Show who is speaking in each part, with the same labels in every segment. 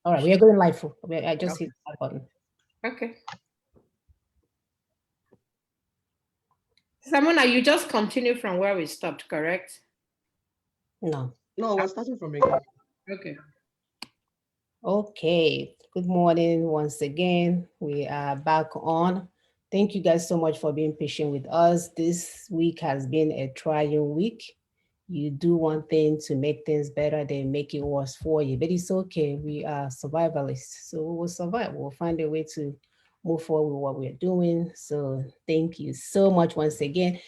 Speaker 1: All right, we are going live. I just
Speaker 2: Okay.
Speaker 1: hit that button.
Speaker 2: Okay. Samona, you just continue from where we stopped, correct?
Speaker 1: No.
Speaker 3: No, we're starting from again.
Speaker 2: Okay.
Speaker 1: Okay. Good morning once again. We are back on. Thank you guys so much for being patient with us. This week has been a trying week. You do one thing to make things better, they make it worse for you. But it's okay. We are survivalists. So we will survive. We'll find a way to move forward with what we're doing. So thank you so much once again.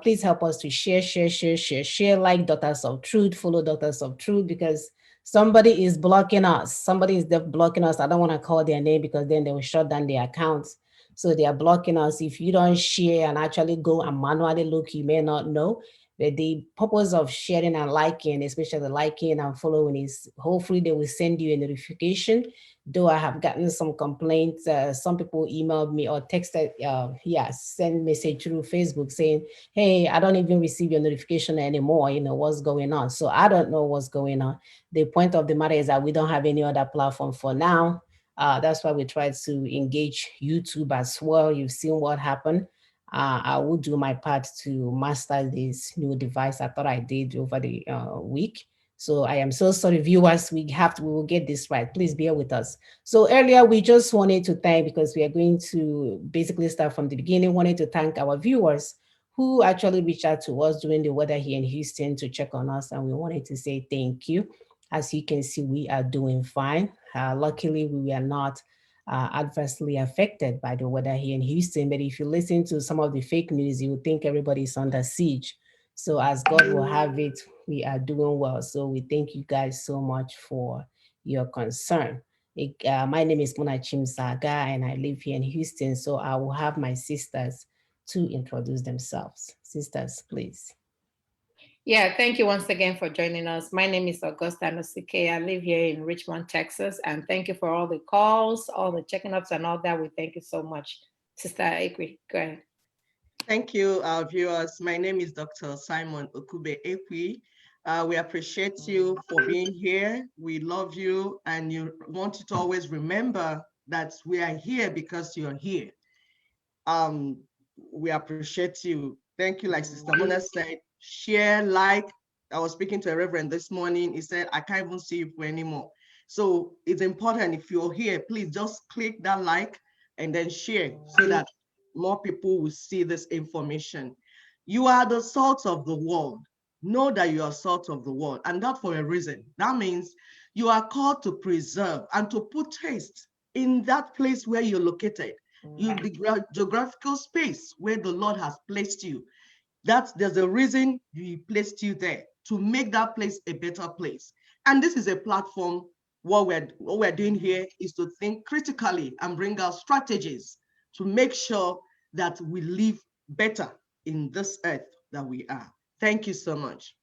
Speaker 1: Please help us to share, like Daughters of Truth, follow Daughters of Truth, because somebody is blocking us. Somebody is blocking us. I don't want to call their name because then they will shut down their accounts. So they are blocking us. If you don't share and actually go and manually look, you may not know. But the purpose of sharing and liking, especially liking and following, is hopefully they will send you a notification. Though I have gotten some complaints, some people emailed me or texted, send message through Facebook saying, "Hey, I don't even receive your notification anymore. You know what's going on?" So I don't know what's going on. The point of the matter is that we don't have any other platform for now. That's why we try to engage YouTube as well. You've seen what happened. I will do my part to master this new device. I thought I did over the week. So I am so sorry, viewers. We will get this right. Please bear with us. So earlier we just wanted to thank, because we are going to basically start from the beginning. Wanted to thank our viewers who actually reached out to us during the weather here in Houston to check on us, and we wanted to say thank you. As you can see, we are doing fine. Luckily, we are not adversely affected by the weather here in Houston. But if you listen to some of the fake news, you would think everybody's under siege. So as God will have it, we are doing well. So we thank you guys so much for your concern. My name is Mona Chimsaga and I live here in Houston. So I will have my sisters to introduce themselves. Sisters, please.
Speaker 2: Yeah, thank you once again for joining us. My name is Augusta Nosike. I live here in Richmond, Texas, and thank you for all the calls, all the checking ups, and all that. We thank you so much. Sister Ekwe, go ahead.
Speaker 3: Thank you, our viewers. My name is Dr. Simon Okube Ekwi. We appreciate you for being here. We love you, and you want you to always remember that we are here because you're here. Um, we appreciate you. Thank you. Like Sister Mona said, share, like. I was speaking to a reverend this morning. He said, I can't even see you anymore. So it's important, if you're here, please just click that like and then share so that more people will see this information. You are the salt of the world. Know that you are salt of the world, and that for a reason. That means you are called to preserve and to put taste in that place where you're located. The geographical space where the Lord has placed you. There's a reason He placed you there, to make that place a better place. And this is a platform. What we're doing here is to think critically and bring out strategies to make sure that we live better in this earth that we are. Thank you so much.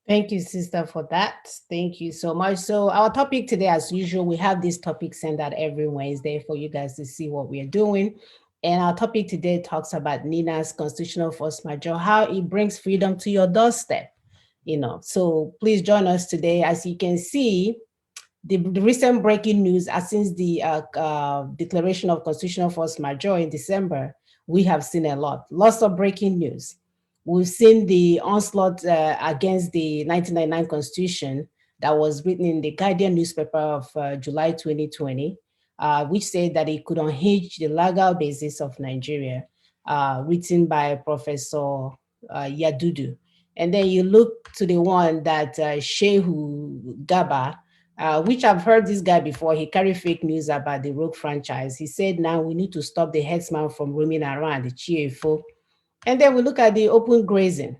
Speaker 1: Thank you, sister, for that. Thank you so much. So, our topic today, as usual, we have this topic sent out every Wednesday for you guys to see what we are doing. And our topic today talks about Nina's constitutional force majeure, how it brings freedom to your doorstep. So please join us today. As you can see, the recent breaking news, since the declaration of constitutional force majeure in December, we have seen lots of breaking news. We've seen the onslaught against the 1999 Constitution that was written in the Guardian newspaper of July 2020, which said that it could unhinge the legal basis of Nigeria, written by Professor Yadudu. And then you look to the one that Shehu Gaba, which I've heard this guy before. He carried fake news about the Rogue franchise. He said, now we need to stop the headsman from roaming around the CFO. And then we look at the open grazing.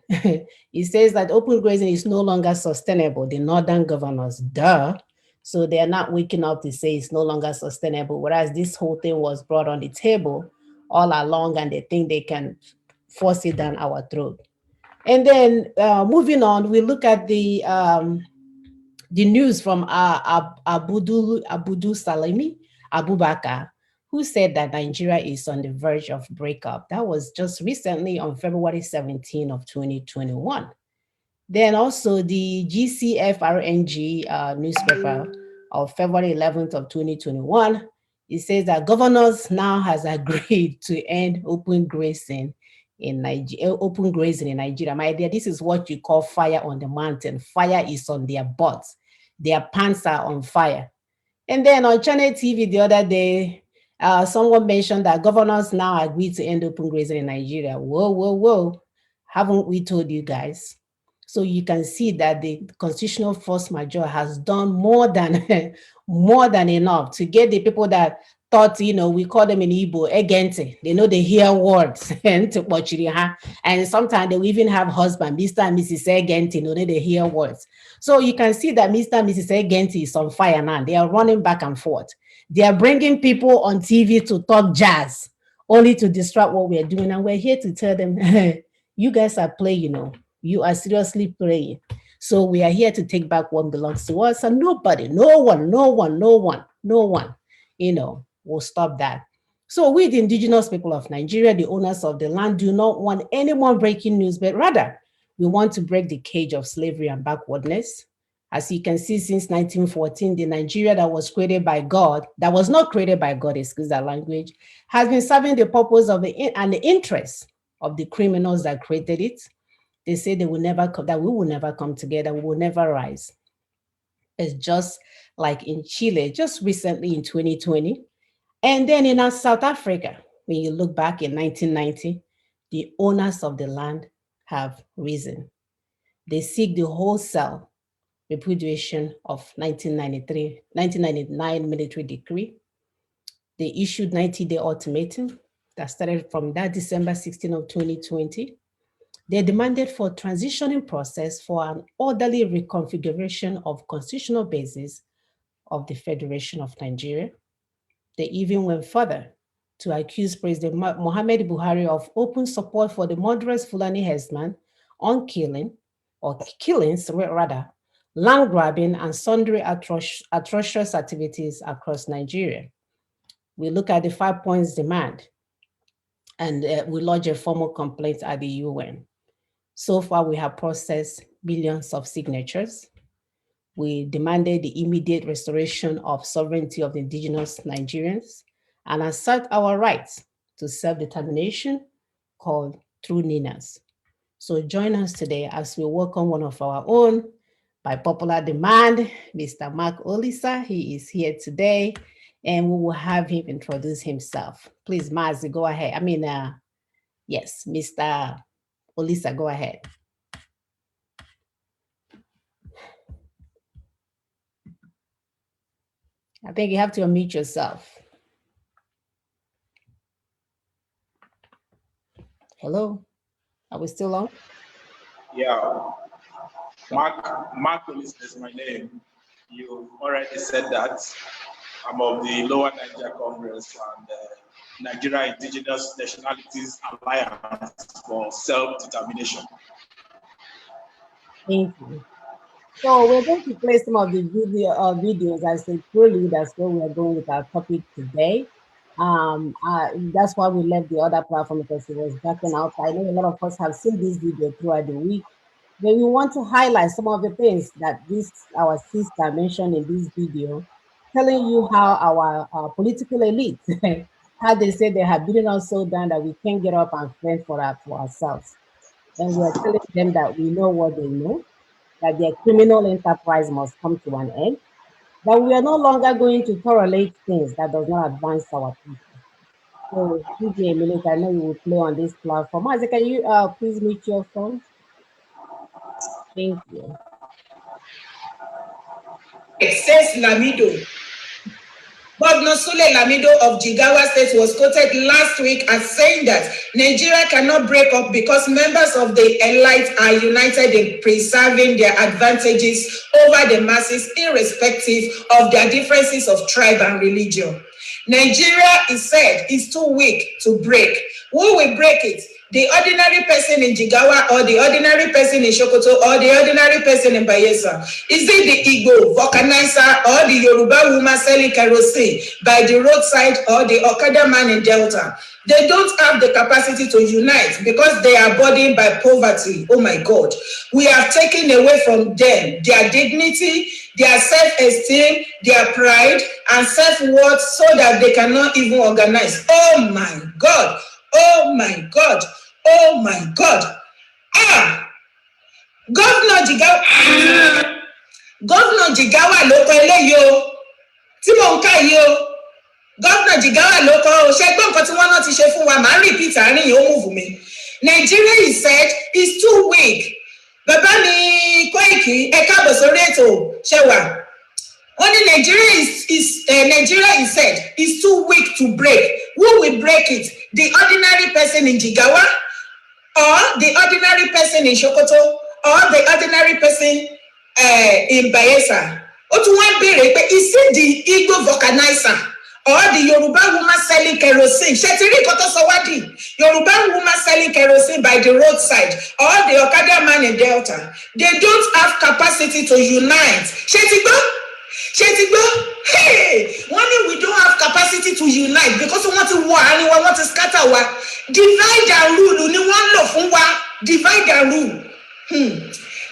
Speaker 1: He says that open grazing is no longer sustainable. The northern governors, duh. So they are not waking up to say it's no longer sustainable, whereas this whole thing was brought on the table all along and they think they can force it down our throat. And then moving on, we look at the news from Abudu Salami Abubakar, who said that Nigeria is on the verge of breakup. That was just recently on February 17 of 2021. Then also the GCFRNG newspaper of February 11th of 2021, it says that governors now has agreed to end open grazing in Nigeria. Open grazing in Nigeria, my dear, this is what you call fire on the mountain. Fire is on their butts. Their pants are on fire. And then on Channel TV the other day, someone mentioned that governors now agreed to end open grazing in Nigeria. Whoa, whoa, whoa. Haven't we told you guys? So you can see that the constitutional force majeure has done more than more than enough to get the people that thought, we call them in Igbo, egente. They know they hear words and sometimes they will even have husband, Mr. and Mrs. Egente, they hear words. So you can see that Mr. and Mrs. Egente is on fire now. They are running back and forth. They are bringing people on TV to talk jazz, only to disrupt what we're doing. And we're here to tell them, you guys are playing, you are seriously playing. So we are here to take back what belongs to us, and nobody, no one, will stop that. So we, the indigenous people of Nigeria, the owners of the land, do not want any more breaking news, but rather we want to break the cage of slavery and backwardness. As you can see, since 1914, the Nigeria that was created by God, that was not created by God, excuse that language, has been serving the purpose of the interests of the criminals that created it. They say they will never come, that we will never come together, we will never rise. It's just like in Chile, just recently in 2020. And then in South Africa, when you look back in 1990, the owners of the land have risen. They seek the wholesale repudiation of 1999 military decree. They issued 90-day ultimatum that started from that December 16 of 2020. They demanded for transitioning process for an orderly reconfiguration of constitutional basis of the Federation of Nigeria. They even went further to accuse President Muhammad Buhari of open support for the murderous Fulani herdsmen on killings, land grabbing and sundry atrocious activities across Nigeria. We look at the 5 points demand, and we lodge a formal complaint at the UN. So far, we have processed billions of signatures. We demanded the immediate restoration of sovereignty of the indigenous Nigerians and assert our rights to self-determination called true Ninas. So join us today as we welcome one of our own, by popular demand, Mr. Mark Olisa. He is here today, and we will have him introduce himself. Please, Mazi, go ahead. Yes, Mr. Olisa, go ahead. I think you have to unmute yourself. Hello, are we still on?
Speaker 4: Yeah, Mark Olisa is my name. You already said that. I'm of the Lower Niger Congress and Nigeria Indigenous Nationalities Alliance for Self-Determination.
Speaker 1: Thank you. So we're going to play some of the videos as a prelude. That's where we're going with our topic today. That's why we left the other platform, because it was backing out. I know a lot of us have seen this video throughout the week, but we want to highlight some of the things that our sister mentioned in this video, telling you how our political elite, how they say they have beaten us so down that we can't get up and fend for ourselves. And we're telling them that we know what they know, that their criminal enterprise must come to an end, that we are no longer going to tolerate things that does not advance our people. So give me a minute. I know you will play on this platform. Mazi, can you please mute your phone? Thank you.
Speaker 5: It says Lamido. Governor Sule Lamido of Jigawa State was quoted last week as saying that Nigeria cannot break up because members of the elite are united in preserving their advantages over the masses, irrespective of their differences of tribe and religion. Nigeria, he said, is too weak to break. Who will break it? the ordinary person in Jigawa or the ordinary person in Sokoto or the ordinary person in Bayelsa? Is it the Igbo vulcanizer or the Yoruba woman selling kerosene by the roadside or the Okada man in Delta? They don't have the capacity to unite because they are burdened by poverty. Oh my God. We have taken away from them their dignity, their self-esteem, their pride, and self-worth so that they cannot even organize. Oh my God. Oh my God. Oh my God. Governor Jigawa ló kọ eléyìí o. Tí mò ń kà yìí o. Governor Jigawa ló kọ o. Ṣé gbọ́ nǹkan tí wọ́n náà ti ṣe fún wa? Màá repeat àárín yìí ó move mi. Nigeria is said is too weak. Bàbá mi Koiki ẹ káàbọ̀ sórí ètò ṣẹwà. Only Nigeria is said is too weak to break. Who will break it? The ordinary person in Jigawa, or the ordinary person in Sokoto, or the ordinary person in Bayelsa? Ó tún wá béèrè pé is it the Igbo vulcanizer or the Yoruba woman selling kerosene? Ṣé ti rí nǹkan tó sọ wá dì? Yoruba woman selling kerosene by the roadside or the Okada man in Delta. They don't have capacity to unite. Ṣé ti gbọ́? Hey, we don't have capacity to unite because we want to war and we want to scatter wa. Divide and rule, ni wọ́n lò fún wa. Divide and rule.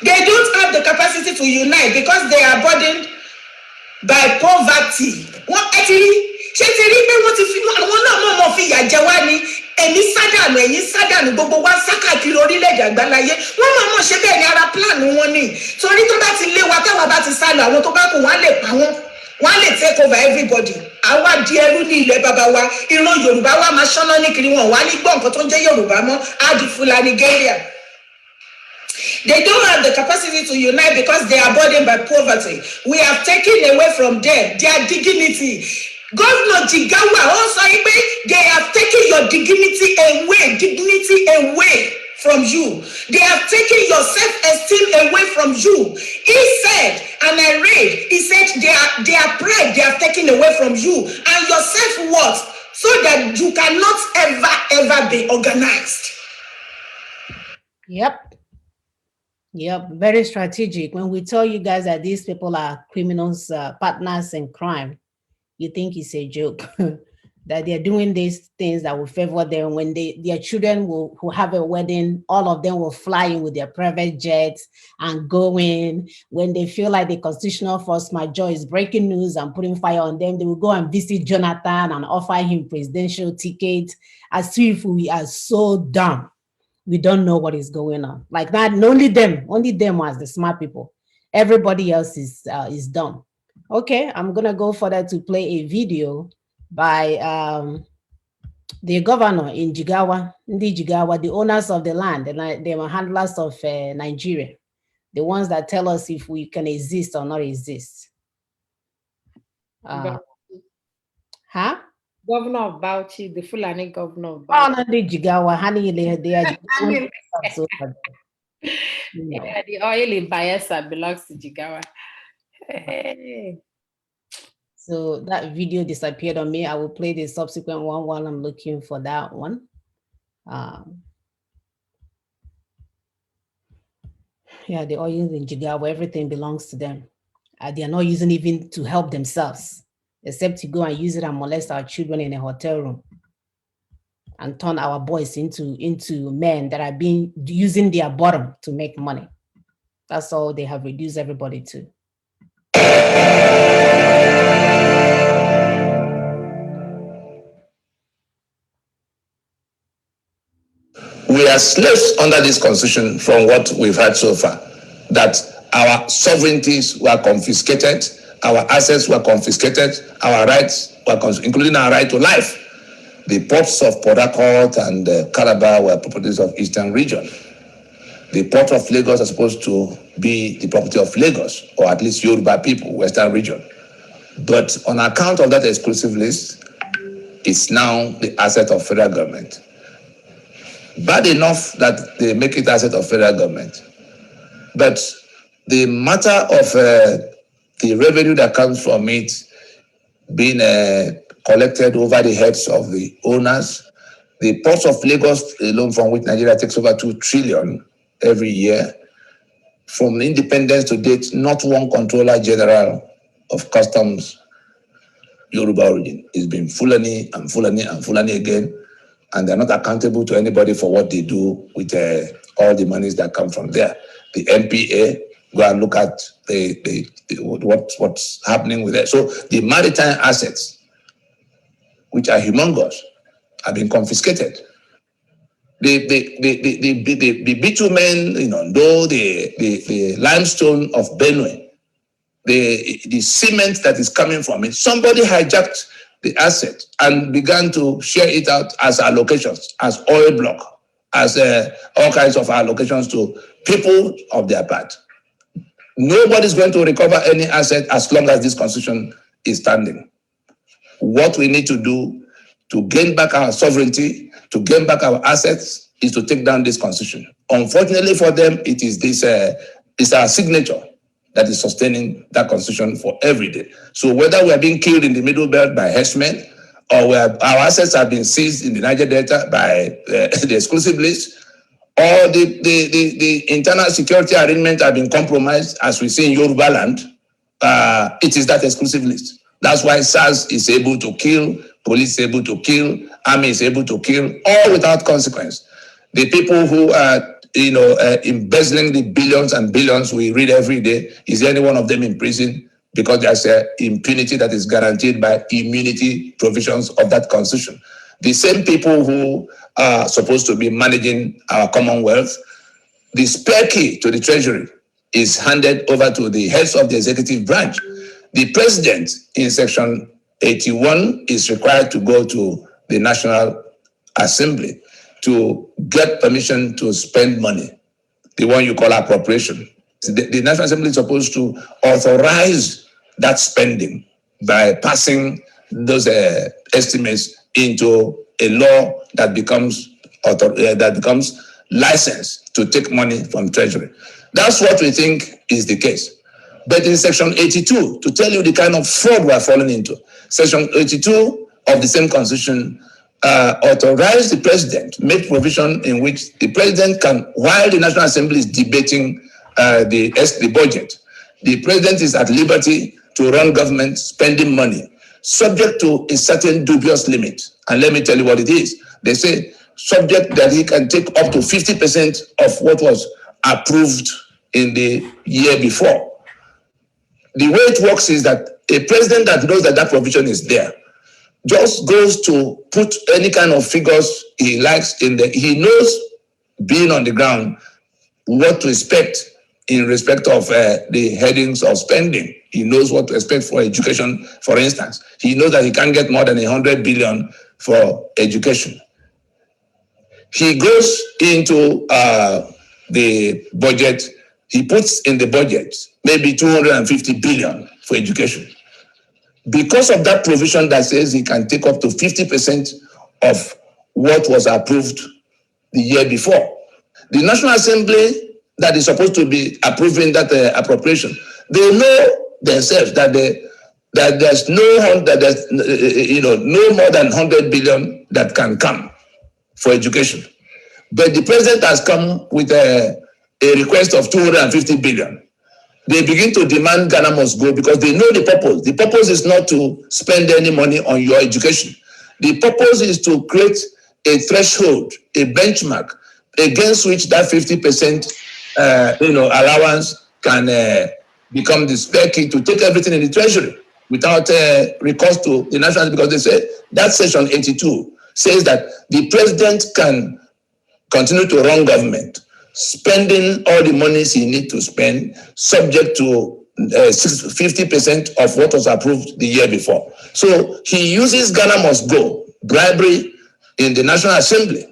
Speaker 5: They don't have the capacity to unite because they are burdened by poverty. Wọ́n actually, ṣé ti rí pé wọ́n ti fi àwọn náà mọ̀ fi ìyà jẹ wá ni. Èmi sádànù, ẹ̀yin sádànù, gbogbo wa sákàkiri orílẹ̀-èdè àgbáláyé. Wọ́n mọ̀ ṣe bẹ́ẹ̀ ni ara plan wọn ni. Torí tó bá ti lé wa táwa bá ti sálọ, àwọn tó bá kù wọ́n á lè pa wọ́n. Wọ́n á lè take over everybody. Àwa di ẹrú ní ilẹ̀ bàbá wa. Ìran Yorùbá wa máa ṣọ́nà ní kiri wọn. Wọ́n á ní gbọ́ nǹkan tó ń jẹ́ Yorùbá mọ́. Á di Fulani Nigeria. They don't have the capacity to unite because they are burdened by poverty. We have taken away from them their dignity. Governor Jigawa also say they have taken your dignity away from you. They have taken your self-esteem away from you. He said, and I read, he said their pride they have taken away from you and your self-worth so that you cannot ever be organized.
Speaker 1: Yep, very strategic. When we tell you guys that these people are criminals, partners in crime, you think it's a joke. That they're doing these things that will favor them. When their children who have a wedding, all of them will fly in with their private jets and go in. When they feel like the constitutional force majeure is breaking news and putting fire on them, they will go and visit Jonathan and offer him presidential tickets as if we are so dumb. We don't know what is going on. Like that, only them as the smart people. Everybody else is dumb. Okay, I'm gonna go further to play a video by the governor in Jigawa, the owners of the land, and they are handlers of Nigeria, the ones that tell us if we can exist or not exist.
Speaker 2: Governor of Bauchi, the Fulani governor of
Speaker 1: Bauchi. Oh, no, the Jigawa, honey, they are
Speaker 2: yeah, the oil in Bayelsa belongs to Jigawa. Hey.
Speaker 1: So that video disappeared on me. I will play the subsequent one while I'm looking for that one. Yeah, the oil in Jigawa, everything belongs to them. They are not using even to help themselves, except to go and use it and molest our children in a hotel room and turn our boys into men that are using their bottom to make money. That's all they have reduced everybody to.
Speaker 6: We are slaves under this constitution from what we've heard so far, that our sovereignties were confiscated, our assets were confiscated, our rights were confiscated, including our right to life. The ports of Port Harcourt and Calabar were properties of Eastern region. The port of Lagos is supposed to be the property of Lagos, or at least Yoruba people, Western region. But on account of that exclusive list, it's now the asset of federal government. Bad enough that they make it asset of federal government. But the matter of the revenue that comes from it being collected over the heads of the owners The ports of Lagos alone, from which Nigeria takes over 2 trillion every year. From independence to date, not one controller general of customs Yoruba origin. It's been Fulani and Fulani and Fulani again, and they're not accountable to anybody for what they do with all the monies that come from there. The MPA, go and look at what's happening with it. So the maritime assets, which are humongous, have been confiscated. The bitumen, the limestone of Benue, the cement that is coming from it, somebody hijacked the asset and began to share it out as allocations, as oil block, as all kinds of allocations to people of their part. Nobody's going to recover any asset as long as this constitution is standing. What we need to do to gain back our sovereignty, to gain back our assets, is to take down this constitution. Unfortunately for them, it is this, it's our signature that is sustaining that constitution for every day. So whether we are being killed in the Middle Belt by herdsmen, or our assets have been seized in the Niger Delta by the exclusive list, or the internal security arrangement have been compromised, as we see in Yoruba land, it is that exclusive list. That's why SARS is able to kill, police is able to kill, army is able to kill, all without consequence. The people who are embezzling the billions and billions we read every day, is any one of them in prison? Because there's impunity that is guaranteed by immunity provisions of that constitution. The same people who are supposed to be managing our commonwealth, the spare key to the treasury is handed over to the heads of the executive branch. The president in section 81 is required to go to the National Assembly to get permission to spend money, the one you call appropriation. The National Assembly is supposed to authorize that spending by passing those estimates into a law that becomes licensed to take money from Treasury. That's what we think is the case. But in Section 82, to tell you the kind of fraud we are falling into, Section 82 of the same Constitution authorized the president, make provision in which the president can, while the National Assembly is debating the budget, the president is at liberty to run government spending money, subject to a certain dubious limit. And let me tell you what it is. They say subject that he can take up to 50% of what was approved in the year before. The way it works is that a president that knows that that provision is there just goes to put any kind of figures he likes in there. He knows, being on the ground, what to expect in respect of the headings of spending. He knows what to expect for education, for instance. He knows that he can't get more than 100 billion for education. He goes into the budget, he puts in the budget maybe 250 billion for education. Because of that provision that says he can take up to 50% of what was approved the year before, the National Assembly that is supposed to be approving that appropriation, they know themselves that there's no more than 100 billion that can come for education. But the president has come with a request of 250 billion. They begin to demand Ghana must go because they know the purpose. The purpose is not to spend any money on your education. The purpose is to create a threshold, a benchmark against which that 50% allowance can become the spare key to take everything in the treasury without recourse to the national, because they say that section 82 says that the president can continue to run government, spending all the monies he needs to spend, subject to 50% of what was approved the year before. So he uses Ghana must go, bribery in the National Assembly,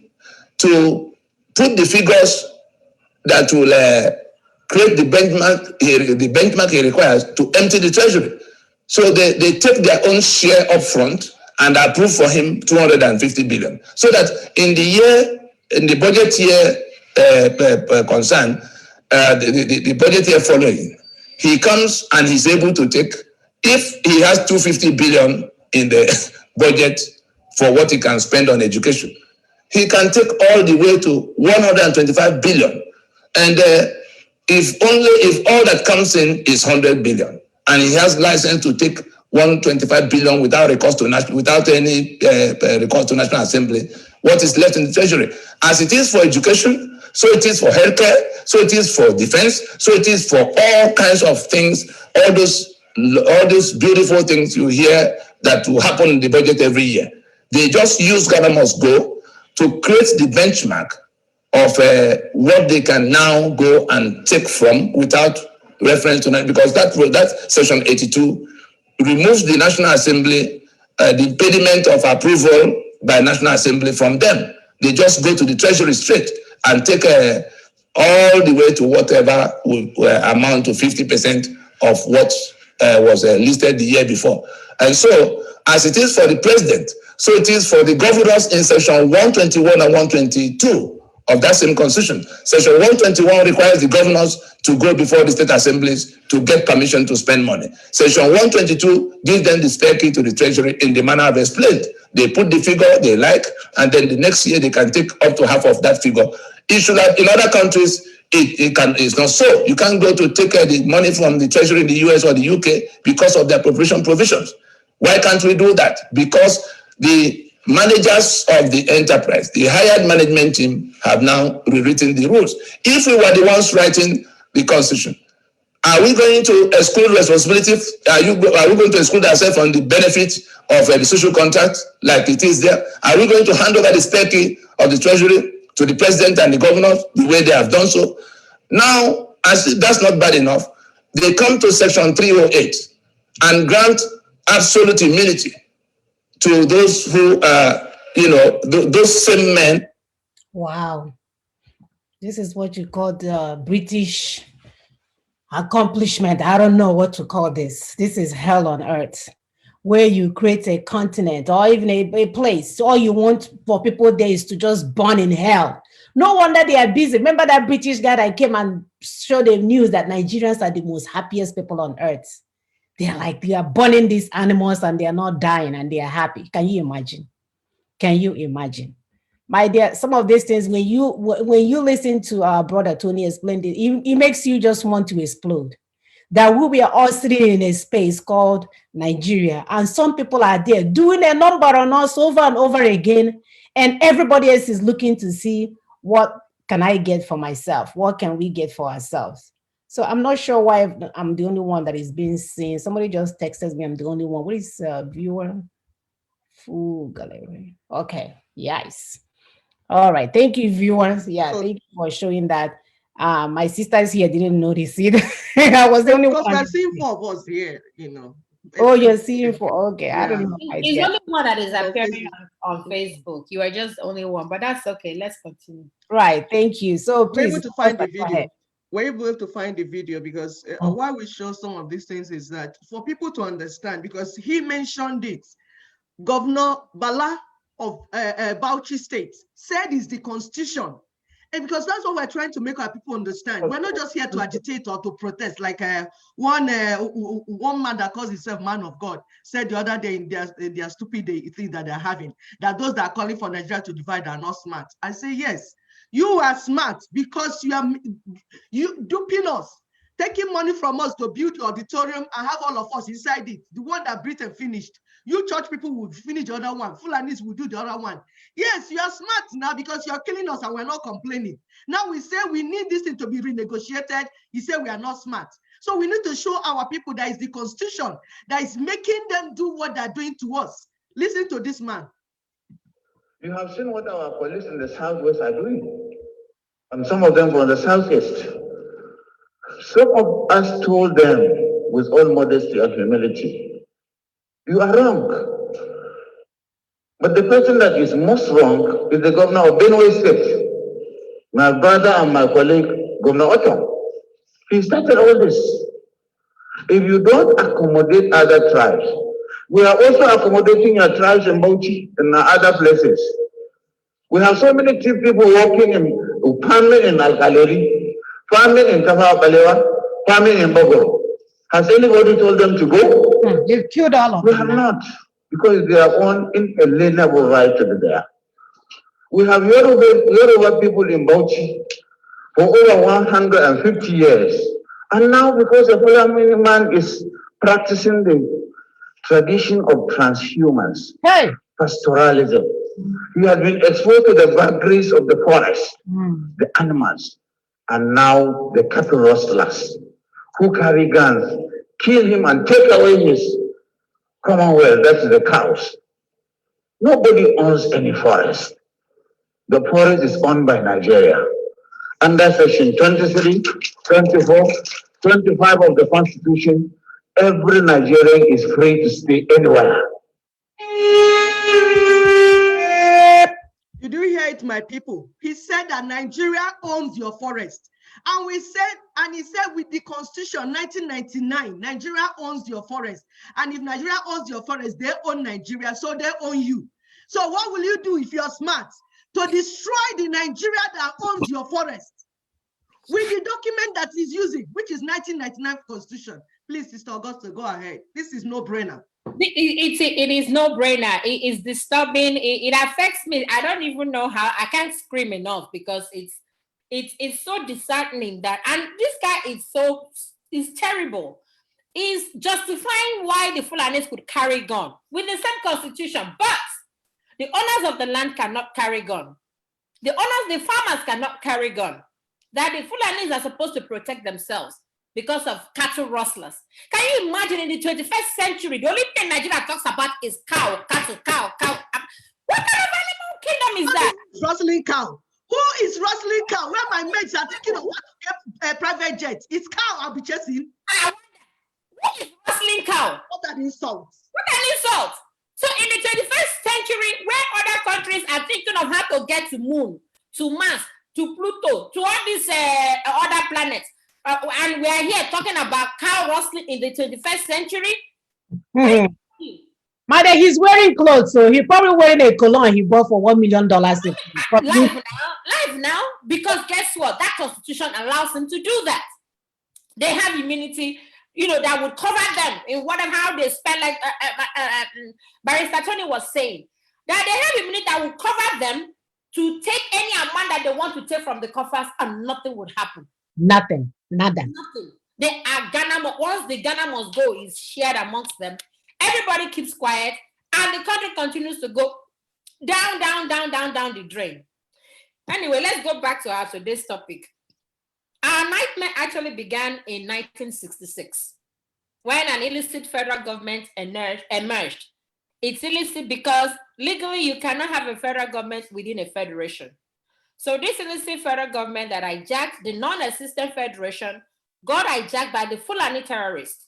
Speaker 6: to put the figures that will create the benchmark he requires to empty the treasury. So they take their own share up front and approve for him 250 billion. So that in the budget year concern, the budget year following, he comes and he's able to take, if he has 250 billion in the budget for what he can spend on education, he can take all the way to 125 billion. And if all that comes in is 100 billion, and he has license to take 125 billion without recourse to without any recourse to National Assembly, what is left in the treasury? As it is for education, so it is for healthcare, so it is for defense, so it is for all kinds of things, all those beautiful things you hear that will happen in the budget every year. They just use Ghana Must Go to create the benchmark of what they can now go and take from without reference to that, because that section 82 removes the National Assembly, the impediment of approval by National Assembly from them. They just go to the Treasury straight and take all the way to whatever will amount to 50% of what was listed the year before. And so, as it is for the president, so it is for the governors in section 121 and 122 of that same constitution. Section 121 requires the governors to go before the state assemblies to get permission to spend money. Section 122 gives them the spare key to the treasury in the manner I've explained. They put the figure they like, and then the next year they can take up to half of that figure. It should have, in other countries, it's not so. You can't go to take the money from the treasury in the US or the UK because of the appropriation provisions. Why can't we do that? Because the managers of the enterprise, the hired management team, have now rewritten the rules. If we were the ones writing the constitution, are we going to exclude responsibility? Are we going to exclude ourselves from the benefit of the social contract like it is there? Are we going to hand over the spare key of the treasury to the president and the governors the way they have done so? Now, as that's not bad enough, they come to section 308 and grant absolute immunity to those who are, those same men.
Speaker 1: Wow. This is what you call the British accomplishment. I don't know what to call this. This is hell on earth, where you create a continent or even a place. All you want for people there is to just burn in hell. No wonder they are busy. Remember that British guy that came and showed the news that Nigerians are the most happiest people on earth. They are like, they are burning these animals and they are not dying and they are happy. Can you imagine? Can you imagine? My dear, some of these things, when you listen to our brother Tony explain it, it makes you just want to explode. That we are all sitting in a space called Nigeria, and some people are there doing a number on us over and over again, and everybody else is looking to see, what can I get for myself? What can we get for ourselves? So I'm not sure why I'm the only one that is being seen. Somebody just texted me, I'm the only one. What is viewer? Full gallery. Okay, yes. All right, thank you, viewers. Yeah, thank you for showing that. My sisters here didn't notice it. I was the only one.
Speaker 3: Because we're seeing 4 of us here,
Speaker 1: Oh, you're seeing 4. Okay, yeah. I don't know.
Speaker 2: It's only one that is appearing on Facebook. You are just only one, but that's okay. Let's continue.
Speaker 1: Right, thank you. So please.
Speaker 3: We're able to find the video. We're able to find the video because why we show some of these things is that for people to understand, because he mentioned it. Governor Bala of Bauchi State said it's the constitution. And because that's what we're trying to make our people understand. We're not just here to agitate or to protest, like one man that calls himself man of God said the other day in their stupid thing that they're having, that those that are calling for Nigeria to divide are not smart. I say, yes, you are smart because you duping us, taking money from us to build the auditorium and have all of us inside it. The one that Britain finished. You church people will finish the other one. Fulanis will do the other one. Yes, you are smart now because you are killing us and we're not complaining. Now we say we need this thing to be renegotiated. You say we are not smart. So we need to show our people that is the constitution that is making them do what they're doing to us. Listen to this man.
Speaker 7: You have seen what our police in the southwest are doing. And some of them from the southeast. Some of us told them with all modesty and humility, you are wrong. But the person that is most wrong is the governor of Benue State, my brother and my colleague, Governor Otto. He started all this. If you don't accommodate other tribes, we are also accommodating your tribes in Bauchi and other places. We have so many chief people working in farming in Al-Kaleri, farming in Tafawa Balewa, farming in Bogo. Has anybody told them to go?
Speaker 1: You've killed all of them.
Speaker 7: We have not, because they are on inalienable right to be there. We have Yoruba people in Bauchi for over 150 years. And now, because the Fulani man is practicing the tradition of transhumance,
Speaker 1: Hey.
Speaker 7: pastoralism, he has been exposed to the vagaries of the forest, the animals, and now the cattle rustlers who carry guns, kill him and take away his commonwealth, that's the cows. Nobody owns any forest. The forest is owned by Nigeria. Under section 23, 24, 25 of the Constitution, every Nigerian is free to stay anywhere.
Speaker 3: Did you hear it, my people? He said that Nigeria owns your forest. And he said with the Constitution 1999, Nigeria owns your forest. And if Nigeria owns your forest, they own Nigeria, so they own you. So what will you do if you're smart? To destroy the Nigeria that owns your forest with the document that he's using, which is 1999 Constitution. Please, Sister Augusta, go ahead. This is no-brainer.
Speaker 2: It is no-brainer. It is disturbing. It affects me. I don't even know how. I can't scream enough because it's so disheartening that, and this guy is terrible. Is justifying why the Fulanis could carry gun with the same constitution, but the owners of the land cannot carry gun. The farmers cannot carry gun. That the Fulanis are supposed to protect themselves because of cattle rustlers. Can you imagine in the 21st century, the only thing Nigeria talks about is cow, cattle, cow. What kind of animal kingdom is that?
Speaker 3: Rustling cow. Who is rustling cow? Where my mates are thinking of what a private jet. It's cow I'll be chasing.
Speaker 2: I wonder, what is rustling cow?
Speaker 3: What an insult.
Speaker 2: What an insult. So in the 21st century, where other countries are thinking of how to get to moon, to Mars, to Pluto, to all these other planets, and we are here talking about cow rustling in the 21st century.
Speaker 1: Mother, he's wearing clothes, so he's probably wearing a cologne he bought for $1 million.
Speaker 2: Live now, because guess what? That constitution allows him to do that. They have immunity, that would cover them in whatever how they spend, like Barrister Tony was saying, that they have immunity that will cover them to take any amount that they want to take from the coffers, and nothing would happen.
Speaker 1: Nothing.
Speaker 2: Nothing. They are Ghana. Once the Ghana must go is shared amongst them, everybody keeps quiet, and the country continues to go down the drain. Anyway, let's go back to our today's topic. Our nightmare actually began in 1966 when an illicit federal government emerged. It's illicit because legally you cannot have a federal government within a federation. So this illicit federal government that hijacked the non-existent federation got hijacked by the Fulani terrorists.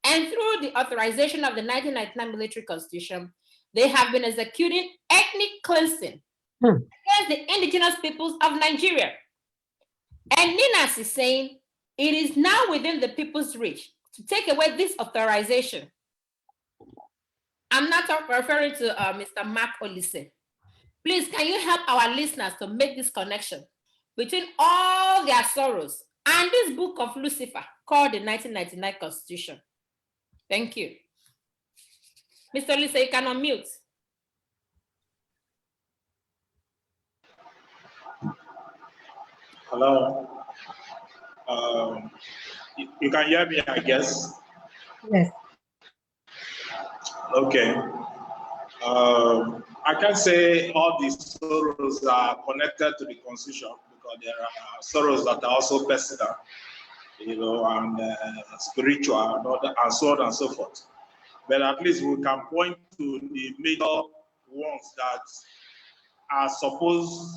Speaker 2: And through the authorization of the 1999 military constitution, they have been executing ethnic cleansing against the indigenous peoples of Nigeria. And Ninas is saying it is now within the people's reach to take away this authorization. I'm not referring to Mr. Mark Olise. Please, can you help our listeners to make this connection between all their sorrows and this book of Lucifer called the 1999 Constitution? Thank you. Mr. Olise, you can unmute.
Speaker 4: Hello. You can hear me, I guess.
Speaker 1: Yes.
Speaker 4: Okay. I can say all these sorrows are connected to the constitution because there are sorrows that are also personal, and spiritual and so on and so forth. But at least we can point to the major ones that are supposed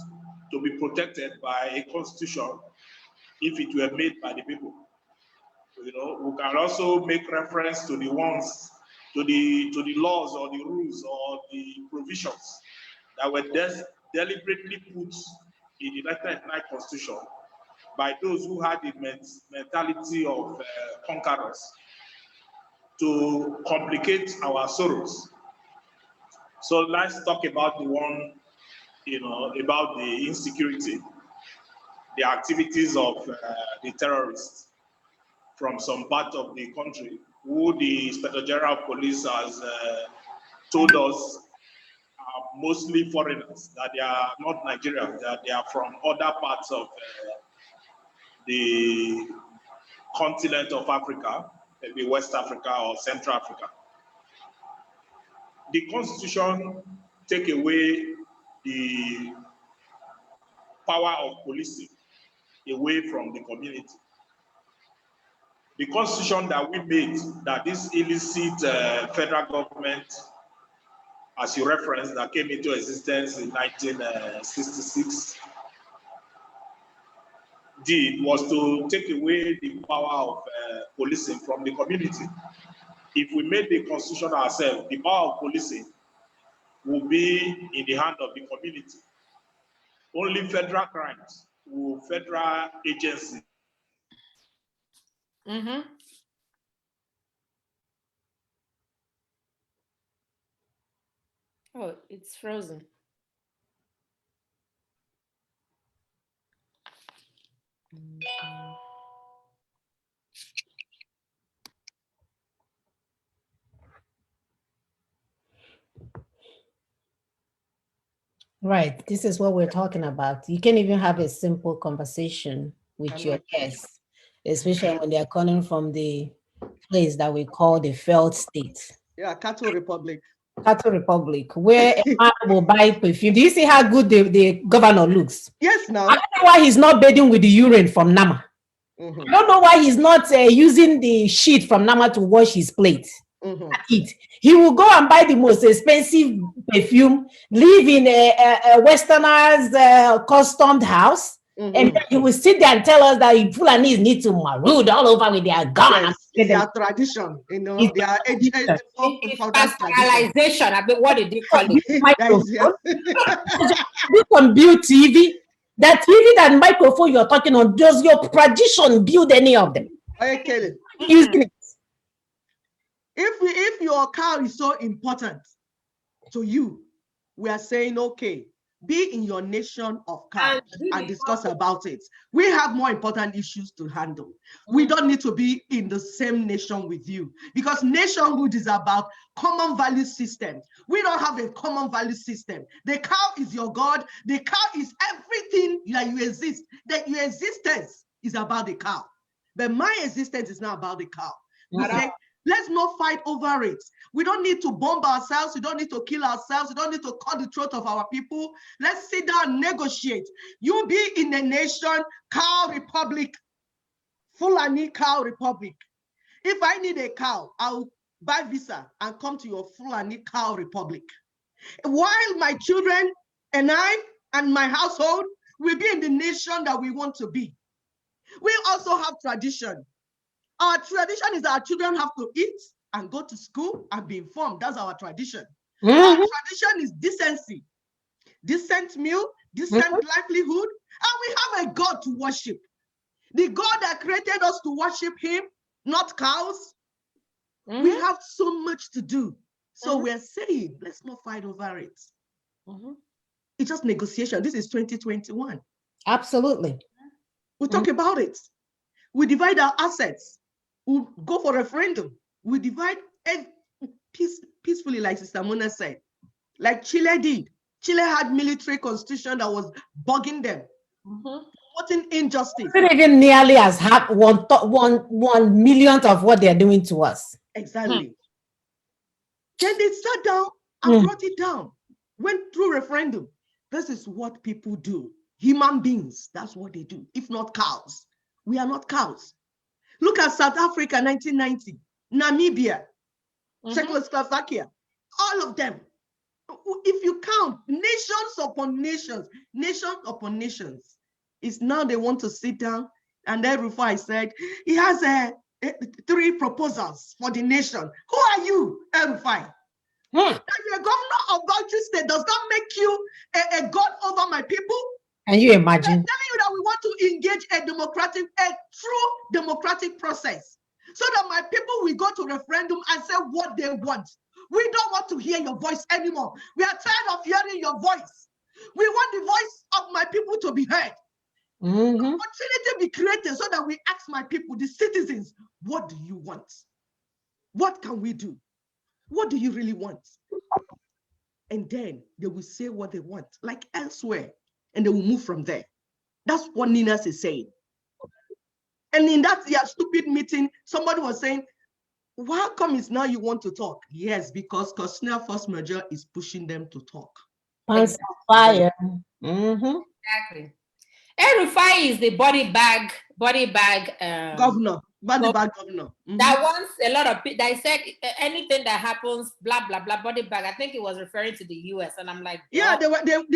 Speaker 4: to be protected by a constitution if it were made by the people. We can also make reference to the ones, to the laws or the rules or the provisions that were deliberately put in the 1999 Constitution by those who had the mentality of conquerors to complicate our sorrows. So let's talk about the one, about the insecurity, the activities of the terrorists from some part of the country, who the Inspector General of Police has told us are mostly foreigners, that they are not Nigerians, that they are from other parts of the continent of Africa, maybe West Africa or Central Africa. The Constitution take away the power of policing away from the community. The Constitution that we made, that this illicit federal government, as you referenced, that came into existence in 1966, did was to take away the power of policing from the community. If we made the Constitution ourselves, the power of policing will be in the hand of the community. Only federal crimes will federal agencies.
Speaker 2: Oh, it's frozen.
Speaker 1: Right. This is what we're talking about. You can even have a simple conversation with your guests, especially when they're coming from the place that we call the failed state.
Speaker 3: Yeah, Cattle Republic.
Speaker 1: Cattle Republic, where a man will buy perfume. Do you see how good the governor looks?
Speaker 3: Yes, now.
Speaker 1: I don't know why he's not bathing with the urine from Nama. I don't know why he's not using the sheet from Nama to wash his plate. Eat. He will go and buy the most expensive perfume, live in a Westerner's customed house, and then he will sit there and tell us that Fulanis need to maroon all over with their gun.
Speaker 3: Yes, their tradition, you know, their
Speaker 2: pastoralization. I mean, what did they call it?
Speaker 1: You can build TV. That TV, that microphone you're talking on, does your tradition build any of them?
Speaker 3: Okay. If your cow is so important to you, we are saying, okay, be in your nation of cows and discuss about it. We have more important issues to handle. We don't need to be in the same nation with you, because nationhood is about common value system. We don't have a common value system. The cow is your God. The cow is everything that you exist. That your existence is about the cow. But my existence is not about the cow. We say, let's not fight over it. We don't need to bomb ourselves. We don't need to kill ourselves. We don't need to cut the throat of our people. Let's sit down and negotiate. You be in a nation, cow republic, Fulani cow republic. If I need a cow, I'll buy visa and come to your Fulani cow republic. While my children and I and my household will be in the nation that we want to be. We also have tradition. Our tradition is that our children have to eat and go to school and be informed. That's our tradition. Our tradition is decency, decent meal, decent livelihood, and we have a God to worship. The God that created us to worship him, not cows. We have so much to do. So we're saying, let's not fight over it. It's just negotiation. This is 2021.
Speaker 1: Absolutely.
Speaker 3: We talk about it. We divide our assets. We go for referendum. We divide peacefully, like Sister Mona said, like Chile did. Chile had military constitution that was bugging them, promoting injustice.
Speaker 1: Not even nearly as half 1 millionth of what they're doing to us.
Speaker 3: Exactly. Then they sat down and brought it down. Went through referendum. This is what people do. Human beings, that's what they do. If not cows, we are not cows. Look at South Africa, 1990, Namibia, Czechoslovakia, all of them. If you count nations upon nations, it's now they want to sit down. And then Rufai said, he has 3 proposals for the nation. Who are you, Rufai? That you're a governor of Bauchi State does not make you a god over my people.
Speaker 1: Can you imagine?
Speaker 3: I'm telling you that we want to engage a true democratic process, so that my people will go to referendum and say what they want. We don't want to hear your voice anymore. We are tired of hearing your voice. We want the voice of my people to be heard. Opportunity be created so that we ask my people, the citizens, what do you want? What can we do? What do you really want? and then they will say what they want, like elsewhere, and they will move from there. That's what Ninas is saying. And in that stupid meeting, somebody was saying, "Why come it's now you want to talk?" Yes, because Kostner Force Major is pushing them to talk.
Speaker 1: Pants on fire.
Speaker 2: Exactly. El-Rufai is the body bag
Speaker 3: Governor, body bag governor.
Speaker 2: That wants a lot of people. They said anything that happens, blah blah blah, body bag. I think it was referring to the US, and I'm like,
Speaker 3: yeah,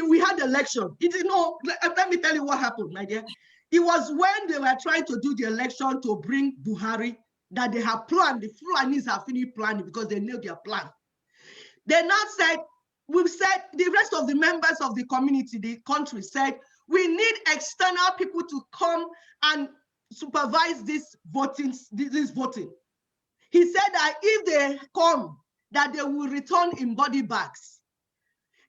Speaker 3: we had election. Let me tell you what happened, my dear. It was when they were trying to do the election to bring Buhari that they have planned. The Fulanis have finished planning because they knew their plan. They now said, we've said, the rest of the members of the community, the country said, we need external people to come and supervise this voting. He said that if they come, that they will return in body bags.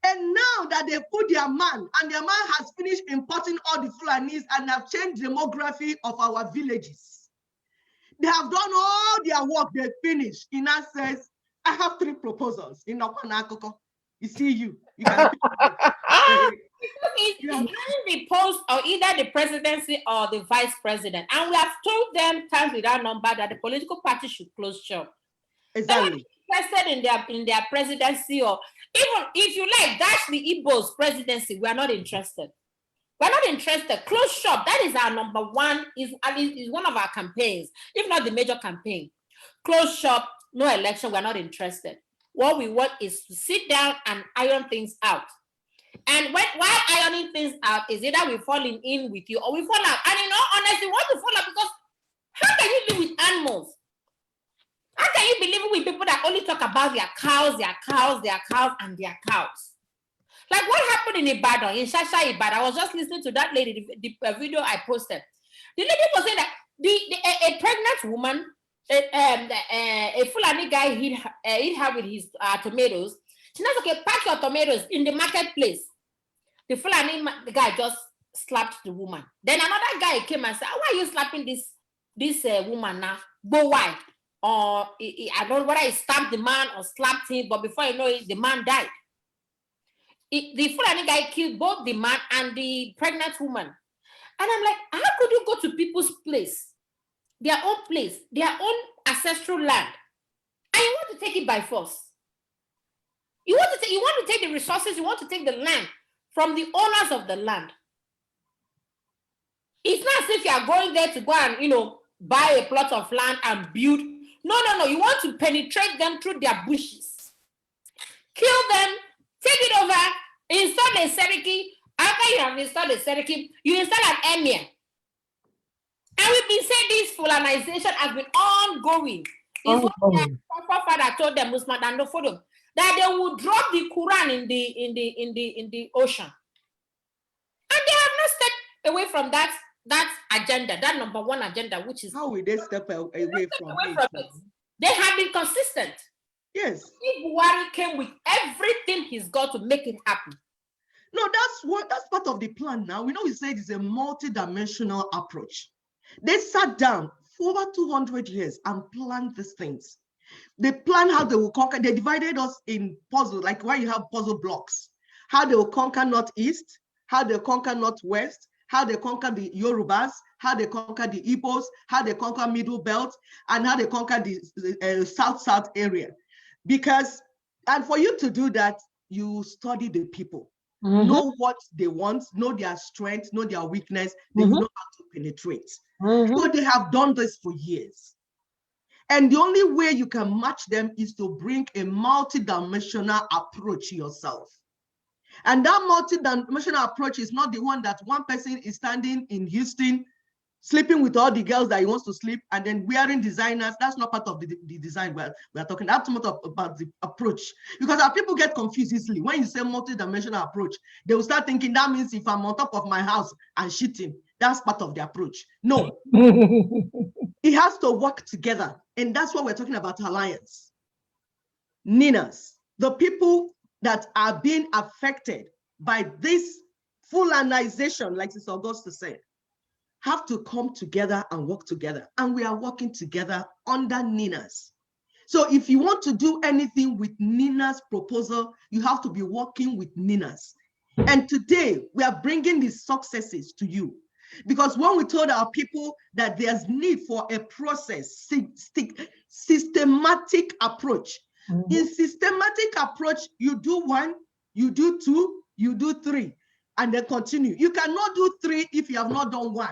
Speaker 3: And now that they put their man, and their man has finished importing all the Fulanis and have changed the demography of our villages. They have done all their work, they finished. Ina says, I have 3 proposals in Okwanakoko. You see you can
Speaker 2: It's the post or either the presidency or the vice president. And we have told them times without number that the political party should close shop.
Speaker 3: Exactly.
Speaker 2: Interested in their presidency, or even if you like dash the Igbo's presidency, we are not interested. We're not interested. Close shop. That is our number one, is one of our campaigns, if not the major campaign. Close shop, no election, we're not interested. What we want is to sit down and iron things out. And while ironing things out is either we fall in with you or we fall out. And in all honesty, we want to fall out because how can you live with animals? How can you be living with people that only talk about their cows, and their cows? Like what happened in Ibadan, in Shasha Ibadan? I was just listening to that lady, the video I posted. The lady was saying that a pregnant woman, a Fulani guy hit her with his tomatoes. She knows, okay, pack your tomatoes in the marketplace. The Fulani guy just slapped the woman. Then another guy came and said, why are you slapping this woman now? But why? Or I don't know whether he stabbed the man or slapped him, but before you know it, the man died. The Fulani guy killed both the man and the pregnant woman. And I'm like, how could you go to people's place, their own place, their own ancestral land, and you want to take it by force? You want to take the resources, you want to take the land from the owners of the land. It's not as if you are going there to go and, buy a plot of land and build. No. You want to penetrate them through their bushes. Kill them, take it over, install a Seriki. After you have installed a Seriki, you install an emir. And we've been saying this fulanization has been ongoing. It's what their father told them, Muslim and no photo, that they will drop the Quran in the ocean. And they have not stepped away from that agenda, that number one agenda, which is
Speaker 3: how will they step away from it?
Speaker 2: They have been consistent.
Speaker 3: Yes.
Speaker 2: Buhari came with everything he's got to make it happen.
Speaker 3: No, that's part of the plan now. We know we said it's a multi-dimensional approach. They sat down for over 200 years and planned these things. They planned how they will conquer. They divided us in puzzle, like why you have puzzle blocks. How they will conquer Northeast, how they conquer Northwest, how they conquer the Yorubas, how they conquer the Igbos, how they conquer Middle Belt, and how they conquer the South area. And for you to do that, you study the people, know what they want, know their strength, know their weakness, then you know how to penetrate. So they have done this for years. And the only way you can match them is to bring a multi-dimensional approach yourself. And that multi-dimensional approach is not the one that one person is standing in Houston, sleeping with all the girls that he wants to sleep, and then wearing designers. That's not part of the design we're talking. That's more about the approach. Because our people get confused easily. When you say multi-dimensional approach, they will start thinking that means if I'm on top of my house and shitting, that's part of the approach. No. It has to work together. And that's what we're talking about, alliance. Ninas, the people that are being affected by this fulanization, like Sister Augusta said, have to come together and work together. And we are working together under Ninas. So if you want to do anything with Nina's proposal, you have to be working with Nina's. And today we are bringing these successes to you. Because when we told our people that there's need for a process, systematic approach. In systematic approach, you do 1, you do 2, you do 3, and then continue. You cannot do 3 if you have not done 1.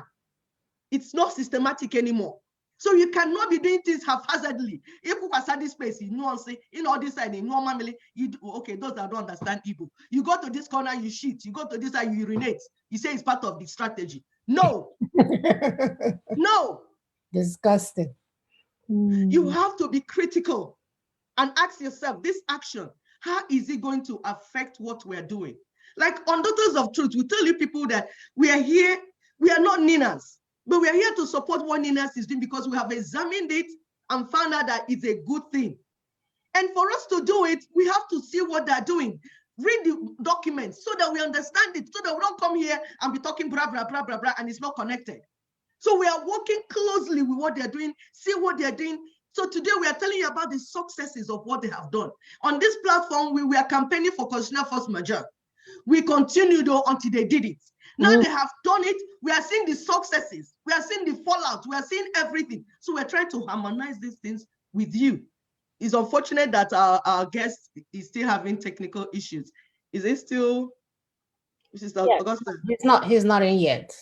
Speaker 3: It's not systematic anymore. So you cannot be doing things haphazardly. If you pass this place, you know, say in all this side, in normally you do, okay, those that don't understand Igbo, you go to this corner, you shit. You go to this side, you urinate. You say it's part of the strategy. No, no.
Speaker 1: Disgusting.
Speaker 3: You have to be critical and ask yourself, this action, how is it going to affect what we're doing? Like on Daughters of Truth, we tell you people that we are here, we are not Ninas, but we are here to support what Ninas is doing because we have examined it and found out that it's a good thing. And for us to do it, we have to see what they're doing. Read the documents so that we understand it, so that we don't come here and be talking blah, blah, blah, blah, blah, and it's not connected. So we are working closely with what they're doing, see what they're doing. So today we are telling you about the successes of what they have done. On this platform, we were campaigning for constitutional force majeure. We continued though until they did it. Now they have done it. We are seeing the successes. We are seeing the fallout. We are seeing everything. So we're trying to harmonize these things with you. It's unfortunate that our guest is still having technical issues. Is it still, Sister Augusta?
Speaker 1: He's not in yet.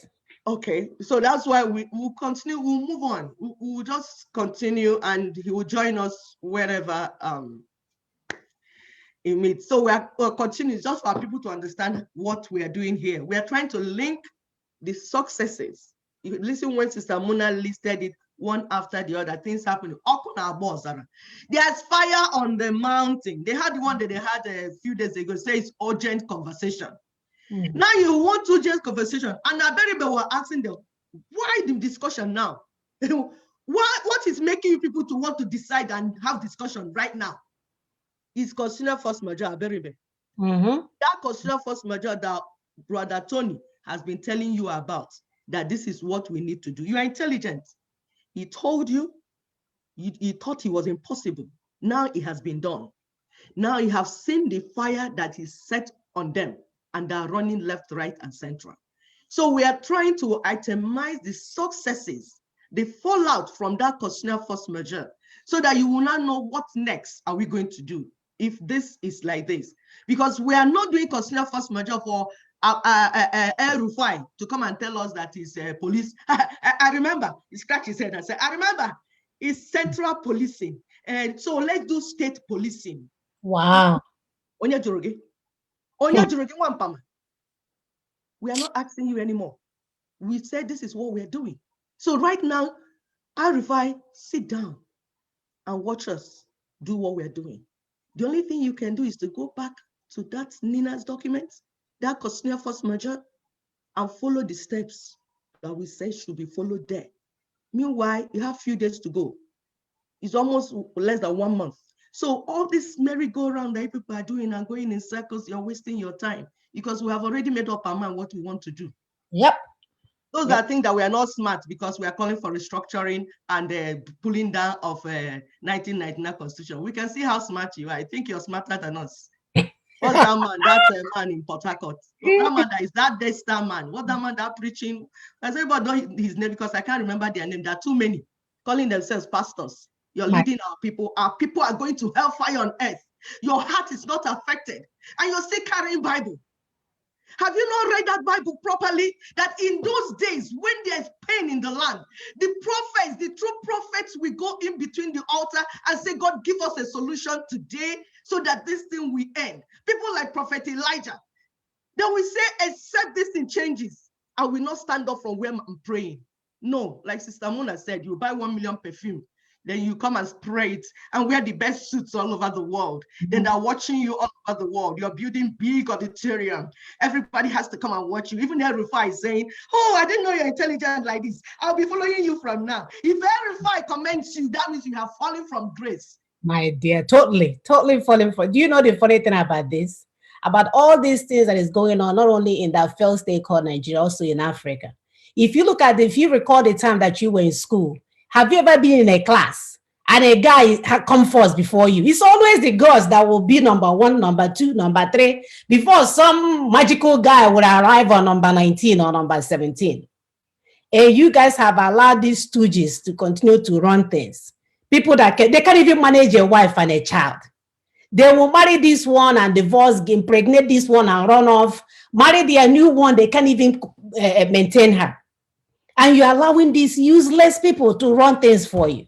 Speaker 3: Okay, so that's why we will continue. We'll move on. We'll just continue, and he will join us wherever he meets. So we'll continue just for people to understand what we are doing here. We are trying to link the successes. You listen when Sister Muna listed it one after the other, things happening. There's fire on the mountain. They had the one that they had a few days ago, say it's urgent conversation. Now you want urgent conversation. And Aberibe were asking them, why the discussion now? What is making you people to want to decide and have discussion right now? Is consider force majeure, Aberibe. That consider force majeure that Brother Tony has been telling you about, that this is what we need to do. You are intelligent. He told you, he thought it was impossible. Now it has been done. Now you have seen the fire that is set on them, and they are running left, right, and central. So we are trying to itemize the successes, the fallout from that constitutional force majeure, so that you will not know what next are we going to do if this is like this. Because we are not doing constitutional force majeure for Rufai to come and tell us that it's police. I remember, he scratched his head and said, I remember, it's central policing. And so let's do state policing.
Speaker 1: Wow.
Speaker 3: We are not asking you anymore. We said this is what we're doing. So right now, Rufai, sit down and watch us do what we're doing. The only thing you can do is to go back to that Nina's document, that constitutional force majeure, and follow the steps that we say should be followed there. Meanwhile, you have a few days to go. It's almost less than 1 month. So all this merry-go-round that people are doing and going in circles, you're wasting your time because we have already made up our mind what we want to do.
Speaker 1: Yep.
Speaker 3: Those are things that we are not smart because we are calling for restructuring and pulling down of 1999 Constitution. We can see how smart you are. I think you're smarter than us. What's that man? That man in Port Harcourt. That man that is that Death Star man. What that man that preaching? Does everybody know his name? Because I can't remember their name. There are too many calling themselves pastors. You're leading our people. Our people are going to hellfire on earth. Your heart is not affected. And you're still carrying Bible. Have you not read that Bible properly? That in those days, when there's pain in the land, the prophets, the true prophets will go in between the altar and say, God, give us a solution today so that this thing will end. People like Prophet Elijah, they will say, except this thing changes, I will not stand up from where I'm praying. No, like Sister Mona said, you buy 1 million perfume, then you come and spray it and wear the best suits all over the world. Then they're watching you all over the world. You're building big auditorium. Everybody has to come and watch you. Even Rufai is saying, oh, I didn't know you're intelligent like this. I'll be following you from now. If Rufai comments you, that means you have fallen from grace.
Speaker 1: My dear, totally falling for. Do you know the funny thing about this? About all these things that is going on, not only in that failed state called Nigeria, also in Africa. If you recall the time that you were in school, have you ever been in a class and a guy come first before you. It's always the girls that will be number 1, number 2, number 3, before some magical guy would arrive on number 19 or number 17. And you guys have allowed these stooges to continue to run things. People that they can't even manage a wife and a child. They will marry this one and divorce, impregnate this one and run off, marry their new one, they can't even maintain her. And you're allowing these useless people to run things for you.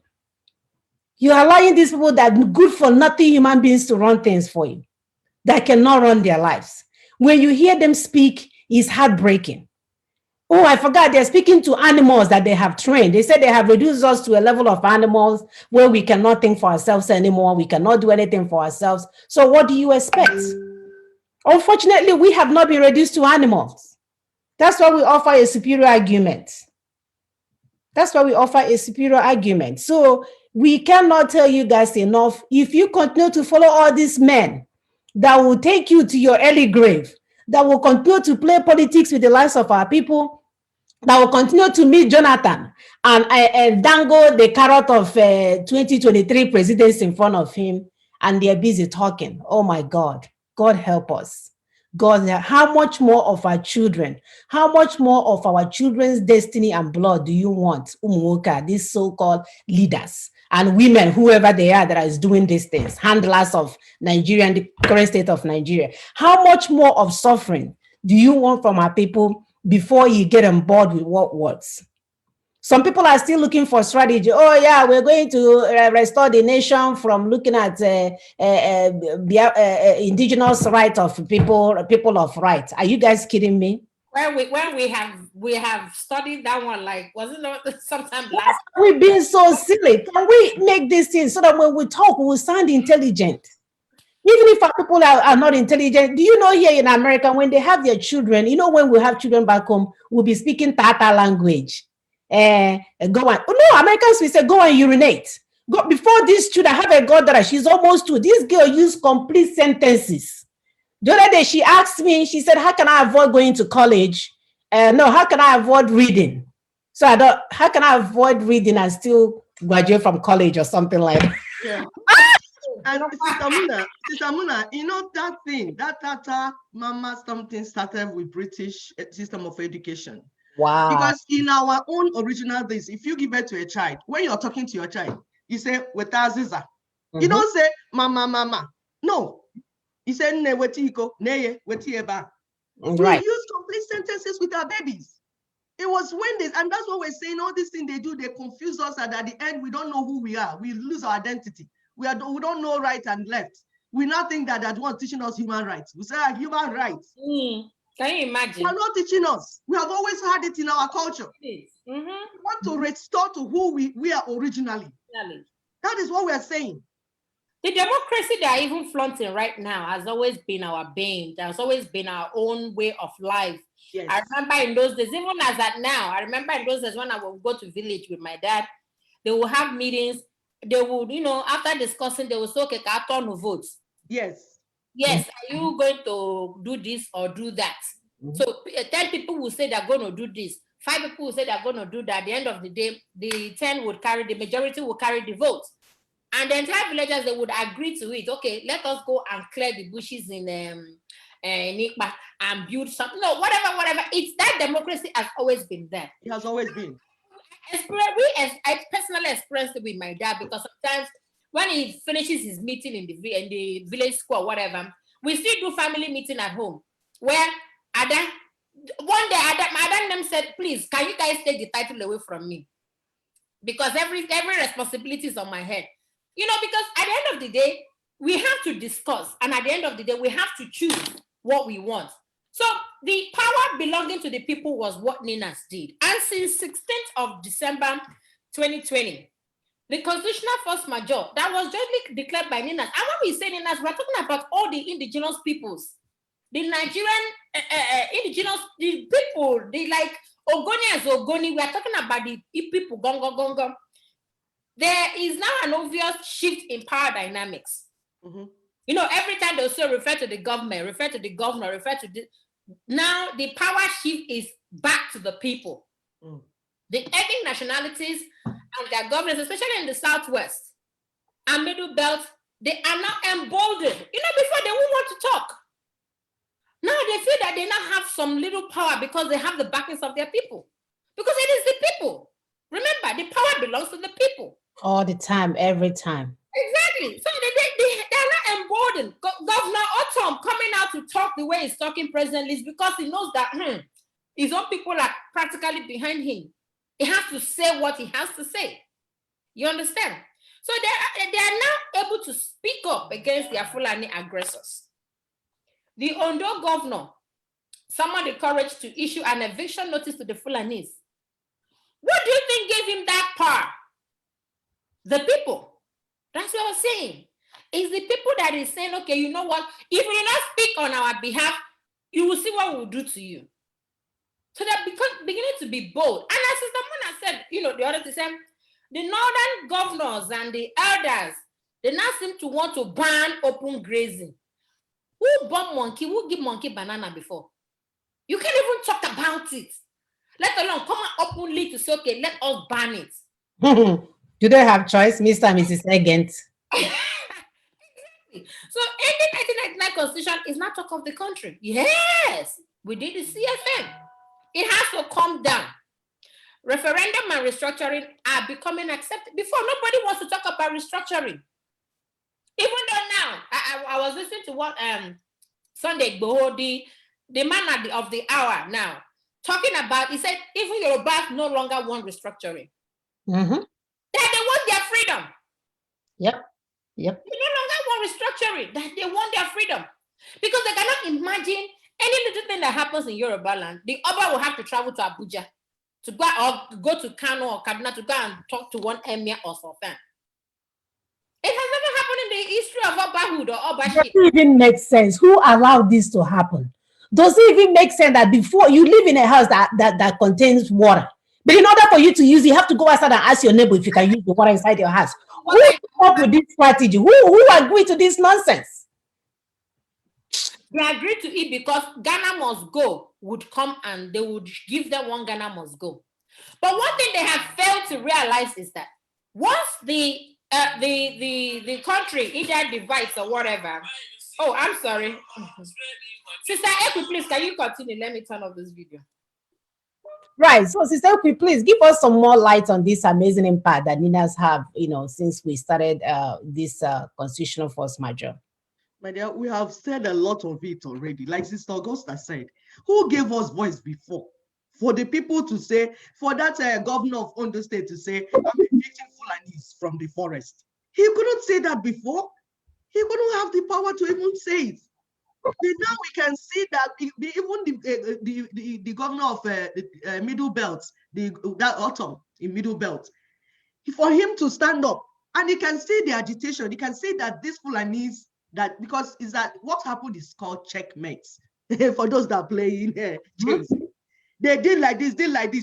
Speaker 1: You're allowing these people that are good for nothing human beings to run things for you, that cannot run their lives. When you hear them speak, it's heartbreaking. Oh, I forgot, they're speaking to animals that they have trained. They said they have reduced us to a level of animals where we cannot think for ourselves anymore. We cannot do anything for ourselves. So what do you expect? Unfortunately, we have not been reduced to animals. That's why we offer a superior argument. So we cannot tell you guys enough. If you continue to follow all these men that will take you to your early grave, that will continue to play politics with the lives of our people, that will continue to meet Jonathan and dangle the carrot of 2023 presidency in front of him, and they're busy talking. Oh my God, God help us. God, how much more of our children, how much more of our children's destiny and blood do you want, Umuoka, these so-called leaders and women, whoever they are that is doing these things, handlers of Nigeria and the current state of Nigeria? How much more of suffering do you want from our people before you get on board with what works? Some people are still looking for strategy. Oh yeah, we're going to restore the nation from looking at indigenous right of people of right. Are you guys kidding me?
Speaker 2: When we have studied that one, like, wasn't it sometime last?
Speaker 1: We've been so silly. Can we make this thing so that when we talk, we will sound intelligent? Even if our people are not intelligent, do you know here in America, when they have their children, you know, when we have children back home, we'll be speaking Tata language. Go on. Oh, no, Americans, we say, go and urinate. Go, before this children, I have a goddaughter, she's almost 2. This girl used complete sentences. The other day, she asked me, she said, how can I avoid going to college? No, how can I avoid reading? So how can I avoid reading and still graduate from college or something like that?
Speaker 3: Yeah. And Sister Muna, you know that thing, that Tata Mama something started with British system of education.
Speaker 1: Wow.
Speaker 3: Because in our own original days, if you give birth to a child, when you're talking to your child, you say, Wetaziza. You don't say, Mama. No. You say, Ne wetiko, neye, wetieba.
Speaker 1: Right.
Speaker 3: We use complete sentences with our babies. It was when this, and that's what we're saying, all these things they do, they confuse us, and at the end, we don't know who we are. We lose our identity. We don't know right and left. We now think that one teaching us human rights. We say human rights.
Speaker 2: Can you imagine?
Speaker 3: They are not teaching us. We have always had it in our culture. We want to restore to who we are originally. That is what we are saying.
Speaker 2: The democracy they are even flaunting right now has always been our bane. That has always been our own way of life. Yes. I remember in those days, even as at now, I remember in those days when I would go to village with my dad, they will have meetings. They would, after discussing, they would say, okay, can I turn to votes?
Speaker 3: Yes.
Speaker 2: Yes, are you going to do this or do that? So 10 people will say they're going to do this. 5 people will say they're going to do that. At the end of the day, the 10 would carry, the majority will carry the votes. And the entire villagers, they would agree to it. Okay, let us go and clear the bushes in Nikba and build something. No, whatever. It's that democracy has always been there.
Speaker 3: It has always been.
Speaker 2: I personally experienced it with my dad, because sometimes when he finishes his meeting in the village square, whatever, we still do family meeting at home. Where one day Adam them said, please, can you guys take the title away from me? Because every responsibility is on my head. Because at the end of the day, we have to discuss, and at the end of the day, we have to choose what we want. So the power belonging to the people was what Ninas did. And since 16th of December 2020, the constitutional force majeure that was justly declared by Ninas. And when we say Ninas, we're talking about all the indigenous peoples, the Nigerian indigenous, the people, the like Ogoni as Ogoni. We are talking about the people, Gongo. There is now an obvious shift in power dynamics. Every time they also refer to the government, refer to the governor, refer to the... Now the power shift is back to the people. The ethnic nationalities and their governments, especially in the Southwest, and Middle Belt, they are now emboldened. Before they won't want to talk. Now they feel that they now have some little power because they have the backings of their people. Because it is the people. Remember, the power belongs to the people.
Speaker 1: All the time, every time.
Speaker 2: Exactly. So they are not emboldened. Governor Otom coming out to talk the way he's talking presently is because he knows that his own people are practically behind him. He has to say what he has to say. You understand? So they are now able to speak up against their Fulani aggressors. The Ondo governor summoned the courage to issue an eviction notice to the Fulanis. What do you think gave him that power? The people. That's what I was saying. It's the people that is saying, okay, you know what? If you not speak on our behalf, you will see what we'll do to you. So they're beginning to be bold. And as Sister Mona said, the other time, the northern governors and the elders, they now seem to want to ban open grazing. Who bought monkey? Who give monkey banana before? You can't even talk about it. Let alone come out openly to say, okay, let us ban it.
Speaker 1: Do they have choice, Mr. and Mrs. Agent?
Speaker 2: So in the 1999 Constitution is not talk of the country. Yes, we did the CFM. It has to come down. Referendum and restructuring are becoming accepted. Before, nobody wants to talk about restructuring. Even though now, I was listening to what Sunday Igboho, the man of the hour now, talking about, he said, even Yorubas no longer want restructuring.
Speaker 1: Mm-hmm.
Speaker 2: That they want their freedom.
Speaker 1: Yep.
Speaker 2: They no longer want restructuring, that they want their freedom. Because they cannot imagine any little thing that happens in Yoruba land, the Oba will have to travel to Abuja to go to Kano or Kaduna to go and talk to one emir or something. It has never happened in the history of Obahood or Obaship.
Speaker 1: Does it even make sense? Who allowed this to happen? Does it even make sense that before you live in a house that contains water, but in order for you to use it, you have to go outside and ask your neighbor if you can use the water inside your house? Who came up with this strategy? Who agreed to this nonsense?
Speaker 2: They agreed to it because Ghana Must Go would come and they would give them one Ghana Must Go. But one thing they have failed to realize is that once the country either divides or whatever. Oh, I'm sorry. Sister Equi, please, can you continue? Let me turn off this video.
Speaker 1: Right. So, Sister Equi, please give us some more light on this amazing impact that Ninas have, since we started this constitutional force majeure.
Speaker 3: My dear, we have said a lot of it already. Like Sister Augusta said, who gave us voice before? For the people to say, for that governor of Ondo State to say, I'm evicting Fulanis from the forest. He couldn't say that before. He couldn't have the power to even say it. But now we can see that even the governor of the Middle Belt, that Autumn in Middle Belt, for him to stand up and he can see the agitation, he can see that these Fulanis, that because is that what happened is called checkmate. For those that are playing chess. They did like this,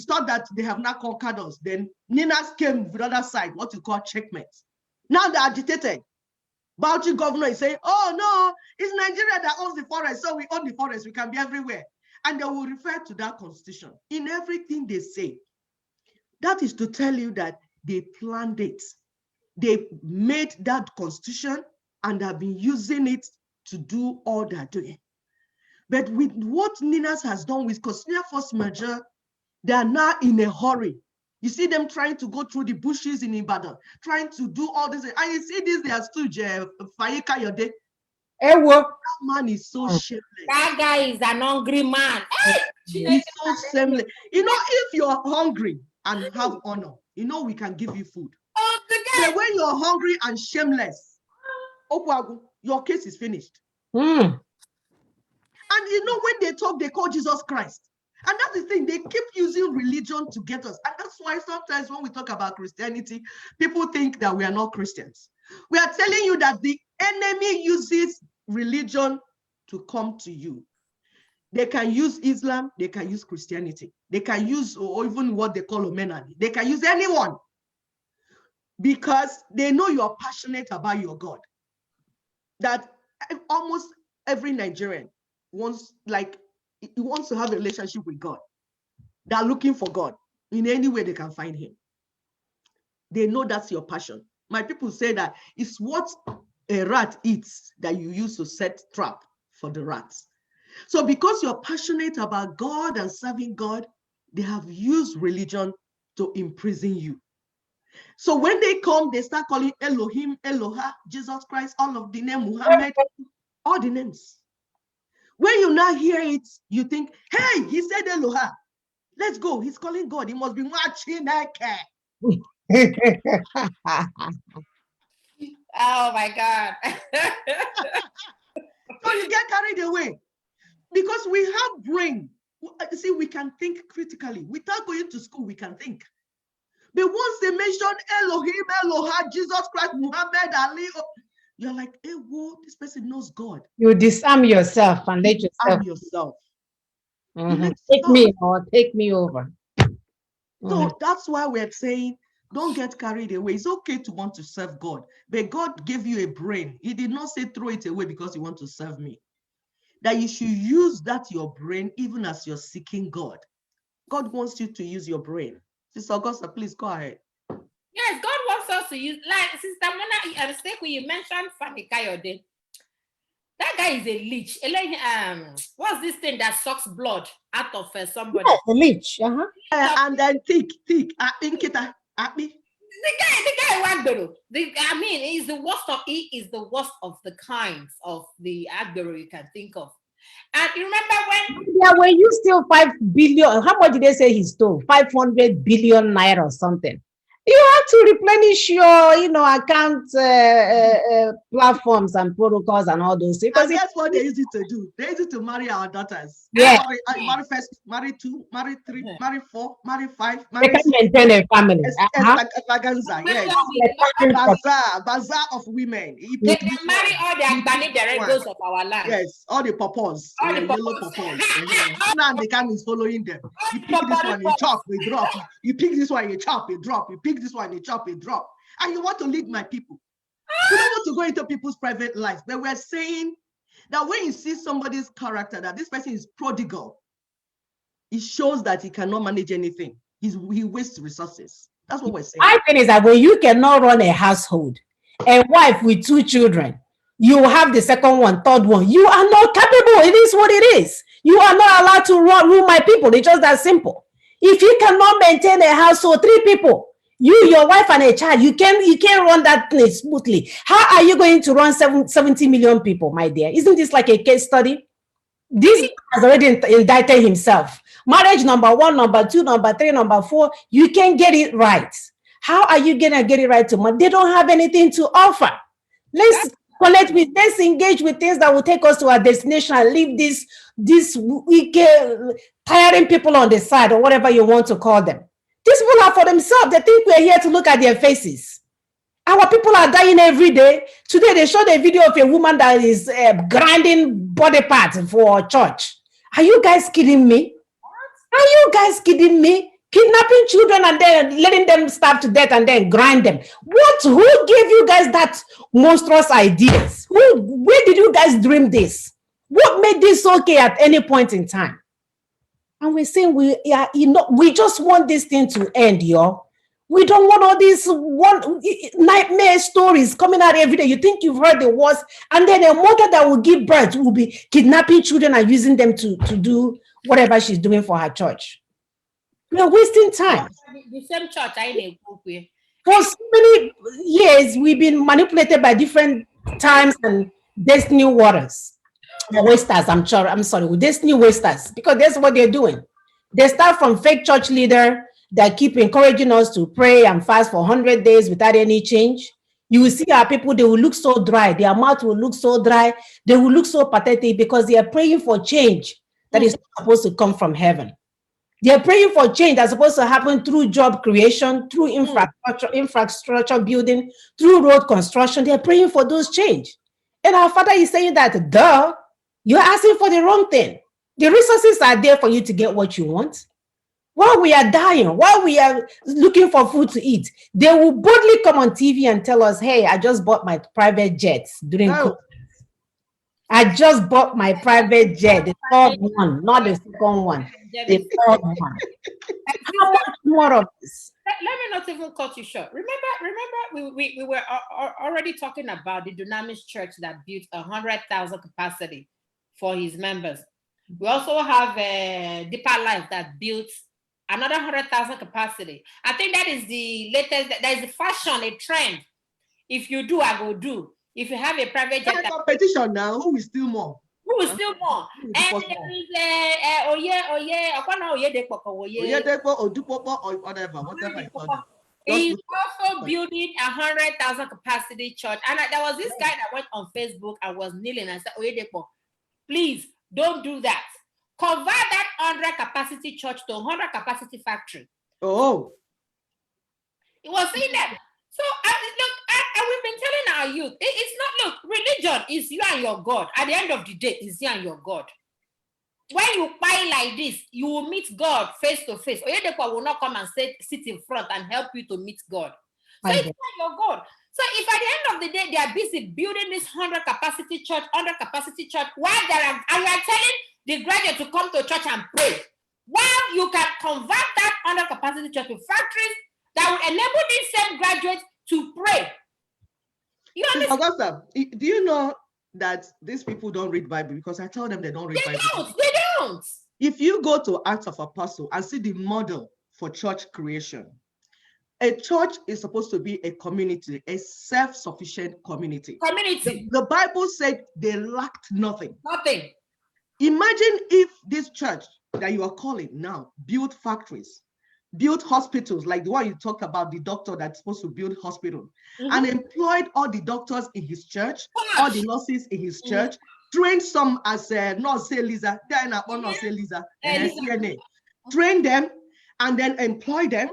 Speaker 3: thought that they have not conquered us. Then Ninas came with the other side, what you call checkmate. Now they're agitated. Bauchi governor is saying, oh no, it's Nigeria that owns the forest, so we own the forest, we can be everywhere. And they will refer to that constitution in everything they say. That is to tell you that they planned it. They made that constitution and have been using it to do all they're doing. But with what Ninas has done with constitutional force majeure, they are now in a hurry. You see them trying to go through the bushes in Ibadan, trying to do all this. And you see this, they are still Fayeka Yode. That man is so shameless.
Speaker 2: That guy is an hungry man.
Speaker 3: He's so shameless. If you're hungry and have honor, we can give you food.
Speaker 2: Oh, the guy.
Speaker 3: But when you're hungry and shameless, your case is finished. And when they talk, they call Jesus Christ. And that's the thing, they keep using religion to get us. And that's why sometimes when we talk about Christianity, people think that we are not Christians. We are telling you that the enemy uses religion to come to you. They can use Islam, they can use Christianity, they can use or even what they call Omenani. They can use anyone because they know you are passionate about your God. That almost every Nigerian wants to have a relationship with God. They're looking for God in any way they can find him. They know that's your passion. My people say that it's what a rat eats that you use to set trap for the rats. So because you're passionate about God and serving God, they have used religion to imprison you. So when they come, they start calling Elohim, Eloha, Jesus Christ, all of the name, Muhammad, all the names. When you now hear it, you think, hey, he said Eloha. Let's go. He's calling God. He must be watching that cat.
Speaker 2: Oh my God.
Speaker 3: So you get carried away because we have brain. See, we can think critically. Without going to school, we can think. But once they mention Elohim, Eloha, Jesus Christ, Muhammad, Ali, you're like, hey, whoa, this person knows God.
Speaker 1: You disarm yourself and let
Speaker 3: Disarm yourself.
Speaker 1: Take me or take me over.
Speaker 3: So that's why we're saying, don't get carried away. It's okay to want to serve God, but God gave you a brain. He did not say throw it away because you want to serve me. That you should use that your brain even as you're seeking God. God wants you to use your brain. Sister Augusta, please go ahead.
Speaker 2: Yes, God wants us to use, like Sister Mona, I mistake when you mentioned Fanny Kayode. That guy is a leech. What's this thing that sucks blood out of somebody?
Speaker 1: Yes, a leech.
Speaker 3: And then thick. Inkita,
Speaker 2: The guy Agbero. I mean, he is the worst of the kinds of the Agbero you can think of. And you remember when
Speaker 1: you steal 5 billion, how much did they say he stole? 500 billion naira or something. You have to replenish your, account platforms and protocols and all those things.
Speaker 3: And that's what they use it to do. They use it to marry our daughters.
Speaker 1: Yeah.
Speaker 3: Marry first, marry two, marry three, marry four, marry five, marry
Speaker 1: they can maintain a family.
Speaker 3: Extravaganza, yes. Bazaar of women.
Speaker 2: They marry all the Agbani directors of our land.
Speaker 3: Yes, all the papas, yellow papas. Now the can is following them. You pick this one, you chop, you drop. You pick this one, you chop, you drop. You pick this one, you chop, you drop. And you want to lead my people. We don't want to go into people's private lives, but we're saying that when you see somebody's character, that this person is prodigal, it shows that he cannot manage anything. He wastes resources. That's what we're saying.
Speaker 1: I think is that when you cannot run a household, a wife with 2 children, you have the second one, third one. You are not capable. It is what it is. You are not allowed to rule my people. It's just that simple. If you cannot maintain a household, 3 people, you, your wife, and a child, you can't run that place smoothly. How are you going to run 70 million people, my dear? Isn't this like a case study? This has already indicted himself. Marriage number 1, number 2, number 3, number 4, you can't get it right. How are you gonna get it right tomorrow? They don't have anything to offer. Let's connect with, let's engage with things that will take us to our destination and leave these wicked, tiring people on the side or whatever you want to call them. These people are for themselves. They think we're here to look at their faces. Our people are dying every day. Today, they showed a video of a woman that is grinding body parts for church. Are you guys kidding me? Are you guys kidding me? Kidnapping children and then letting them starve to death and then grind them. Who gave you guys that monstrous ideas? Where did you guys dream this? What made this okay at any point in time? And we're saying we just want this thing to end, y'all. We don't want all these nightmare stories coming out every day. You think you've heard the worst, and then a mother that will give birth will be kidnapping children and using them to do whatever she's doing for her church. We're wasting time.
Speaker 2: The same church I didn't.
Speaker 1: For so many years, we've been manipulated by different times and destiny waters. Wasters, I'm sorry, destiny wasters, because that's what they're doing. They start from fake church leader that keep encouraging us to pray and fast for 100 days without any change. You will see our people, they will look so dry. Their mouth will look so dry. They will look so pathetic because they are praying for change that is supposed to come from heaven. They are praying for change that's supposed to happen through job creation, through infrastructure building, through road construction. They're praying for those change. And our Father is saying that, you're asking for the wrong thing. The resources are there for you to get what you want. While we are dying, while we are looking for food to eat, they will boldly come on TV and tell us, hey, I just bought my private jets during COVID. I just bought my private jet, the third one, not the second one, the third one. How much more of this?
Speaker 2: let me not even cut you short. Remember, we were already talking about the Dunamis Church that built 100,000 capacity for his members. We also have Deeper Life that built another 100,000 capacity. I think that is the latest. That is the fashion, a trend. If you do, I will do. If you have a private jet,
Speaker 3: competition now. Who will steal more?
Speaker 2: Who will steal more? And there is
Speaker 3: whatever.
Speaker 2: He's also building 100,000 capacity church. And there was this guy that went on Facebook and was kneeling and said, Oyedepo, please don't do that. Convert that 100 capacity church to 100 capacity factory.
Speaker 3: Oh.
Speaker 2: He was saying that. So look, we've been telling our youth, it's not, look, religion is you and your God. At the end of the day, it's you and your God. When you buy like this, you will meet God face to face. Oyedepo will not come and sit in front and help you to meet God. So it's not your God. So if at the end of the day, they are busy building this 100 capacity church, while you are telling the graduate to come to church and pray, while you can convert that 100 capacity church to factories that will enable these same graduates to pray. You understand?
Speaker 3: Augusta, do you know that these people don't read Bible? Because I tell them they don't read Bible.
Speaker 2: They don't.
Speaker 3: If you go to Acts of Apostles and see the model for church creation, a church is supposed to be a community, a self-sufficient community. The Bible said they lacked nothing.
Speaker 2: Nothing.
Speaker 3: Imagine if this church that you are calling now built factories, built hospitals, like the one you talked about, the doctor that's supposed to build hospital, and employed all the doctors in his church, all the nurses in his church, trained some as nurse say Lisa, then nurse say Lisa, CNA, train them, and then employ them.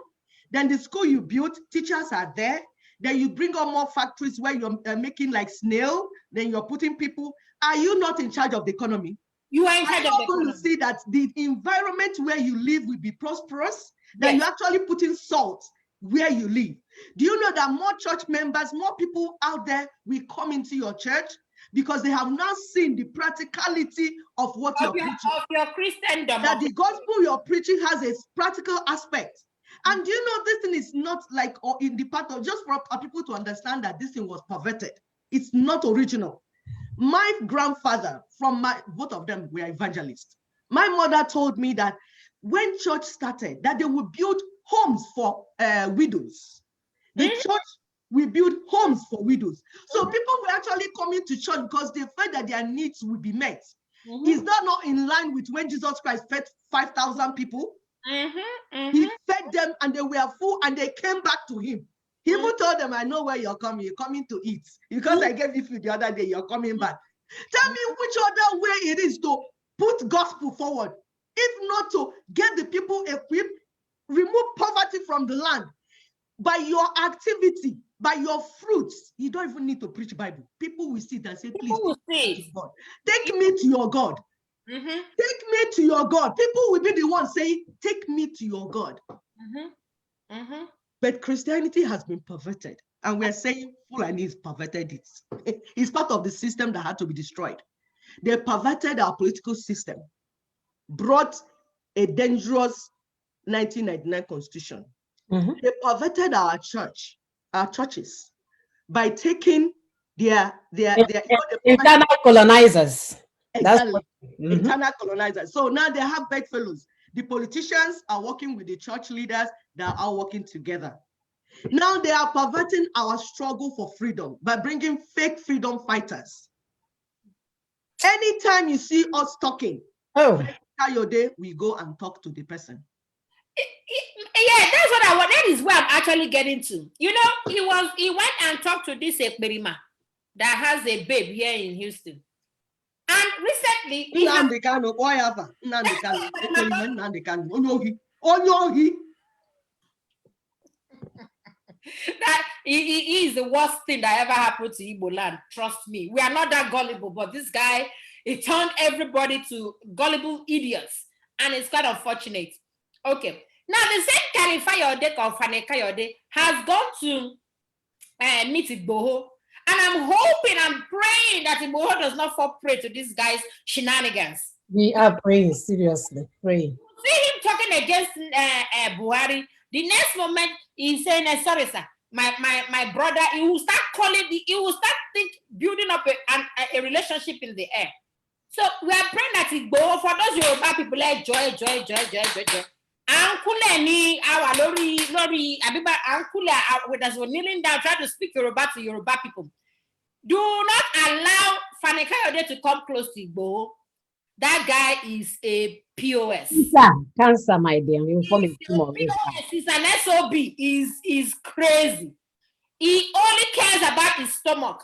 Speaker 3: Then the school you built, teachers are there. Then you bring on more factories where you're making like snail. Then you're putting people. Are you not in charge of the economy?
Speaker 2: You are in charge of the economy.
Speaker 3: Going to see that the environment where you live will be prosperous. That you're actually putting salt where you live. Do you know that more church members, more people out there will come into your church because they have now seen the practicality of what you're preaching?
Speaker 2: Of your Christendom.
Speaker 3: That the gospel you're preaching has a practical aspect. And do you know this thing is not like or in the part of just for people to understand that this thing was perverted. It's not original. My grandfather, both of them were evangelists. My mother told me that when church started, that they would build homes for widows. The church will build homes for widows. So people were actually coming to church because they felt that their needs would be met. Is that not in line with when Jesus Christ fed 5,000 people? He fed them and they were full and they came back to him. He even told them, I know where you're coming to eat. Because I gave you food the other day, you're coming back. Tell me which other way it is to put gospel forward, if not to get the people equipped, remove poverty from the land. By your activity, by your fruits, you don't even need to preach Bible. People will sit and say, please, take me to your God. Take me to your God. People will be the ones saying, take me to your God. But Christianity has been perverted. And we're saying Fulani has perverted it. It's part of the system that had to be destroyed. They perverted our political system, brought a dangerous 1999 constitution. They perverted our churches, by taking their
Speaker 1: internal colonizers.
Speaker 3: Exactly. Internal colonizers. So now they have bedfellows. The politicians are working with the church leaders that are working together. Now they are perverting our struggle for freedom by bringing fake freedom fighters. Anytime you see us talking, your day, we go and talk to the person.
Speaker 2: Yeah, that's what I want. That is where I'm actually getting to. You know, he went and talked to this Ekperima that has a babe here in Houston. And recently, that he is the worst thing that ever happened to Igbo land. Trust me. We are not that gullible, but this guy, he turned everybody to gullible idiots. And it's quite unfortunate. Okay. Now, the same Kayode or Fane Kayode has gone to meet Igboho. And I'm hoping, I'm praying that Igboho does not fall prey to this guy's shenanigans.
Speaker 1: We are praying, seriously, praying.
Speaker 2: See him talking against Buhari The next moment, he's saying, sorry, sir, my brother, he will start building up a relationship in the air. So we are praying that it go for those Yoruba people like joy. Uncle ni our lori abiba uncle with us were kneeling down trying to speak Yoruba to Yoruba people. Do not allow Fani Kayode to come close to Igbo. That guy is a POS.
Speaker 1: Cancer, my dear.
Speaker 2: He's an SOB. Is crazy. He only cares about his stomach.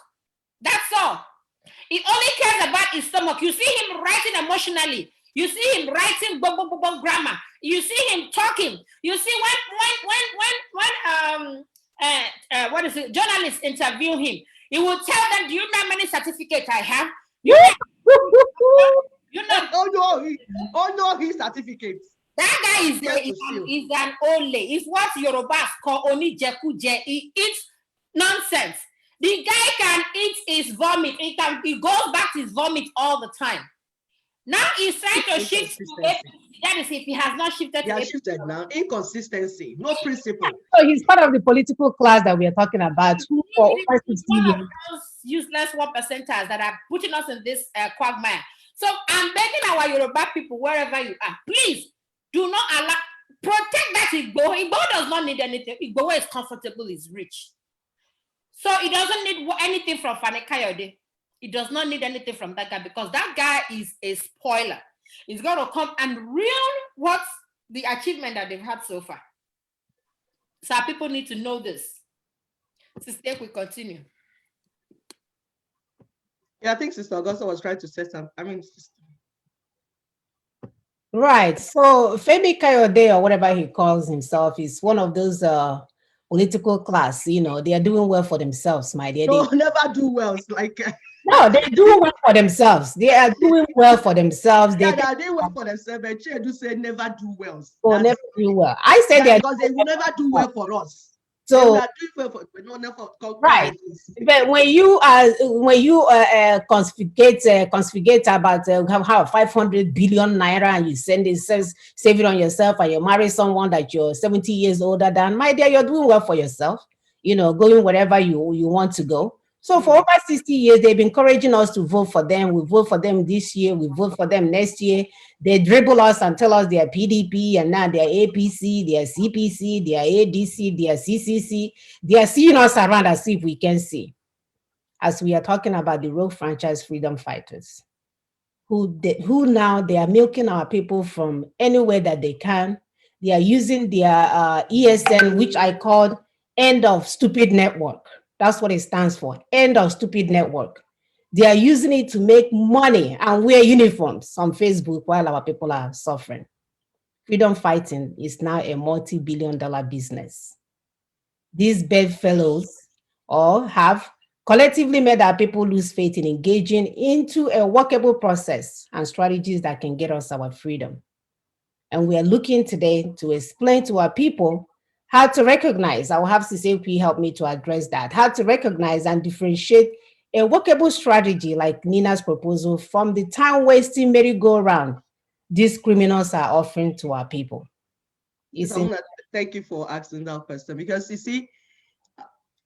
Speaker 2: That's all. He only cares about his stomach. You see him writing emotionally. You see him writing grammar. You see him talking. You see when what is it? Journalists interview him. He will tell them, "Do you know how many certificates I have? You know."
Speaker 3: Oh no, his certificates.
Speaker 2: That guy is an ole. It's what Yorubas call oni jekuje. He eats nonsense. The guy can eat his vomit. He goes back to his vomit all the time. Now he's trying to shift to APC. That is, if he has not shifted.
Speaker 3: He has shifted now. Inconsistency, no principle.
Speaker 1: So he's part of the political class that we are talking about. For over 60 years.
Speaker 2: Those useless 1%ers that are putting us in this quagmire. So I'm begging our Yoruba people, wherever you are, please do not allow, protect that Igbo. Igbo does not need anything. Igbo is comfortable, is rich. So he doesn't need anything from Fani Kayode. He does not need anything from that guy because that guy is a spoiler. He's going to come and ruin what's the achievement that they've had so far. So our people need to know this. Sister, we continue.
Speaker 3: Yeah, I think Sister Augusta was trying to say something.
Speaker 1: Right. So Femi Kayode, or whatever he calls himself, is one of those political class. You know, they are doing well for themselves, my dear.
Speaker 3: No, never do well. Like
Speaker 1: no, they do well for themselves. They are doing well for themselves.
Speaker 3: They are doing well for themselves, but Che do say never do well.
Speaker 1: Oh, never do well. I said that
Speaker 3: because they will never do well for us.
Speaker 1: So
Speaker 3: we are doing well for, but not never
Speaker 1: right. But when you confiscate about how 500 billion naira and you save it on yourself, and you marry someone that you're 70 years older than, my dear, you're doing well for yourself. You know, going wherever you want to go. So for over 60 years, they've been encouraging us to vote for them. We vote for them this year. We vote for them next year. They dribble us and tell us they're PDP, and now they're APC, they're CPC, they're ADC, they're CCC. They are seeing us around as if we can see. As we are talking about the rogue franchise freedom fighters, who now they are milking our people from anywhere that they can. They are using their ESN, which I called End of Stupid Network. That's what it stands for, End of Stupid Network. They are using it to make money and wear uniforms on Facebook while our people are suffering. Freedom fighting is now a multi-billion-dollar business. These bedfellows have collectively made our people lose faith in engaging into a workable process and strategies that can get us our freedom. And we are looking today to explain to our people how to recognize. I will have CCP help me to address that, how to recognize and differentiate a workable strategy like Nina's proposal from the time-wasting merry-go-round these criminals are offering to our people.
Speaker 3: Thank you for asking that question, because you see,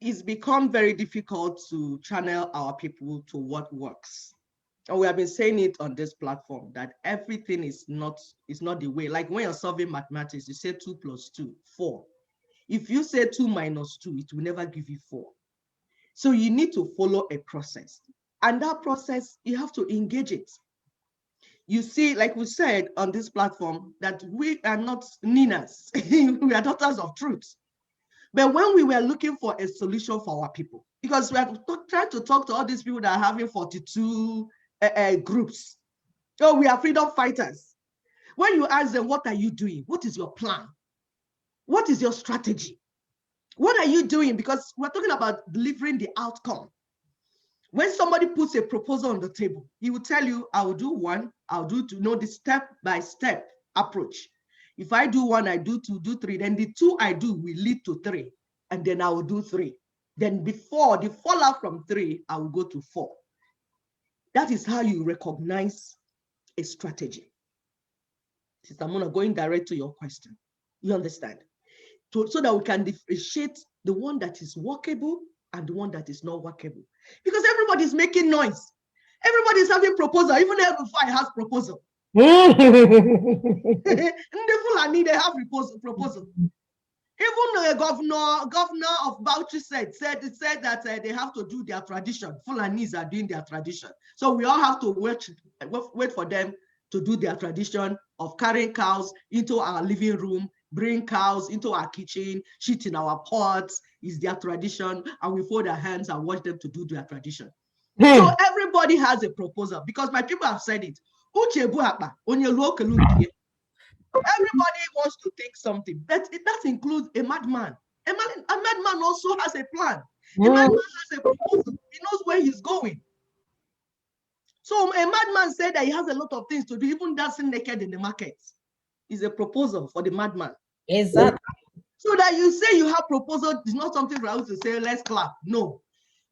Speaker 3: it's become very difficult to channel our people to what works. And we have been saying it on this platform that everything is not the way. Like when you're solving mathematics, you say 2 + 2, 4. If you say 2 - 2, it will never give you 4. So you need to follow a process. And that process, you have to engage it. You see, like we said on this platform, that we are not Ninas. We are daughters of truth. But when we were looking for a solution for our people, because we are trying to talk to all these people that are having 42 groups. Oh, we are freedom fighters. When you ask them, what are you doing? What is your plan? What is your strategy? What are you doing? Because we're talking about delivering the outcome. When somebody puts a proposal on the table, he will tell you, I will do 1, I'll do 2, the step-by-step approach. If I do 1, I do 2, do 3, then the 2 I do will lead to 3, and then I will do 3. Then before the fallout from 3, I will go to 4. That is how you recognize a strategy. Sister Mona, going direct to your question, you understand? so that we can differentiate the one that is workable and the one that is not workable. Because everybody's making noise. Everybody's having proposal, even El-Rufai has proposal. In the Fulani, they have proposal. Even the governor of Bauchi said that they have to do their tradition. Fulanis are doing their tradition. So we all have to wait for them to do their tradition of carrying cows into our living room, bring cows into our kitchen, shit in our pots is their tradition, and we fold our hands and watch them to do their tradition. So everybody has a proposal, because my people have said it. Everybody wants to take something, but that includes a madman. A madman also has a plan. A madman has a proposal. He knows where he's going. So a madman said that he has a lot of things to do, even dancing naked in the market is a proposal for the madman.
Speaker 1: Exactly.
Speaker 3: So that you say you have proposal is not something for us to say, let's clap. No.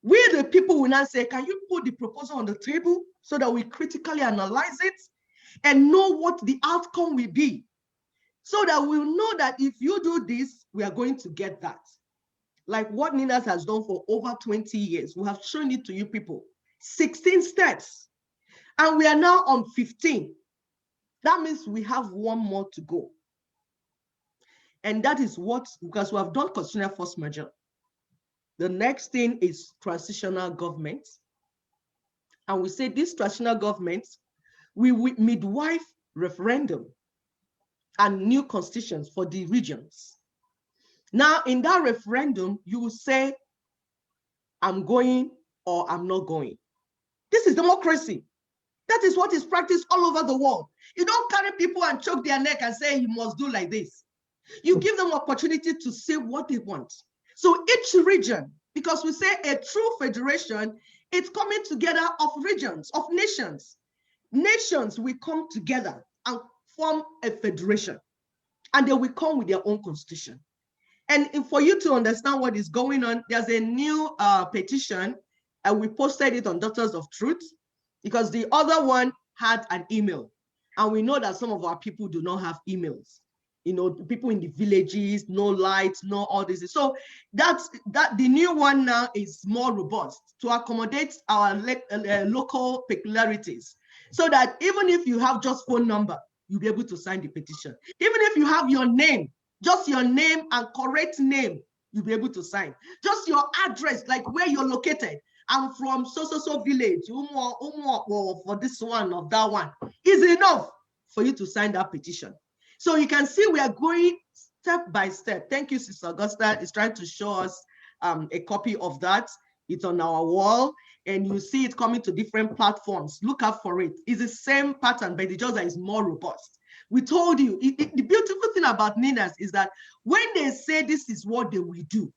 Speaker 3: We, the people, will now say, can you put the proposal on the table so that we critically analyze it and know what the outcome will be? So that we'll know that if you do this, we are going to get that. Like what Ninas has done for over 20 years. We have shown it to you people. 16 steps. And we are now on 15. That means we have one more to go. And that is what, because we have done constitutional force majeure. The next thing is transitional government. And we say this transitional government, we midwife referendum and new constitutions for the regions. Now, in that referendum, you will say, I'm going or I'm not going. This is democracy. That is what is practiced all over the world. You don't carry people and choke their neck and say, you must do like this. You give them opportunity to say what they want. So each region, because we say a true federation, it's coming together of regions, of nations. Nations will come together and form a federation, and they will come with their own constitution. And for you to understand what is going on, there's a new petition, and we posted it on Daughters of Truth, because the other one had an email. And we know that some of our people do not have emails. You know, people in the villages, no lights, no all this. So the new one now is more robust to accommodate our local peculiarities. So that even if you have just phone number, you'll be able to sign the petition. Even if you have your name, just your name and correct name, you'll be able to sign. Just your address, like where you're located. I'm from so village, for this one or that one, is enough for you to sign that petition. So you can see we are going step by step. Thank you, Sister Augusta. It's trying to show us a copy of that. It's on our wall, and you see it coming to different platforms. Look out for it. It's the same pattern, but it just is more robust. We told you, the beautiful thing about Ninas is that when they say this is what they will do,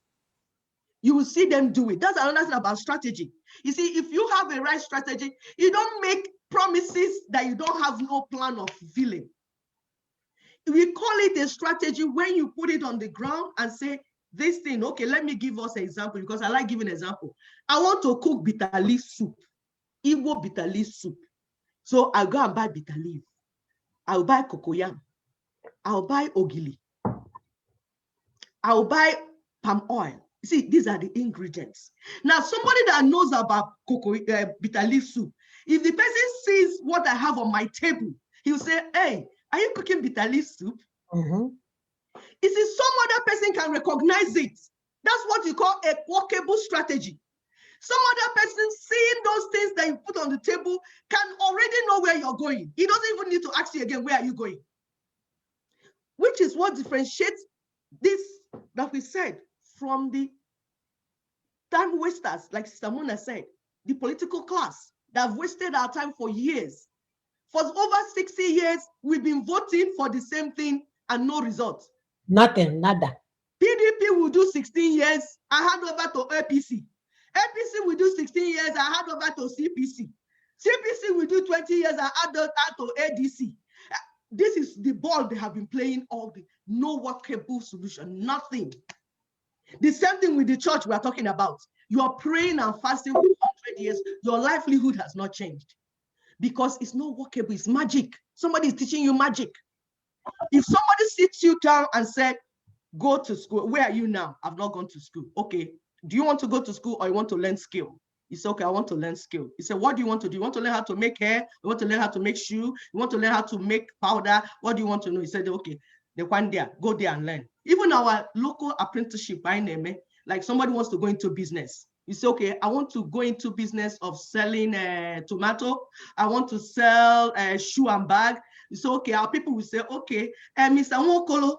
Speaker 3: you will see them do it. That's another thing about strategy. You see, if you have a right strategy, you don't make promises that you don't have no plan of fulfilling. We call it a strategy when you put it on the ground and say, this thing, okay, let me give us an example, because I like giving an example. I want to cook bitter leaf soup, Igbo bitter leaf soup. So I'll go and buy bitter leaf. I'll buy cocoyam. I'll buy ogili. I'll buy palm oil. See, these are the ingredients. Now, somebody that knows about bitter leaf soup, if the person sees what I have on my table, he'll say, hey, are you cooking bitter leaf soup? You see, some other person can recognize it. That's what you call a workable strategy. Some other person seeing those things that you put on the table can already know where you're going. He doesn't even need to ask you again, where are you going? Which is what differentiates this that we said from the time wasters, like Sister Mona said, the political class that have wasted our time for years. For over 60 years, we've been voting for the same thing and no results.
Speaker 1: Nothing, nada.
Speaker 3: PDP will do 16 years, I hand over to APC. APC will do 16 years, I hand over to CPC. CPC will do 20 years, I hand over to ADC. This is the ball they have been playing all the, no workable solution, nothing. The same thing with the church we are talking about. You are praying and fasting for 100 years, your livelihood has not changed. Because it's not workable, it's magic. Somebody is teaching you magic. If somebody sits you down and said, Go to school. Where are you now? I've not gone to school. Okay. Do you want to go to school or you want to learn skill? He said, okay, I want to learn skill. He said, what do you want to do? You want to learn how to make hair? You want to learn how to make shoe? You want to learn how to make powder? What do you want to know? He said, okay, the one there, go there and learn. Even our local apprenticeship, like somebody wants to go into business. You say, okay, I want to go into business of selling tomato. I want to sell shoe and bag. You say, okay, our people will say, okay, Mr. Nwokolo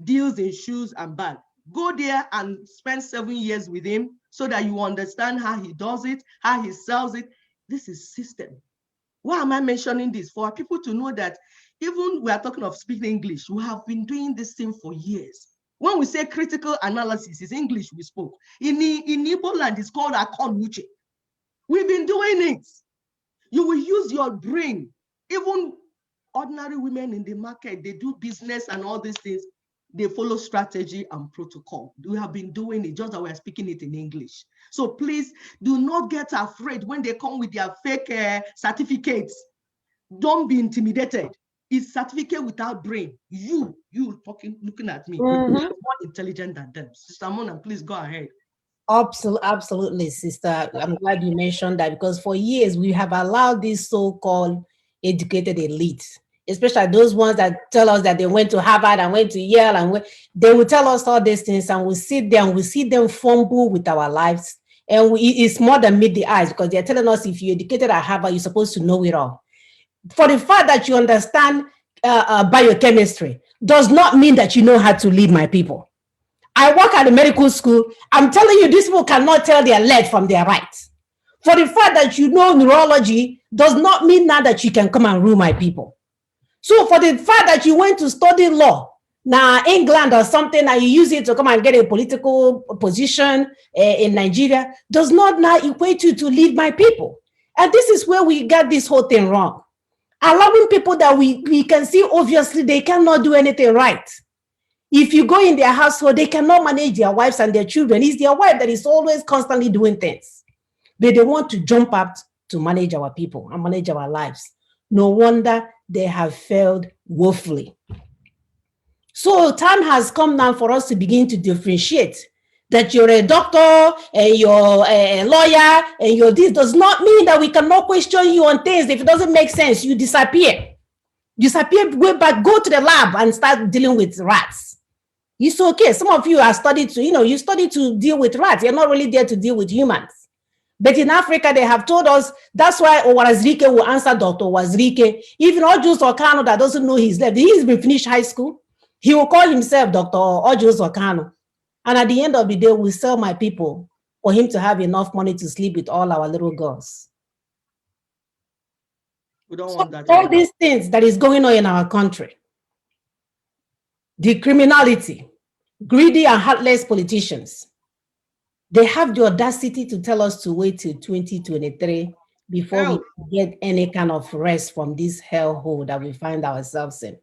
Speaker 3: deals in shoes and bag. Go there and spend 7 years with him so that you understand how he does it, how he sells it. This is system. Why am I mentioning this? For people to know that even we are talking of speaking English, we have been doing this thing for years. When we say critical analysis, it's English we spoke. In Igbo land, it's called Akon Uche. We've been doing it. You will use your brain. Even ordinary women in the market, they do business and all these things. They follow strategy and protocol. We have been doing it, just that we're speaking it in English. So please do not get afraid when they come with their fake certificates. Don't be intimidated. It's certificate without brain. You talking, looking at me, you're more intelligent than them. Sister Mona, please go ahead.
Speaker 1: Absolutely, sister. I'm glad you mentioned that, because for years we have allowed these so-called educated elites, especially those ones that tell us that they went to Harvard and went to Yale, and they will tell us all these things, and we sit there and we see them fumble with our lives. And it's more than meet the eyes, because they're telling us if you're educated at Harvard, you're supposed to know it all. For the fact that you understand biochemistry does not mean that you know how to lead my people. I work at a medical school. I'm telling you, these people cannot tell their left from their right. For the fact that you know neurology does not mean now that you can come and rule my people. So for the fact that you went to study law, now England or something, and you use it to come and get a political position in Nigeria, does not now equate you to lead my people. And this is where we got this whole thing wrong. Allowing people that we can see obviously they cannot do anything right. If you go in their household, they cannot manage their wives and their children. It's their wife that is always constantly doing things. But they want to jump out to manage our people and manage our lives. No wonder they have failed woefully. So time has come now for us to begin to differentiate that you're a doctor and you're a lawyer and you're this does not mean that we cannot question you on things. If it doesn't make sense, you disappear. Go back, go to the lab and start dealing with rats. It's okay. Some of you are studied to, you study to deal with rats. You're not really there to deal with humans. But in Africa, they have told us that's why Owazirike will answer Dr. Owazirike. Even Ojus Okano that doesn't know his left, he's been finished high school. He will call himself Dr. Ojus Okano. And at the end of the day, we sell my people for him to have enough money to sleep with all our little girls.
Speaker 3: We don't want that.
Speaker 1: All these things that is going on in our country, the criminality, greedy and heartless politicians, they have the audacity to tell us to wait till 2023 before we get any kind of rest from this hellhole that we find ourselves in.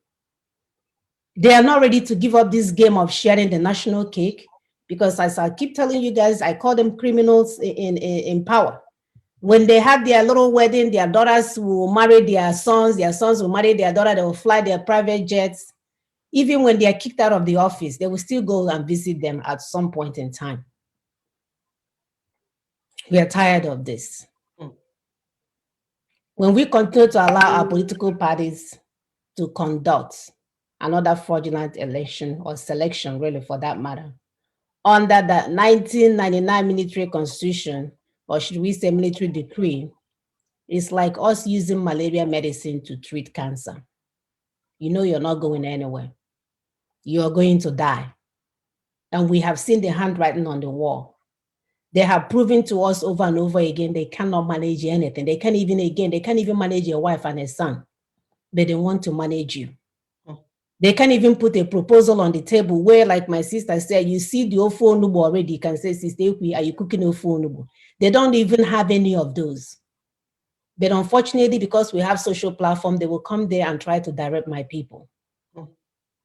Speaker 1: They are not ready to give up this game of sharing the national cake, because as I keep telling you guys, I call them criminals in power. When they have their little wedding, their daughters will marry their sons will marry their daughter, they will fly their private jets. Even when they are kicked out of the office, they will still go and visit them at some point in time. We are tired of this. When we continue to allow our political parties to conduct another fraudulent election or selection, really, for that matter, under the 1999 military constitution, or should we say military decree, it's like us using malaria medicine to treat cancer. You know you're not going anywhere. You're going to die. And we have seen the handwriting on the wall. They have proven to us over and over again they cannot manage anything. They can't even manage your wife and a son, but they want to manage you. They can't even put a proposal on the table where, like my sister said, you see the ofu onubu already, you can say, Sister Ekwi, are you cooking ofu onubu? They don't even have any of those. But unfortunately, because we have social platform, they will come there and try to direct my people.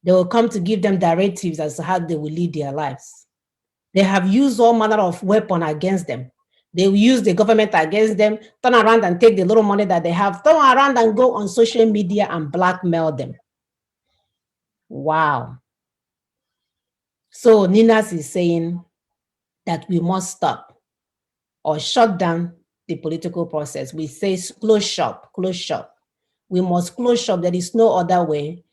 Speaker 1: They will come to give them directives as to how they will lead their lives. They have used all manner of weapon against them. They will use the government against them, turn around and take the little money that they have, turn around and go on social media and blackmail them. Wow. So Ninas is saying that we must stop or shut down the political process. We say close shop, close shop. We must close shop. There is no other way.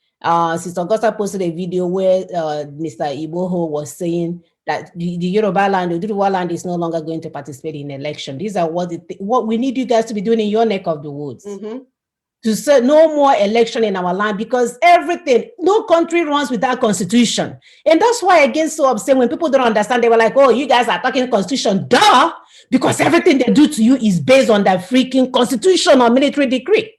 Speaker 1: Sister Augusta posted a video where Mr. Iboho was saying that the Yoruba land, the Yoruba land is no longer going to participate in election. These are what we need you guys to be doing in your neck of the woods.
Speaker 3: Mm-hmm.
Speaker 1: To say no more election in our land, because everything, no country runs without constitution. And that's why I get so upset when people don't understand. They were like, oh, you guys are talking constitution. Duh, because everything they do to you is based on that freaking constitution or military decree.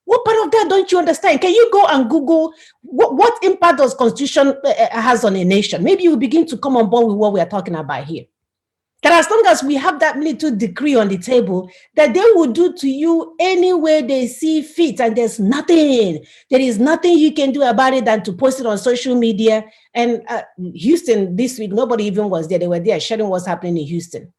Speaker 1: What part of that don't you understand? Can you go and Google what impact does constitution has on a nation? Maybe you begin to come on board with what we are talking about here. That as long as we have that military decree on the table, that they will do to you any way they see fit, and there is nothing you can do about it than to post it on social media. And Houston this week, nobody even was there. They were there sharing what's happening in Houston.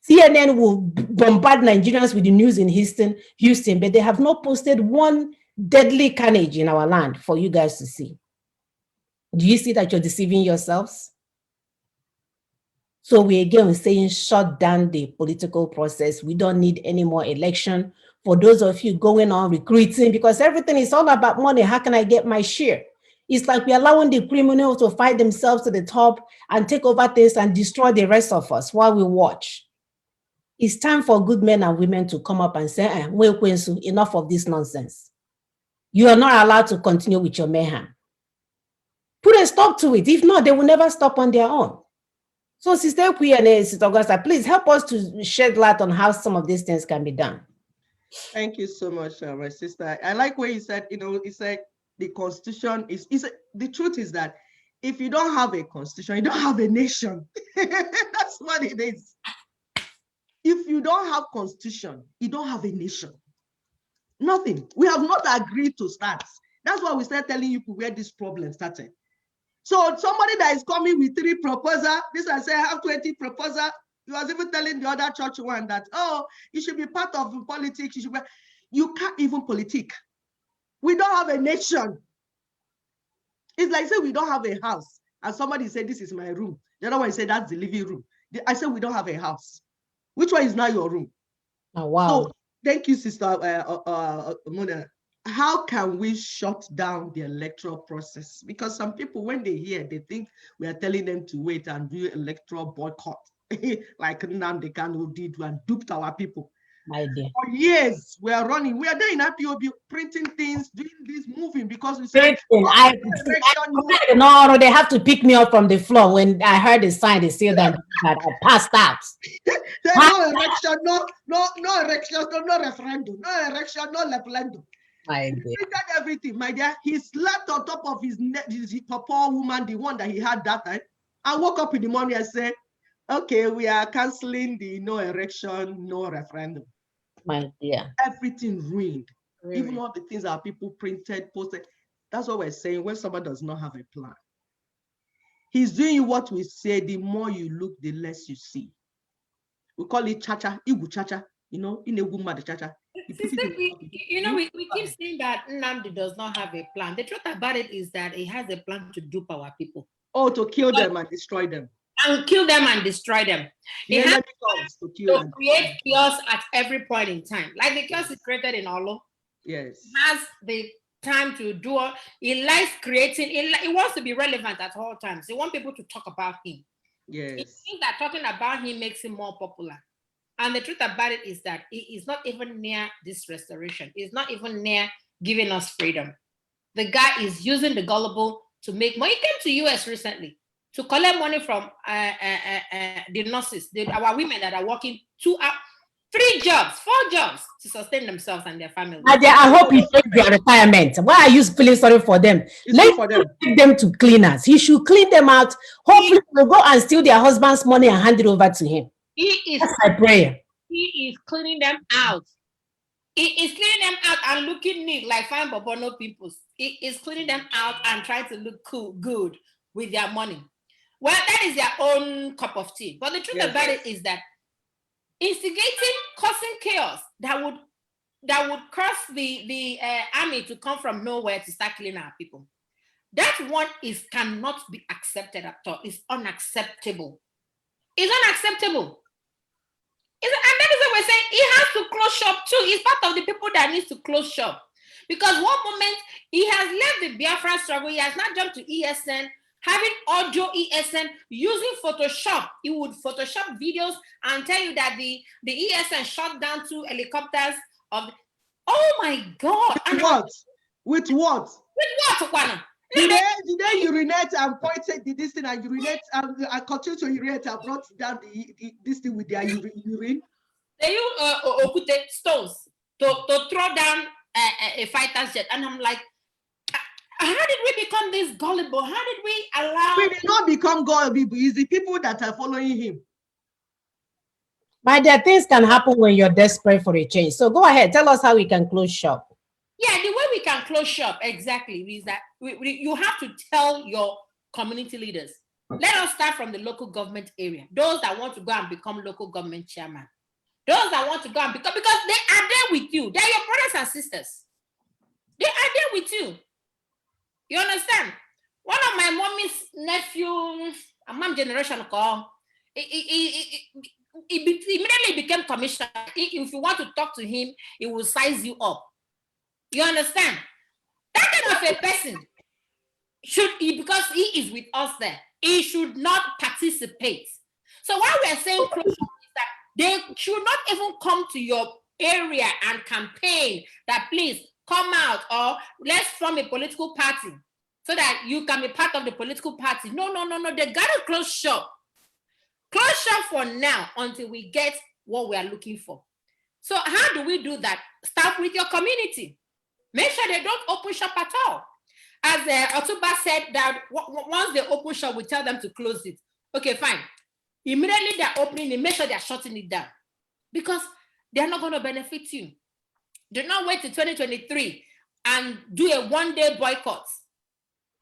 Speaker 1: CNN will bombard Nigerians with the news in Houston, but they have not posted one deadly carnage in our land for you guys to see. Do you see that you're deceiving yourselves? So we again saying shut down the political process. We don't need any more election. For those of you going on recruiting, because everything is all about money. How can I get my share? It's like we're allowing the criminals to fight themselves to the top and take over things and destroy the rest of us while we watch. It's time for good men and women to come up and say, enough of this nonsense. You are not allowed to continue with your mayhem. Put a stop to it. If not, they will never stop on their own. So Sister Ekwi and Sister Augusta, please help us to shed light on how some of these things can be done.
Speaker 3: Thank you so much, my sister. I like what you said, you said the constitution is the truth is that if you don't have a constitution, you don't have a nation. That's what it is. If you don't have constitution, you don't have a nation. Nothing. We have not agreed to start. That's why we start telling you where this problem started. So somebody that is coming with 3 proposals, this I say I have 20 proposals. He was even telling the other church one that, oh, you should be part of politics. You can't even politic. We don't have a nation. It's like say we don't have a house. And somebody said, this is my room. The other one said, that's the living room. I said, we don't have a house. Which one is now your room?
Speaker 1: Oh, wow.
Speaker 3: So thank you, Sister Mona. How can we shut down the electoral process? Because some people, when they hear, they think we are telling them to wait and do electoral boycott, like Nnamdi Kanu did and duped our people.
Speaker 1: My dear.
Speaker 3: For years, we are running. We are there in IPOB, printing things, doing this, moving, because we say,
Speaker 1: no, they have to pick me up from the floor. When I heard the sign, they say that I passed out.
Speaker 3: No election, no election, no referendum, no election, no referendum.
Speaker 1: My
Speaker 3: dear. He did everything, my dear. He slept on top of his poor woman, the one that he had that time. I woke up in the morning and said, okay, we are canceling the no election, no referendum.
Speaker 1: My dear.
Speaker 3: Everything ruined. Really? Even all the things that people printed, posted. That's what we're saying when someone does not have a plan. He's doing what we say, the more you look, the less you see. We call it cha-cha, igu cha-cha, in a woman, the cha-cha.
Speaker 2: We keep saying that Nnamdi does not have a plan. The truth about it is that he has a plan to dupe our people.
Speaker 3: Oh, to kill them and destroy them.
Speaker 2: And kill them and destroy them. He has to create chaos at every point in time. Like the chaos he created in Olo.
Speaker 3: Yes.
Speaker 2: He has the time to do it. He likes creating. He wants to be relevant at all times. He wants people to talk about him.
Speaker 3: Yes.
Speaker 2: He thinks that talking about him makes him more popular. And the truth about it is that he is not even near this restoration. He's not even near giving us freedom. The guy is using the gullible to make money. He came to US recently to collect money from the nurses, our women that are working 3 jobs, 4 jobs to sustain themselves and their families.
Speaker 1: I hope he takes their retirement. Why are you feeling sorry for them? Let's take them to cleaners. He should clean them out. Hopefully, they'll go and steal their husband's money and hand it over to him. That's my prayer.
Speaker 2: He is cleaning them out. He is cleaning them out and looking neat, like fine Bobono peoples. He is cleaning them out and trying to look good with their money. Well, that is their own cup of tea. But the truth about it is that instigating, causing chaos that would cause the army to come from nowhere to start killing our people. That one cannot be accepted at all. It's unacceptable. It's unacceptable. And that is what we're saying. He has to close shop too. He's part of the people that needs to close shop. Because one moment he has left the Biafra struggle, he has not jumped to ESN, having audio ESN, using Photoshop. He would Photoshop videos and tell you that the ESN shot down 2 helicopters of. Oh my God!
Speaker 3: With what? With what?
Speaker 2: With what, Okwana?
Speaker 3: Did they urinate and pointed this thing and urinate and I continue to urinate and brought down this thing with their urine?
Speaker 2: They use okute stones to throw down a fighter's jet, and I'm like, how did we become this gullible? How did we allow?
Speaker 3: We did not become gullible. It's the people that are following him.
Speaker 1: My dear, things can happen when you're desperate for a change. So go ahead, tell us how we can close shop.
Speaker 2: Yeah, the way we can close shop exactly is that you have to tell your community leaders. Let us start from the local government area. Those that want to go and become local government chairman. Those that want to go and become, because they are there with you. They are your brothers and sisters. They are there with you. You understand? One of my mommy's nephew, a mom generation call, he immediately became commissioner. If you want to talk to him, he will size you up. You understand? That kind of a person should, because he is with us there, he should not participate. So why we're saying close is that they should not even come to your area and campaign that please come out or let's form a political party so that you can be part of the political party. No. They gotta close shop. Close shop for now until we get what we are looking for. So how do we do that? Start with your community. Make sure they don't open shop at all. As Otuba said that once they open shop, we tell them to close it. Okay, fine. Immediately they're opening it, make sure they're shutting it down because they're not going to benefit you. Do not wait till 2023 and do a one-day boycott.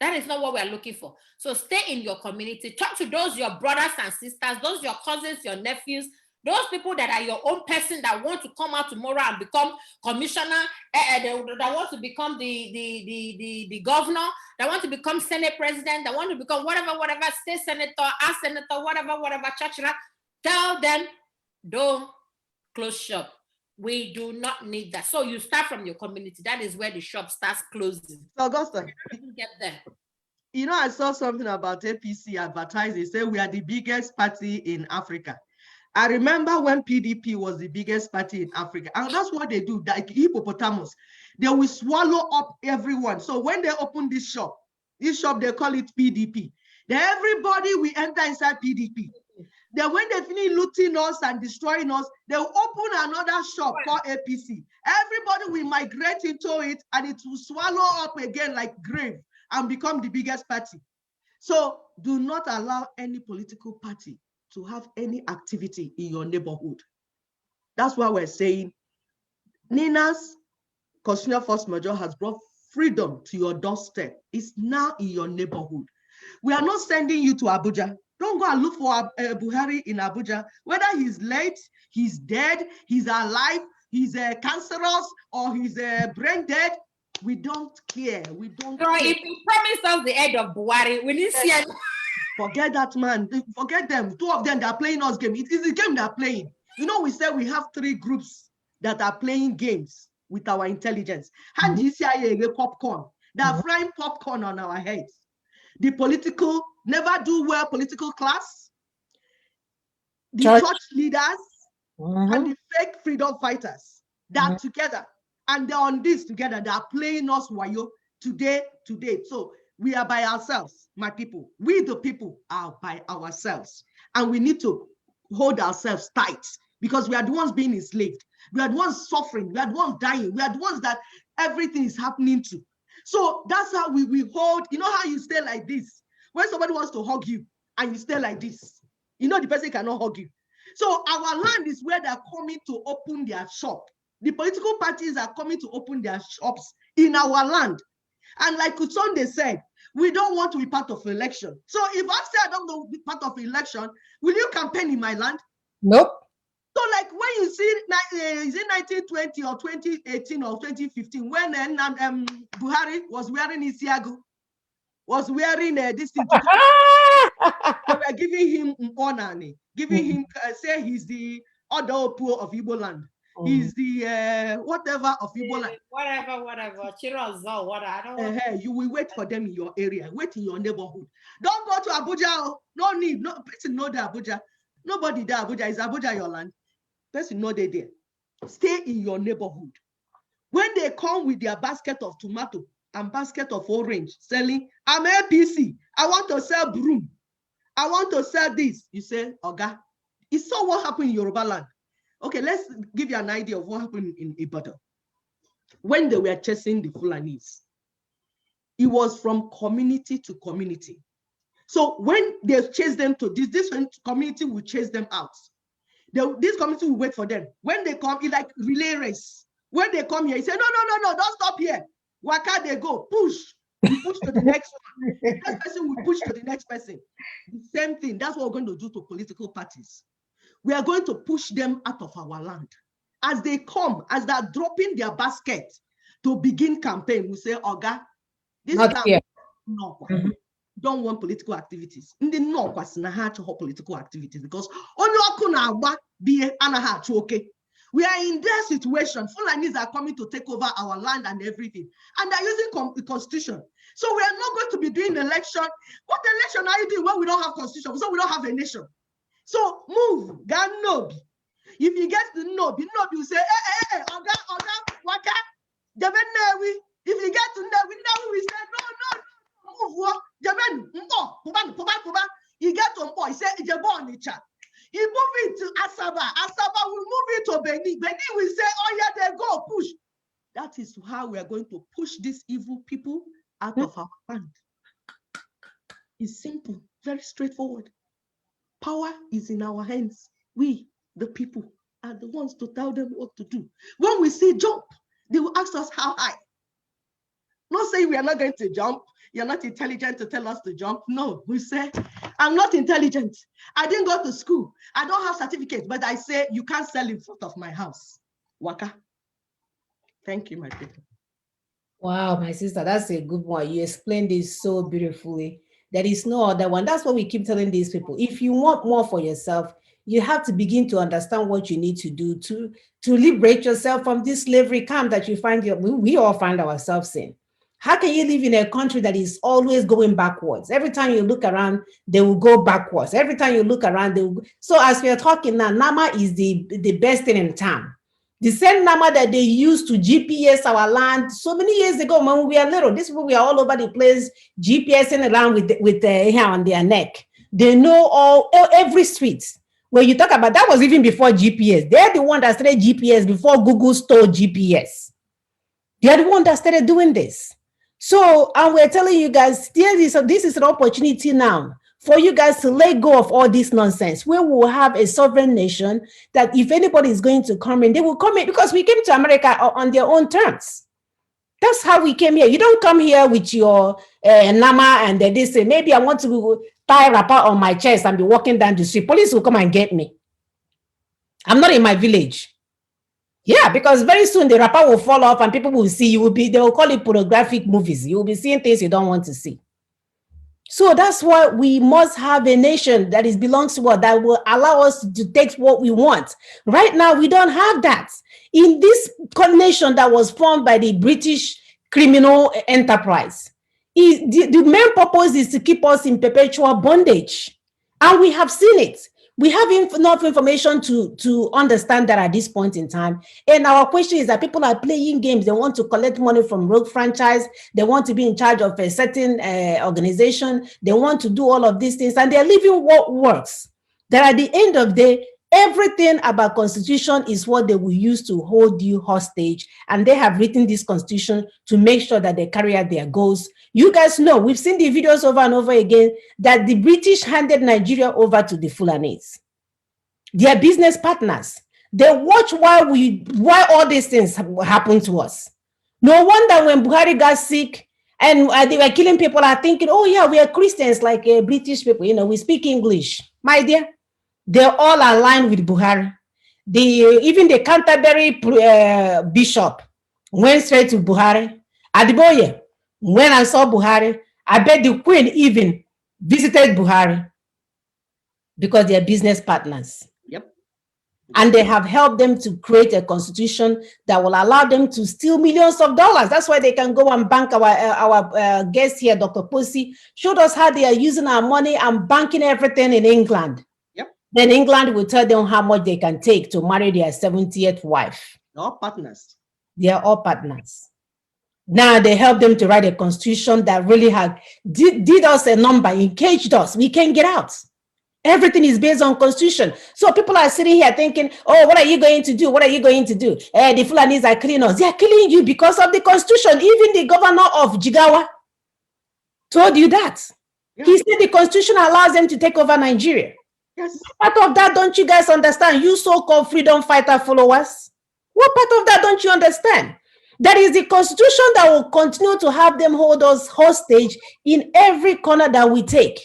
Speaker 2: That is not what we're looking for. So stay in your community. Talk to those your brothers and sisters, those your cousins, your nephews, those people that are your own person that want to come out tomorrow and become commissioner, that want to become the governor, that want to become Senate president, that want to become whatever, state senator, as senator, whatever, church. Tell them, don't close shop. We do not need that. So you start from your community. That is where the shop starts closing.
Speaker 3: Augusta,
Speaker 2: Get there.
Speaker 3: You know, I saw something about APC advertising. Say we are the biggest party in Africa. I remember when PDP was the biggest party in Africa, and that's what they do. Like hippopotamus, they will swallow up everyone. So when they open this shop they call it PDP. Then everybody will enter inside PDP. Then when they finish looting us and destroying us, they will open another shop called APC. Everybody will migrate into it, and it will swallow up again like grave and become the biggest party. So do not allow any political party to have any activity in your neighborhood. That's why we're saying Nina's Constitutional Force Majeure has brought freedom to your doorstep. It's now in your neighborhood. We are not sending you to Abuja. Don't go and look for Buhari in Abuja. Whether he's late, he's dead, he's alive, he's cancerous, or he's brain dead, we don't care. We don't care.
Speaker 2: If you promised us the end of Buhari, we need to see it.
Speaker 3: Forget that, man. Forget them. Two of them, they're playing us game. It is a game they're playing. You know, we said we have 3 groups that are playing games with our intelligence. And the popcorn. They're frying popcorn on our heads. The political, never do well political class, the church leaders, and the fake freedom fighters. They're together. And they're on this together. They're playing us wayo today. So we are by ourselves, my people. We, the people, are by ourselves. And we need to hold ourselves tight because we are the ones being enslaved. We are the ones suffering. We are the ones dying. We are the ones that everything is happening to. So that's how we hold. You know how you stay like this? When somebody wants to hug you and you stay like this, you know the person cannot hug you. So our land is where they're coming to open their shop. The political parties are coming to open their shops in our land. And like Kutsonde said, we don't want to be part of election. So if I say I don't want to be part of election, will you campaign in my land?
Speaker 1: Nope.
Speaker 3: So like when you see, is it 1920 or 2018 or 2015, when Buhari was wearing Isiagu, was wearing this thing to go. They were giving him honor, giving him, say he's the other poor of Igbo land. He's the whatever of Igbo land.
Speaker 2: Whatever. Chirozo, what I don't.
Speaker 3: You will wait for them in your area, wait in your neighborhood. Don't go to Abuja. No need. No person know the Abuja. Nobody there. Abuja is Abuja your land. Person know they there. Stay in your neighborhood. When they come with their basket of tomato and basket of orange, selling, I'm APC. I want to sell broom. I want to sell this. You say, Oga, you saw what happened in Yoruba land. Okay, let's give you an idea of what happened in Ibadan. When they were chasing the Fulanis, it was from community to community. So when they chase them to this community will chase them out. This community will wait for them. When they come, it's like relay race. When they come here, he say, no, don't stop here. Waka they go, push. We push to the next one. The next person will push to the next person. The same thing. That's what we're going to do to political parties. We are going to push them out of our land. As they come, as they're dropping their basket to begin campaign, we say, Oga, this time, no, don't want political activities. Ndị no kwasị ha achọghọ political activities because onye ọkụ na-agba bie anaghị achọ oke. We are in that situation. Fulanis are coming to take over our land and everything. And they're using the constitution. So we are not going to be doing election. What election are you doing when we don't have constitution? So we don't have a nation. So move, God no. If you get the no, you say, hey, Oga, Waka, if you get to know, we say, no. Move, you get to boy, say, you move it to Asaba. Asaba will move it to Beni. Beni will say, oh yeah, they go, push. That is how we are going to push these evil people out of our land. It's simple, very straightforward. Power is in our hands. We, the people, are the ones to tell them what to do. When we say jump, they will ask us how high. Not saying we are not going to jump. You're not intelligent to tell us to jump. No, we say, I'm not intelligent. I didn't go to school. I don't have certificates, but I say, you can't sell in front of my house. Waka. Thank you, my people.
Speaker 1: Wow, my sister, that's a good one. You explained this so beautifully. There is no other one. That's what we keep telling these people. If you want more for yourself, you have to begin to understand what you need to do to liberate yourself from this slavery camp that you find we all find ourselves in. How can you live in a country that is always going backwards? Every time you look around, they will go backwards. Every time you look around, they will go. So as we are talking now, Nama is the best thing in town. The same Nama that they used to GPS our land so many years ago when we were little. These people were all over the place, GPSing around with the hair on their neck. They know every street. When you talk about that was even before GPS. They're the one that started GPS before Google stole GPS. They're the one that started doing this. So, and we're telling you guys, this is an opportunity now for you guys to let go of all this nonsense. We will have a sovereign nation that if anybody is going to come in, they will come in because we came to America on their own terms. That's how we came here. You don't come here with your Nama and they say, maybe I want to tie a wrapper on my chest and be walking down the street. Police will come and get me. I'm not in my village. Yeah, because very soon the wrapper will fall off and people will see, they will call it pornographic movies. You will be seeing things you don't want to see. So that's why we must have a nation that belongs to us, that will allow us to take what we want. Right now, we don't have that. In this nation that was formed by the British criminal enterprise, the main purpose is to keep us in perpetual bondage. And we have seen it. We have enough information to understand that at this point in time. And our question is that people are playing games. They want to collect money from rogue franchise. They want to be in charge of a certain organization. They want to do all of these things. And they're leaving what works. That at the end of the day, everything about constitution is what they will use to hold you hostage. And they have written this constitution to make sure that they carry out their goals. You guys know, we've seen the videos over and over again that the British handed Nigeria over to the Fulanis. Their business partners. They watch why all these things happen to us. No wonder when Buhari got sick and they were killing people are thinking, oh yeah, we are Christians like British people, we speak English. My dear, they're all aligned with Buhari. Even the Canterbury bishop went straight to Buhari. Adiboye, when I saw Buhari, I bet the Queen even visited Buhari because they are business partners.
Speaker 3: Yep.
Speaker 1: And they have helped them to create a constitution that will allow them to steal millions of dollars. That's why they can go and bank. Our guest here, Dr. Pussy, showed us how they are using our money and banking everything in England.
Speaker 3: Yep.
Speaker 1: Then England will tell them how much they can take to marry their 70th wife.
Speaker 3: All partners.
Speaker 1: They are all partners. Now they help them to write a constitution that really did us a number, encaged us. We can't get out. Everything is based on constitution. So people are sitting here thinking, oh, what are you going to do? What are you going to do? The Fulanis are killing us. They are killing you because of the constitution. Even the governor of Jigawa told you that. Yeah. He said the constitution allows them to take over Nigeria.
Speaker 3: Yes.
Speaker 1: What part of that don't you guys understand? You so-called freedom fighter followers. What part of that don't you understand? That is the constitution that will continue to have them hold us hostage in every corner that we take.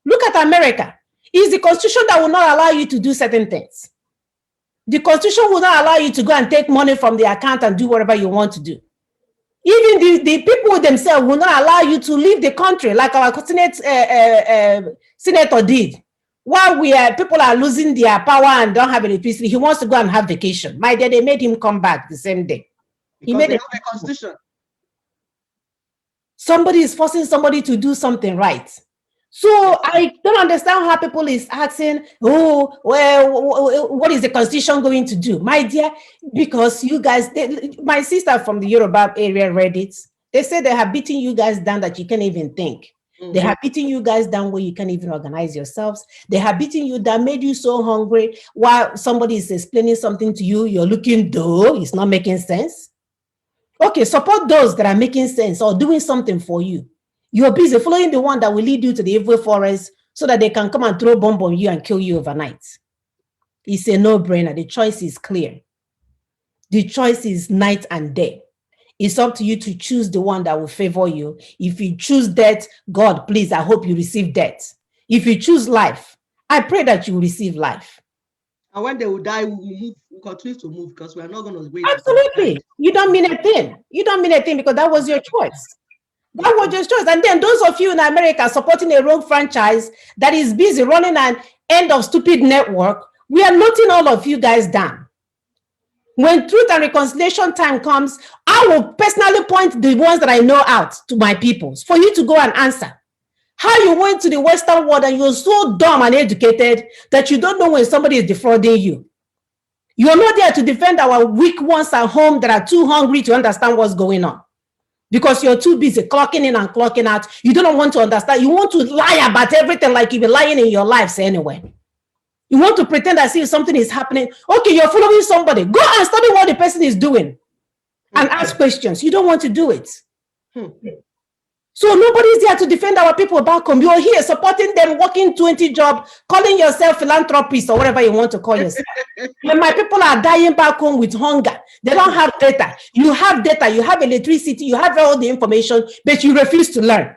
Speaker 1: Look at America. It's the constitution that will not allow you to do certain things. The constitution will not allow you to go and take money from the account and do whatever you want to do. Even the people themselves will not allow you to leave the country, like our senator did. While people are losing their power and don't have electricity, he wants to go and have vacation. My dear, they made him come back the same day.
Speaker 3: Because they have a constitution.
Speaker 1: Somebody is forcing somebody to do something right. So I don't understand how people is asking, oh, well, what is the constitution going to do? My dear, because you guys, my sister from the Yoruba area read it. They said they have beaten you guys down that you can't even think. Mm-hmm. They have beaten you guys down where you can't even organize yourselves. They have beaten you down, made you so hungry. While somebody is explaining something to you, you're looking dull, it's not making sense. Okay, support those that are making sense or doing something for you. You're busy following the one that will lead you to the evil forest so that they can come and throw bomb on you and kill you overnight. It's a no-brainer. The choice is clear. The choice is night and day. It's up to you to choose the one that will favor you. If you choose death, God, please, I hope you receive death. If you choose life, I pray that you will receive life.
Speaker 3: And when they will die, we will move. We continue to move because we are not going to wait.
Speaker 1: Absolutely. You don't mean a thing. You don't mean a thing because that was your choice. That was your choice. And then those of you in America supporting a rogue franchise that is busy running an end of stupid network, we are noting all of you guys down. When truth and reconciliation time comes, I will personally point the ones that I know out to my people for you to go and answer. How you went to the Western world and you're so dumb and educated that you don't know when somebody is defrauding you. You're not there to defend our weak ones at home that are too hungry to understand what's going on. Because you're too busy clocking in and clocking out. You don't want to understand. You want to lie about everything like you've been lying in your lives anyway. You want to pretend as if something is happening. Okay, you're following somebody. Go and study what the person is doing and ask questions. You don't want to do it. So nobody's there to defend our people back home. You're here supporting them, working 20 jobs, calling yourself philanthropist or whatever you want to call yourself. When my people are dying back home with hunger, they don't have data. You have data, you have electricity, you have all the information, but you refuse to learn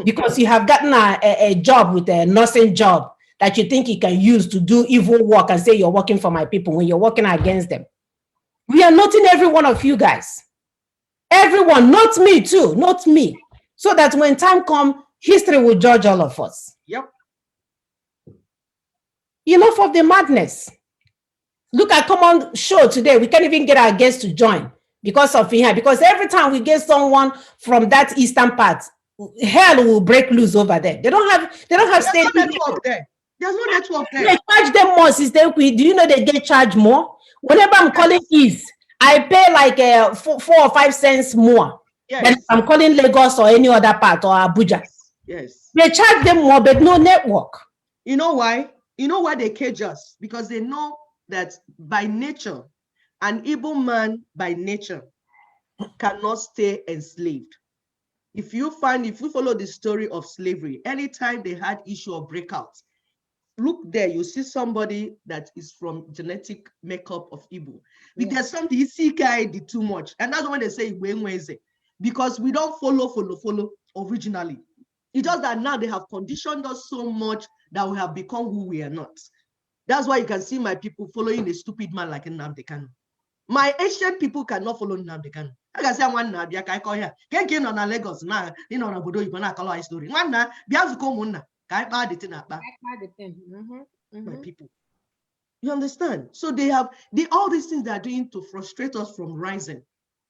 Speaker 1: because you have gotten a job with a nursing job that you think you can use to do evil work and say you're working for my people when you're working against them. We are noting every one of you guys. Everyone, not me too, not me. So that when time comes, history will judge all of us.
Speaker 3: Yep.
Speaker 1: Enough of the madness. Look at common show today. We can't even get our guests to join because of here. Because every time we get someone from that eastern part, hell will break loose over there. They don't have
Speaker 3: state network there. There's no network there.
Speaker 1: They charge them more, Sister. Do you know they get charged more? Whenever I'm calling East, I pay like 4 or 5 cents more.
Speaker 3: Yes.
Speaker 1: Than I'm calling Lagos or any other part or Abuja.
Speaker 3: Yes.
Speaker 1: They charge them more, but no network.
Speaker 3: You know why? You know why they cage us? Because they know that by nature, an evil man by nature cannot stay enslaved. If you follow the story of slavery, anytime they had issue of breakouts, look there, you see somebody that is from genetic makeup of evil. If there's something you see did too much, and that's when they say because we don't follow originally. It's just that now they have conditioned us so much that we have become who we are not. That's why you can see my people following a stupid man like Nnamdi Kanu. My ancient people cannot follow Nnamdi Kanu. I can say one na bia ka call here. Can you on Lagos na in on Obodo Ibo na call story. One na bia zu ko munna. Ka ba the thing akpa. My people. You understand? So they have all these things they are doing to frustrate us from rising.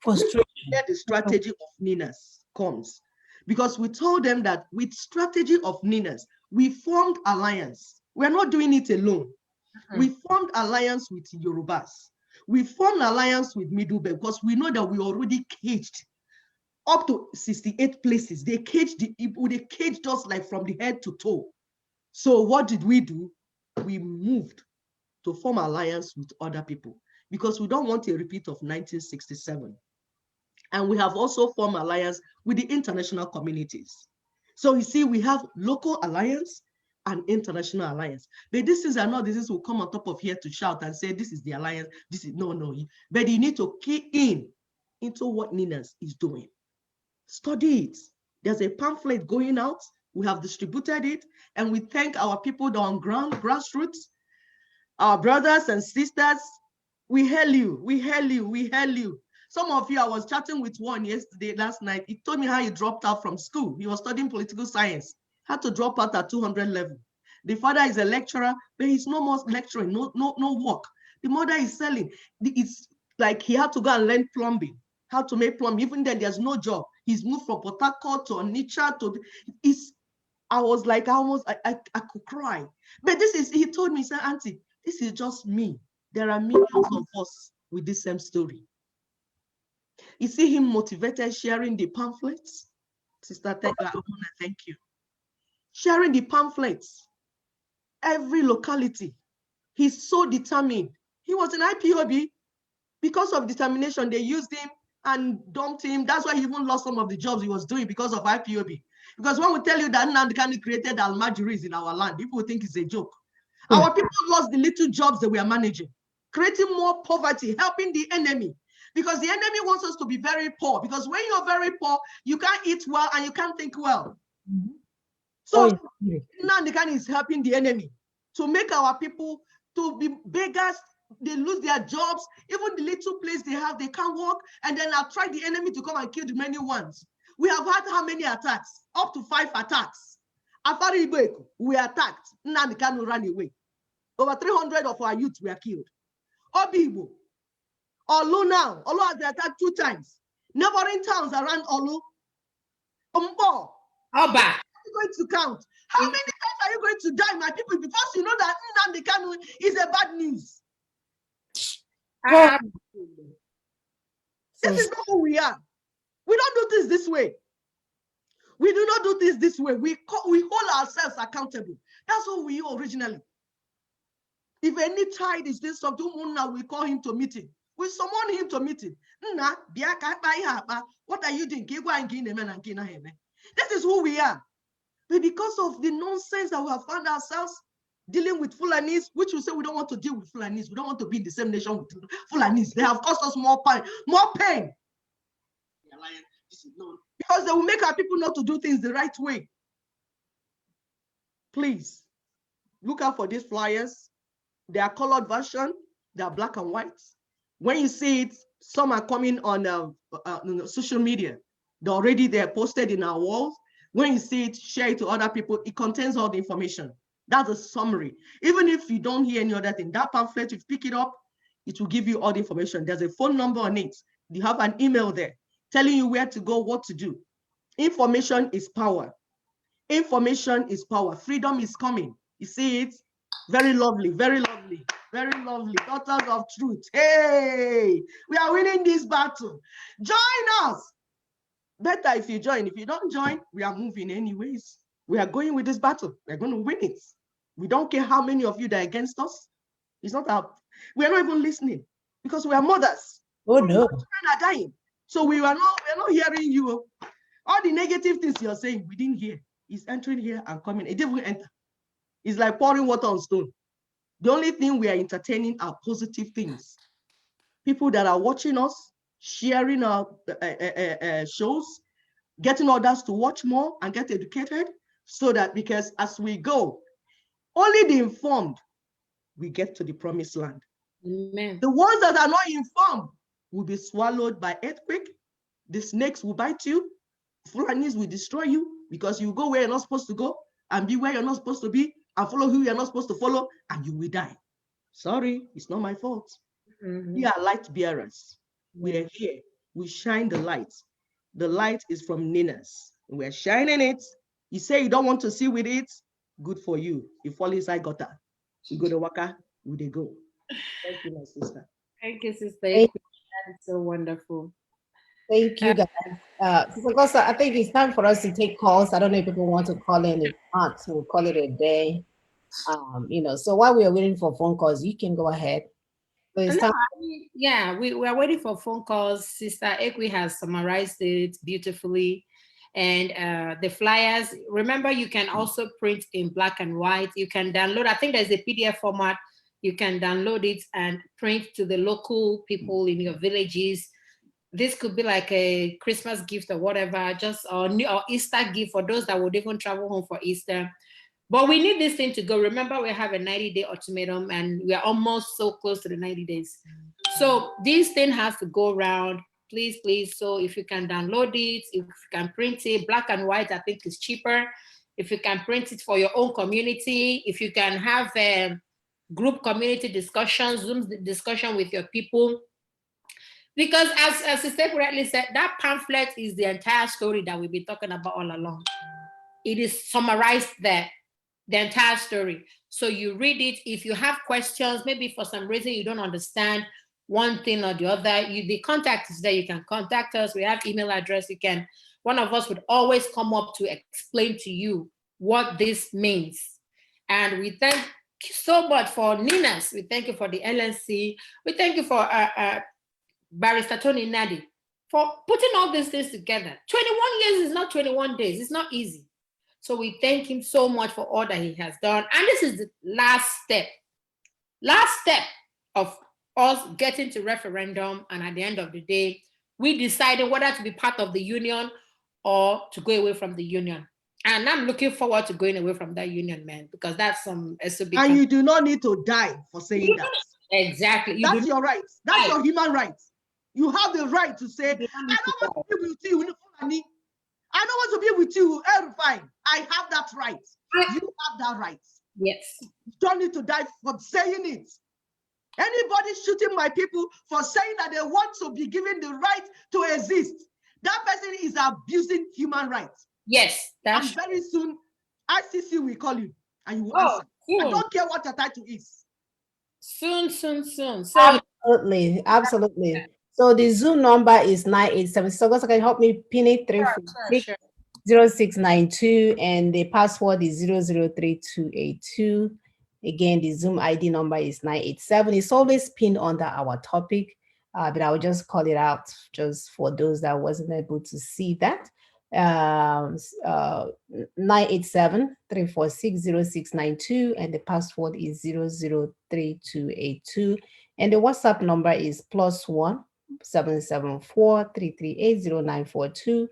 Speaker 1: Frustration.
Speaker 3: Where the strategy of Ninas comes. Because we told them that with strategy of Ninas, we formed alliance. We're not doing it alone. We formed alliance with Yorubas. We formed alliance with Middle Belt because we know that we already caged up to 68 places. They caged us like from the head to toe. So what did we do? We moved to form alliance with other people because we don't want a repeat of 1967. And we have also formed alliance with the international communities. So you see, we have local alliance and international alliance. But these things are not, this will come on top of here to shout and say, this is the alliance, this is, no. But you need to key in into what Ninas is doing. Study it. There's a pamphlet going out. We have distributed it. And we thank our people on ground, grassroots, our brothers and sisters. We hail you, we hail you, we hail you. Some of you, I was chatting with one last night. He told me how he dropped out from school. He was studying political science, had to drop out at 200 level. The father is a lecturer, but he's no more lecturing, no work. The mother is selling. It's like he had to go and learn plumbing, how to make plumbing. Even then, there's no job. He's moved from Port Harcourt to Onitsha to, I was like, I could cry. But he told me, he said, Auntie, this is just me. There are millions of us with this same story. You see him motivated, sharing the pamphlets. Sister Tega, I want to thank you. Sharing the pamphlets. Every locality. He's so determined. He was in IPOB. Because of determination, they used him and dumped him. That's why he even lost some of the jobs he was doing because of IPOB. Because when we tell you that Nnamdi created Almajiris in our land, people think it's a joke. Our people lost the little jobs that we are managing, creating more poverty, helping the enemy. Because the enemy wants us to be very poor. Because when you're very poor, you can't eat well and you can't think well. So Nnamdi is helping the enemy to make our people to be beggars. They lose their jobs. Even the little place they have, they can't work. And then attract the enemy to come and kill the many ones. We have had how many attacks? Up to 5 attacks. Afari Ibeku, we attacked. Nnamdi ran away. Over 300 of our youth were killed. Obibo, Olu now. Olu has been attacked 2 times. Neighboring towns around Olu. Oba. How are you going to count? How many times are you going to die, my people? Because you know that Nnamdi Kanu is a bad news. This is not who we are. We don't do this this way. We do not do this way. We hold ourselves accountable. That's who we are originally. If any child is doing something, we call him to meeting. We summon him to meeting. What are you doing? This is who we are. But because of the nonsense that we have found ourselves dealing with Fulanis, which we say we don't want to deal with Fulanis, we don't want to be in the same nation with Fulanis. They have caused us more pain. Because they will make our people not to do things the right way. Please, look out for these flyers. They are colored version. They are black and white. When you see it, some are coming on social media. They're posted in our walls. When you see it, share it to other people. It contains all the information. That's a summary. Even if you don't hear any other thing, that pamphlet, if you pick it up, it will give you all the information. There's a phone number on it. You have an email there telling you where to go, what to do. Information is power. Information is power. Freedom is coming. You see it? Very lovely, very lovely, very lovely. Daughters of truth. Hey, we are winning this battle. Join us. Better if you join. If you don't join, we are moving anyways. We are going with this battle. We're going to win it. We don't care how many of you that are against us. It's not our, we are not even listening because we are mothers.
Speaker 1: Oh no.
Speaker 3: Children are dying. So we're not hearing you. All the negative things you're saying, we didn't hear. It's entering here and coming. It didn't enter. It's like pouring water on stone. The only thing we are entertaining are positive things. People that are watching us, sharing our shows, getting others to watch more and get educated, so that because as we go, only the informed we get to the promised land.
Speaker 2: Amen.
Speaker 3: The ones that are not informed will be swallowed by earthquake, The snakes will bite you. Fulanis will destroy you because you go where you're not supposed to go and be where you're not supposed to be and follow who you're not supposed to follow, and you will die. Sorry, it's not my fault. We are light bearers. We are here. We shine the light. The light is from Ninas. We're shining it. You say you don't want to see with it, good for you. You fall inside gutter. We go to Waka, we they go. Thank you, my sister.
Speaker 2: Thank you, Sister
Speaker 1: Thank-
Speaker 2: Ekwe. That is so wonderful.
Speaker 1: Thank you, guys. Sister Augusta, I think it's time for us to take calls. I don't know if people want to call in. If not, we'll call it a day. So while we are waiting for phone calls, you can go ahead. So it's
Speaker 2: No,
Speaker 1: time.
Speaker 2: yeah, we are waiting for phone calls. Sister Ekwe has summarized it beautifully. And the flyers, remember, you can also print in black and white. You can download, I think there's a PDF format. You can download it and print to the local people in your villages. This could be like a Christmas gift or whatever, just or Easter gift for those that would even travel home for Easter. But we need this thing to go. Remember, we have a 90-day ultimatum and we are almost so close to the 90 days. So this thing has to go around, please, please. So if you can download it, if you can print it, black and white, I think is cheaper. If you can print it for your own community, if you can have a group community discussions, Zoom discussion with your people. Because as Sister correctly said, that pamphlet is the entire story that we've been talking about all along. It is summarized there, the entire story. So you read it. If you have questions, maybe for some reason you don't understand one thing or the other, the contact is there. You can contact us. We have email address. One of us would always come up to explain to you what this means. And we thank you so much for Ninas. We thank you for the LNC. We thank you for Barrister Tony Nadi for putting all these things together. 21 years is not 21 days. It's not easy. So we thank him so much for all that he has done. And this is the last step of us getting to referendum. And at the end of the day, we decided whether to be part of the union or to go away from the union. And I'm looking forward to going away from that union, man, because that's some SOB.
Speaker 3: And you do not need to die for saying that.
Speaker 2: Exactly.
Speaker 3: That's your right. That's your human right. You have the right to say, I don't want to be with you. I don't want to be with you. Fine. I have that right. You have that right.
Speaker 2: Yes.
Speaker 3: You don't need to die for saying it. Anybody shooting my people for saying that they want to be given the right to exist, that person is abusing human rights.
Speaker 2: Yes.
Speaker 3: And very soon, ICC will call you and you will answer. I don't care what your title is.
Speaker 2: Soon. So
Speaker 1: Absolutely. So the Zoom number is 987. So guys, can you help me pin it? 346-0692, and the password is 003282. Again, the Zoom ID number is 987. It's always pinned under our topic, but I will just call it out just for those that wasn't able to see that. 987-346-0692, and the password is 003282. And the WhatsApp number is +1 774-338-0942,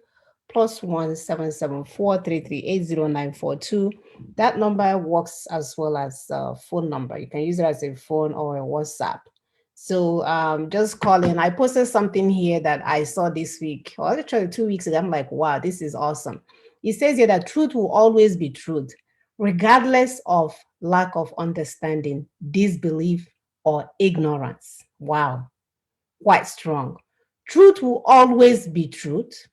Speaker 1: +1 774-338-0942. That number works as well as a phone number. You can use it as a phone or a WhatsApp. So just call in. I posted something here that I saw this week, or actually 2 weeks ago. I'm like, wow, this is awesome. It says here that truth will always be truth, regardless of lack of understanding, disbelief, or ignorance. Wow, quite strong. Truth will always be truth,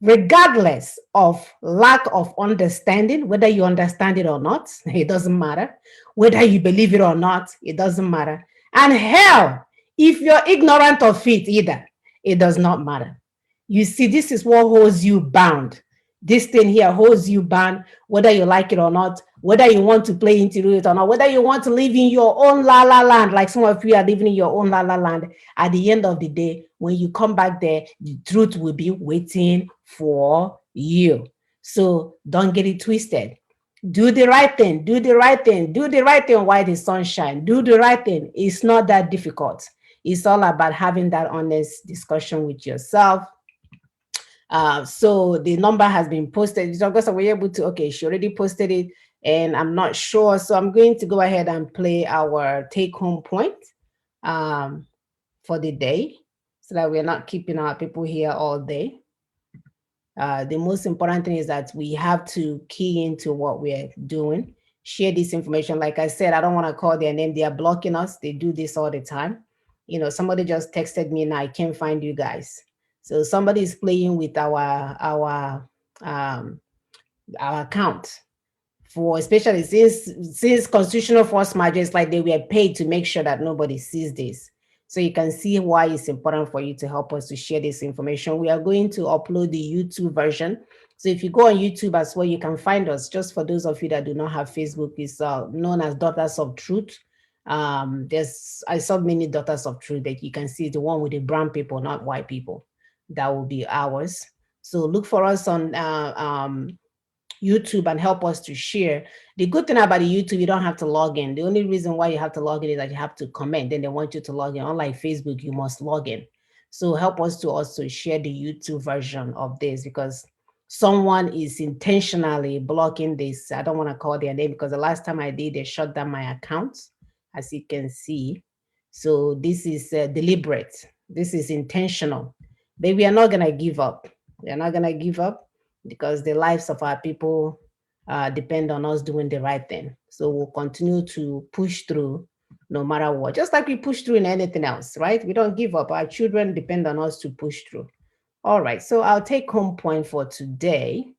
Speaker 1: regardless of lack of understanding, whether you understand it or not, it doesn't matter. Whether you believe it or not, it doesn't matter. And hell, if you're ignorant of it either, it does not matter. You see, this is what holds you bound. This thing here holds you bound, whether you like it or not, whether you want to play into it or not, whether you want to live in your own la la land, like some of you are living in your own la la land. At the end of the day, when you come back there, the truth will be waiting for you. So don't get it twisted. Do the right thing, do the right thing, do the right thing while the sun shines. Do the right thing. It's not that difficult. It's all about having that honest discussion with yourself. So the number has been posted. So we're able to, okay, she already posted it and I'm not sure. So I'm going to go ahead and play our take home point for the day so that we're not keeping our people here all day. The most important thing is that we have to key into what we're doing, share this information. Like I said, I don't want to call their name. They are blocking us. They do this all the time. Somebody just texted me and I can't find you guys. So somebody is playing with um, our account, for especially since constitutional force majeure is like they were paid to make sure that nobody sees this. So you can see why it's important for you to help us to share this information. We are going to upload the YouTube version. So if you go on YouTube as well, you can find us. Just for those of you that do not have Facebook, it's known as Daughters of Truth. I saw many Daughters of Truth that you can see, the one with the brown people, not white people. That will be ours. So look for us on YouTube and help us to share. The good thing about the YouTube, you don't have to log in. The only reason why you have to log in is that you have to comment. Then they want you to log in. Unlike Facebook, you must log in. So help us to also share the YouTube version of this, because someone is intentionally blocking this. I don't want to call their name because the last time I did, they shut down my account, as you can see. So this is deliberate. This is intentional. But we are not going to give up. We are not going to give up, because the lives of our people depend on us doing the right thing. So we'll continue to push through no matter what, just like we push through in anything else, right? We don't give up. Our children depend on us to push through. All right, so our take home point for today.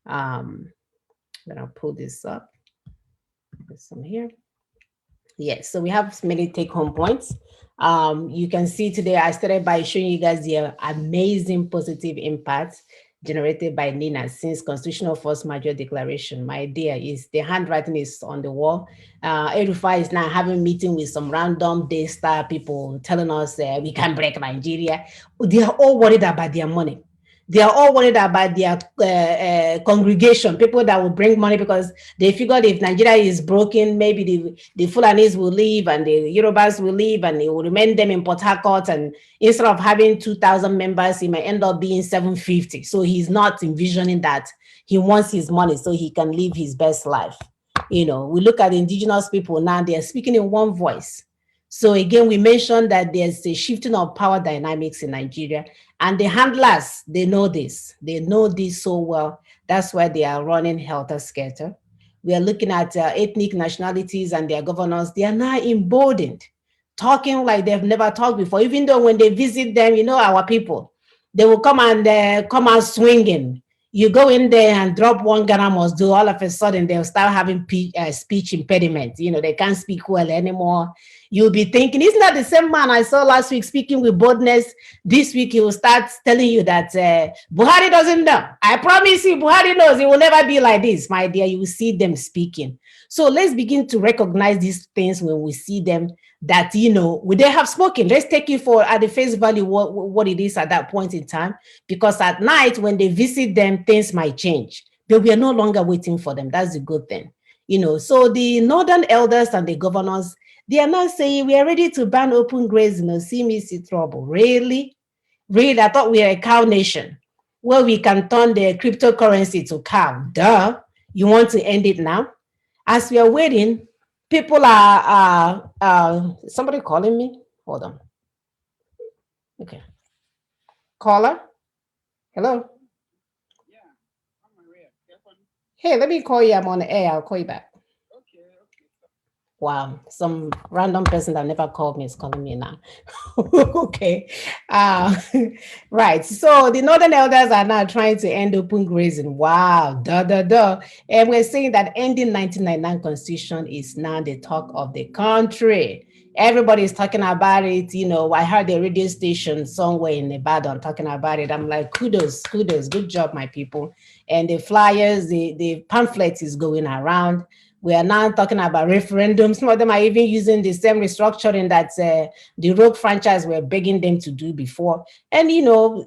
Speaker 1: I'm gonna pull this up. There's some here. Yes, so we have many take-home points. You can see today I started by showing you guys the amazing positive impact generated by Nina since constitutional force majeure declaration. My idea is the handwriting is on the wall. Erufai is now having meeting with some random Daystar people telling us we can break Nigeria. They are all worried about their money. They are all worried about their congregation, people that will bring money, because they figured if Nigeria is broken, maybe the Fulanis will leave and the Yorubas will leave and they will remain them in Port Harcourt. And instead of having 2,000 members, he might end up being 750. So he's not envisioning that. He wants his money so he can live his best life. We look at the indigenous people now, they are speaking in one voice. So again, we mentioned that there's a shifting of power dynamics in Nigeria, and the handlers, they know this. They know this so well. That's why they are running helter-skelter. We are looking at ethnic nationalities and their governors. They are now emboldened, talking like they've never talked before. Even though when they visit them, our people, they will come out swinging. You go in there and drop one Ghana must do, all of a sudden they'll start having speech impediment. They can't speak well anymore. You'll be thinking, isn't that the same man I saw last week speaking with boldness? This week he will start telling you that Buhari doesn't know. I promise you, Buhari knows. It will never be like this, my dear. You will see them speaking. So let's begin to recognize these things when we see them, that, they have spoken. Let's take it for at the face value what it is at that point in time, because at night when they visit them, things might change. But we are no longer waiting for them. That's the good thing. So the northern elders and the governors, they are not saying we are ready to ban open grazing. See me, see trouble. Really? Really? I thought we are a cow nation where we can turn the cryptocurrency to cow. Duh. You want to end it now? As we are waiting, people are somebody calling me? Hold on. Okay. Caller? Hello? Hey, let me call you. I'm on the air. I'll call you back. Wow, some random person that never called me is calling me now. Okay. Right. So the Northern Elders are now trying to end open grazing. Wow. And we're saying that ending 1999 Constitution is now the talk of the country. Everybody is talking about it. I heard the radio station somewhere in Ibadan talking about it. I'm like, kudos, good job, my people. And the flyers, the pamphlets is going around. We are now talking about referendums. Some of them are even using the same restructuring that the rogue franchise were begging them to do before. And,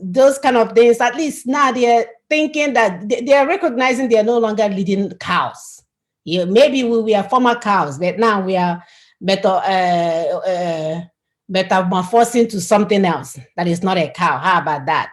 Speaker 1: those kind of things, at least now they're thinking that they are recognizing they are no longer leading cows. Maybe we are former cows, but now we are metamorphosing to something else that is not a cow. How about that?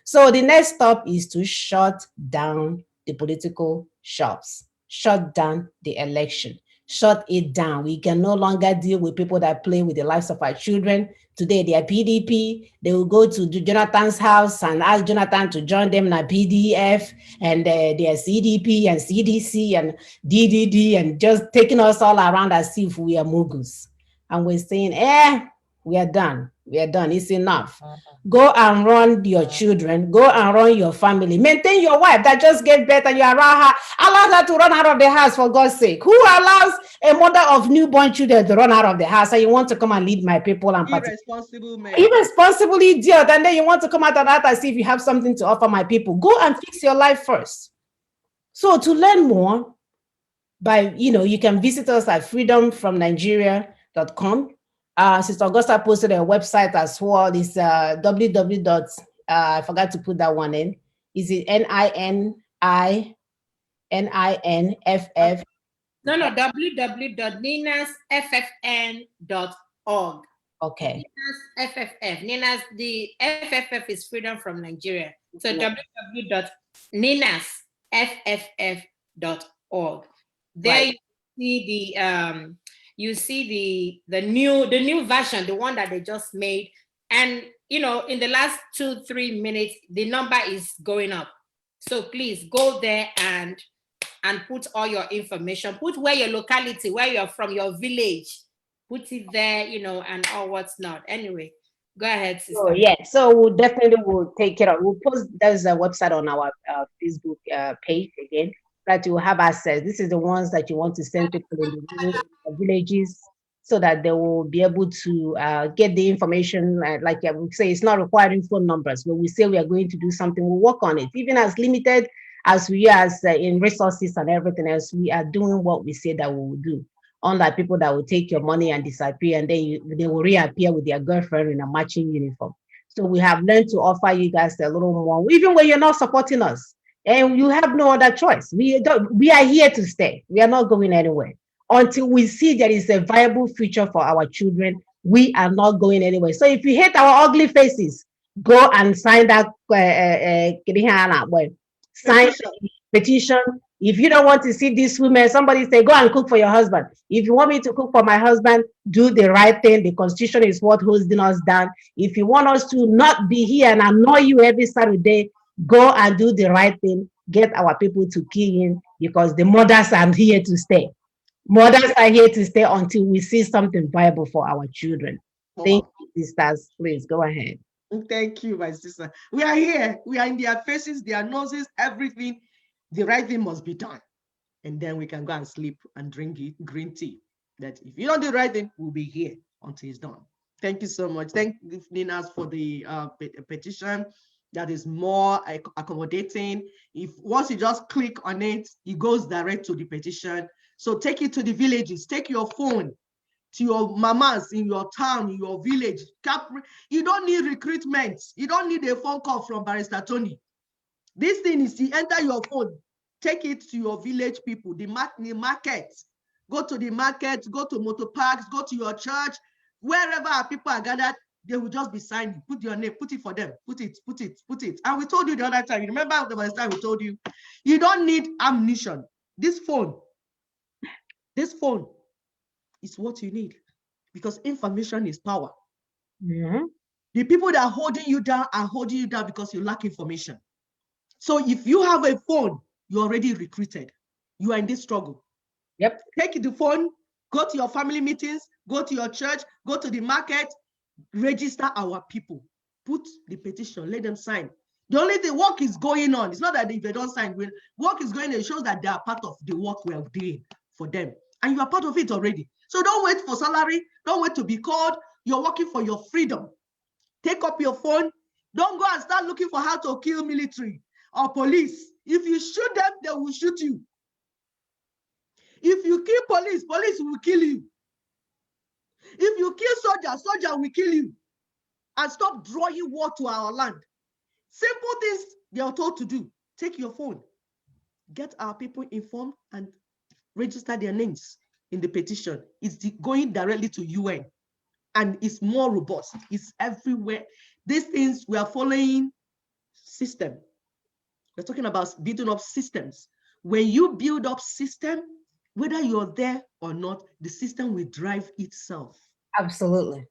Speaker 1: So the next stop is to shut down the political shops. Shut down the election. shut it down. We can no longer deal with people that play with the lives of our children. Today they are PDP. They will go to Jonathan's house and ask Jonathan to join them in a PDF, and they are CDP and CDC and DDD, and just taking us all around as if we are mugus. And we're saying, we are done. We are done. It's enough. Go and run your children. Go and run your family. Maintain your wife that just gave birth and you around her. Allow her to run out of the house, for God's sake. Who allows a mother of newborn children to run out of the house and you want to come and lead my people and
Speaker 3: Irresponsible man.
Speaker 1: irresponsible idiot, and then you want to come out of that as if you have something to offer my people. Go and fix your life first. So to learn more, you can visit us at freedomfromnigeria.com. Sister Augusta posted a website as well. It's www. I forgot to put that one in. Is it NININFF?
Speaker 2: No, www.ninasffn.org.
Speaker 1: Okay.
Speaker 2: Ninas FFF. Ninas, the FFF is Freedom from Nigeria. So www.ninasFFF.org. There you see the new version, the one that they just made. And in the last 2-3 minutes, the number is going up. So please go there and put all your information. Put where your locality, where you're from, your village. Put it there, and all what's not. Anyway, go ahead, sister.
Speaker 1: So so we'll take care of. We'll post. There's a website on our Facebook page again that you will have access. This is the ones that you want to send people in the villages, so that they will be able to get the information. Like I would say, it's not requiring phone numbers. When we say we are going to do something, we'll work on it. Even as limited as we are in resources and everything else, we are doing what we say that we will do. Unlike people that will take your money and disappear, and then they will reappear with their girlfriend in a matching uniform. So we have learned to offer you guys a little more, even when you're not supporting us, and you have no other choice. We are here to stay. We are not going anywhere until we see there is a viable future for our children. We are not going anywhere. So if you hate our ugly faces, go and sign that sign petition. If you don't want to see these women, somebody say, go and cook for your husband. If you want me to cook for my husband, do the right thing. The Constitution is what holds us down. If you want us to not be here and annoy you every Saturday, go and do the right thing. Get our people to key in, because the mothers are here to stay. Mothers are here to stay until we see something viable for our children. Thank you, sisters. Please go ahead.
Speaker 3: Thank you, my sister. We are here. We are in their faces, their noses, everything. The right thing must be done. And then we can go and sleep and drink green tea. That if you don't do the right thing, we'll be here until it's done. Thank you so much. Thank you, Ninas, for the petition that is more accommodating. If once you just click on it, it goes direct to the petition. So take it to the villages. Take your phone to your mamas in your town, in your village. You don't need recruitment. You don't need a phone call from Barrister Tony. This thing is to enter your phone. Take it to your village people, the market. Go to the market, go to motor parks, go to your church. Wherever our people are gathered, they will just be signing. Put your name, put it for them. Put it. And we told you the other time, you remember the first time we told you, you don't need ammunition. This phone is what you need, because information is power.
Speaker 1: Mm-hmm.
Speaker 3: The people that are holding you down because you lack information. So if you have a phone, you're already recruited. You are in this struggle.
Speaker 1: Yep.
Speaker 3: Take the phone, go to your family meetings, go to your church, go to the market, register our people. Put the petition, let them sign. The only thing, work is going on. It's not that if they don't sign, work is going on. It shows that they are part of the work we are doing for them. And you are part of it already. So don't wait for salary. Don't wait to be called. You're working for your freedom. Take up your phone. Don't go and start looking for how to kill military or police. If you shoot them, they will shoot you. If you kill police, police will kill you. If you kill soldier, soldier will kill you. And stop drawing war to our land. Simple things they are told to do. Take your phone. Get our people informed and register their names in the petition. It's going directly to UN. And it's more robust. It's everywhere. These things, we are following system. We're talking about building up systems. When you build up system, Whether you're there or not, the system will drive itself.
Speaker 1: Absolutely.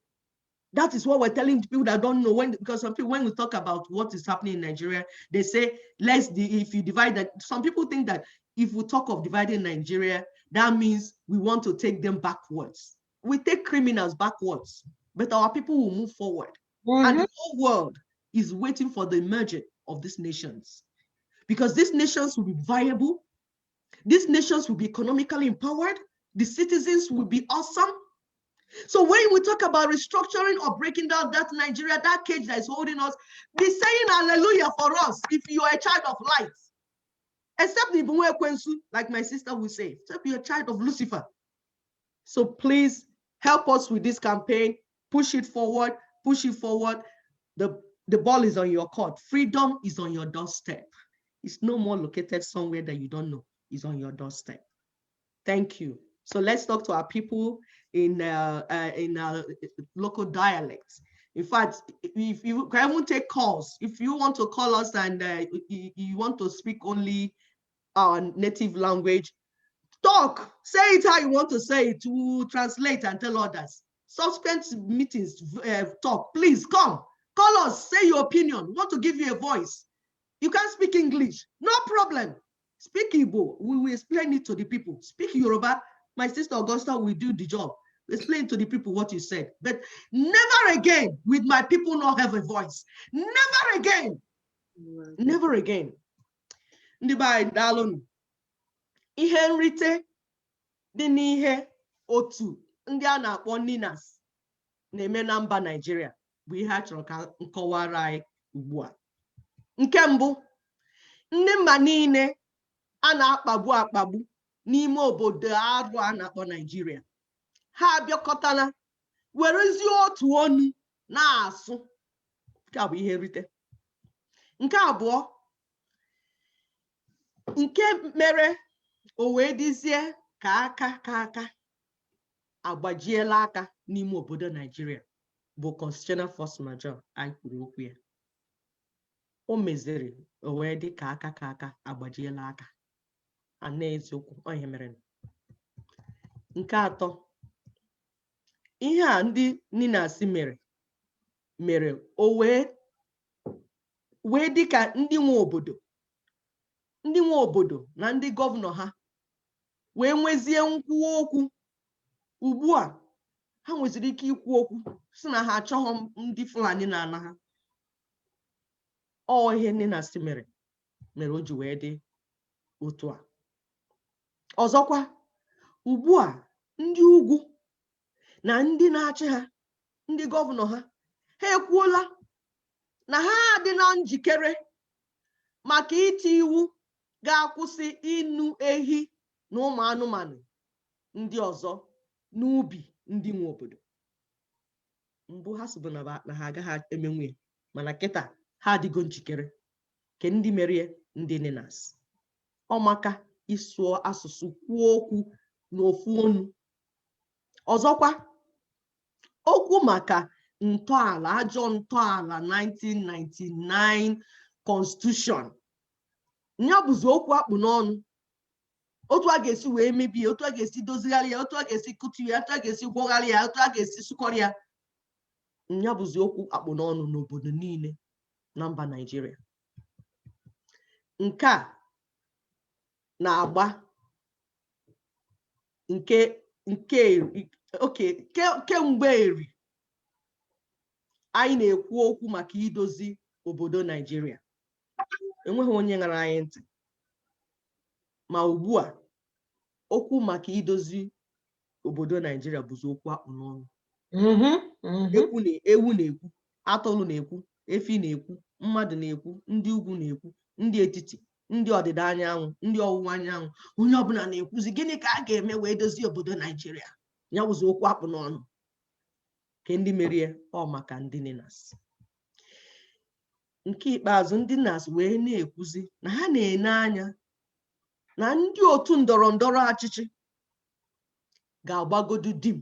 Speaker 3: That is what we're telling people that don't know, because some people, when we talk about what is happening in Nigeria, they say, if you divide that, some people think that if we talk of dividing Nigeria, that means we want to take them backwards. We take criminals backwards, but our people will move forward. And the whole world is waiting for the emergence of these nations, because these nations will be viable. These nations will be economically empowered. The citizens will be awesome. So when we talk about restructuring or breaking down that Nigeria, that cage that is holding us, be saying hallelujah for us if you are a child of light. Except like my sister will say, except you're a child of Lucifer. So please help us with this campaign. Push it forward, push it forward. The ball is on your court. Freedom is on your doorstep. It's no more located somewhere that you don't know. It's on your doorstep. Thank you. So let's talk to our people in our local dialects. In fact, if you can even take calls, if you want to call us and you want to speak only our native language, talk, say it how you want to say it, to translate and tell others. Suspend meetings, talk, please come, call us, say your opinion. We want to give you a voice. You can't speak English, no problem. Speak Igbo, we will explain it to the people. Speak Yoruba, my sister Augusta will do the job. Explain to the people what you said. But never again with my people not have a voice. Never again. Never again. Ndị be anyị daalụnụ. Ihe nrite dị n'ihe otu ndị a na-akpọ Ninas na-eme na mba Nigeria bụ ihe a chọrọ ka nkọwara anyị ugbu a. Nke mbụ, ndị mba niile a na-akpagbu n'ime obodo arụ a na-akpọ Nigeria, ha abịakọtala werezie otu onu na-asụ. Nke a bụ ihe nrite. Nke abụọ, nke mere o wee dịzie ka aka agbajiela aka n'ime obodo Nigeria bụ constitutional force majeure anyị kwuru okwu ya. O meziri o wee dị ka aka agbajiela aka. A na-eziokwu ọ ihe mere. Nke atọ, ihe a ndị Ninas mere o wee dị ka ndị nwe obodo na ndị gọvanọ ha wee nwezie nkwuwa okwu. Ugbu a ha nweziri ike ikwu okwu sị na ha achọghị ndị Fulani na-ana ha. Ọ ihe Ninas mere o ji wee dị otu a. Ọzọkwa, ugbu a ndị ugwu na ndị na-achị ha, ndị gọvanọ ha ekwuola na ha dị na njikere maka iti iwu ga-akwụsị ịnụ ehi na ụmụ anụmanụ ndị ọzọ n'ubi ndị nwe obodo. Mbụ ha sịbụ na ha agaghị emenwe, mana kịta ha adịgo njikere. Ke ndị merie ndị Ninas. Ọ maka ịsụ asụsụ kwuo okwu n'ofu onu. Ọzọkwa, okwu maka ntọala, ajọ ntọala 1999 Constitution. Ya bụzi okwu akpụ n'ọnụ. Otu a ga-esi wee mebie, otu a ga-esi dozigharị ya, otu a ga-esi kụtu ya, otu a ga-esi gwọgharị ya, otu a ga-esi sụkọrọ ya. Ya bụzi okwu akpụ n'ọnụ n'obodo niile na mba Nigeria. Nke a na-agba kemgbe eri anyị na-ekwu okwu maka idozi obodo Nigeria. Enweghị onye ṅara anyị ntị. Ma ugbu a, okwu maka idozi obodo Nigeria bụzi okwu akpụ n'ọnụ. Ewu na-ekwu, atụrụ na-ekwu, efi na-ekwu, mmadụ na-ekwu, ndị ugwu na-ekwu, ndị etiti, ndị ọdịda anyanwụ, ndị ọwụwa anyanwụ, onye ọbụla na-ekwuzi gịnị ka a ga-eme wee dozie obodo Nigeria. Ya bụzi okwu akpụ n'ọnụ. Ke ndị merie ọ maka ndị Ninas. Nke ikpeazụ, ndị Ninas wee na-ekwuzi na ha na-ene anya na ndị otu ndọrọ ndọrọ ọchịchị ga-agbagodu dim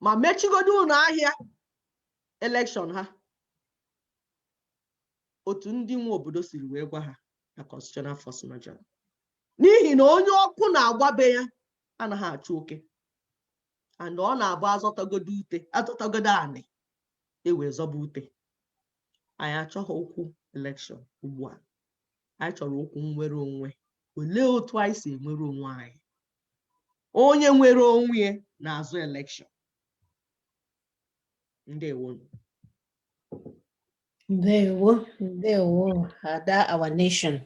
Speaker 3: ma mechigodo ụlọ ahịa elekshọn ha. Otu ndị nwe obodo siri wee gwa ha na constitutional force majeure. N'ihi na onye ọkụ na-agbabe ya anaghị achụ oke and ọ na-abụ azọtagodo ute azọtagodo anị ewee zọba ute. Anyị achọghị okwu elekshọn ugbu a, anyị chọrọ okwu nwere onwe. Olee otu anyị si enwere onwe anyị? Onye nwere onwe ya na-azụ elekshọn. Ndewo.
Speaker 1: Ndewo, Ada, our nation.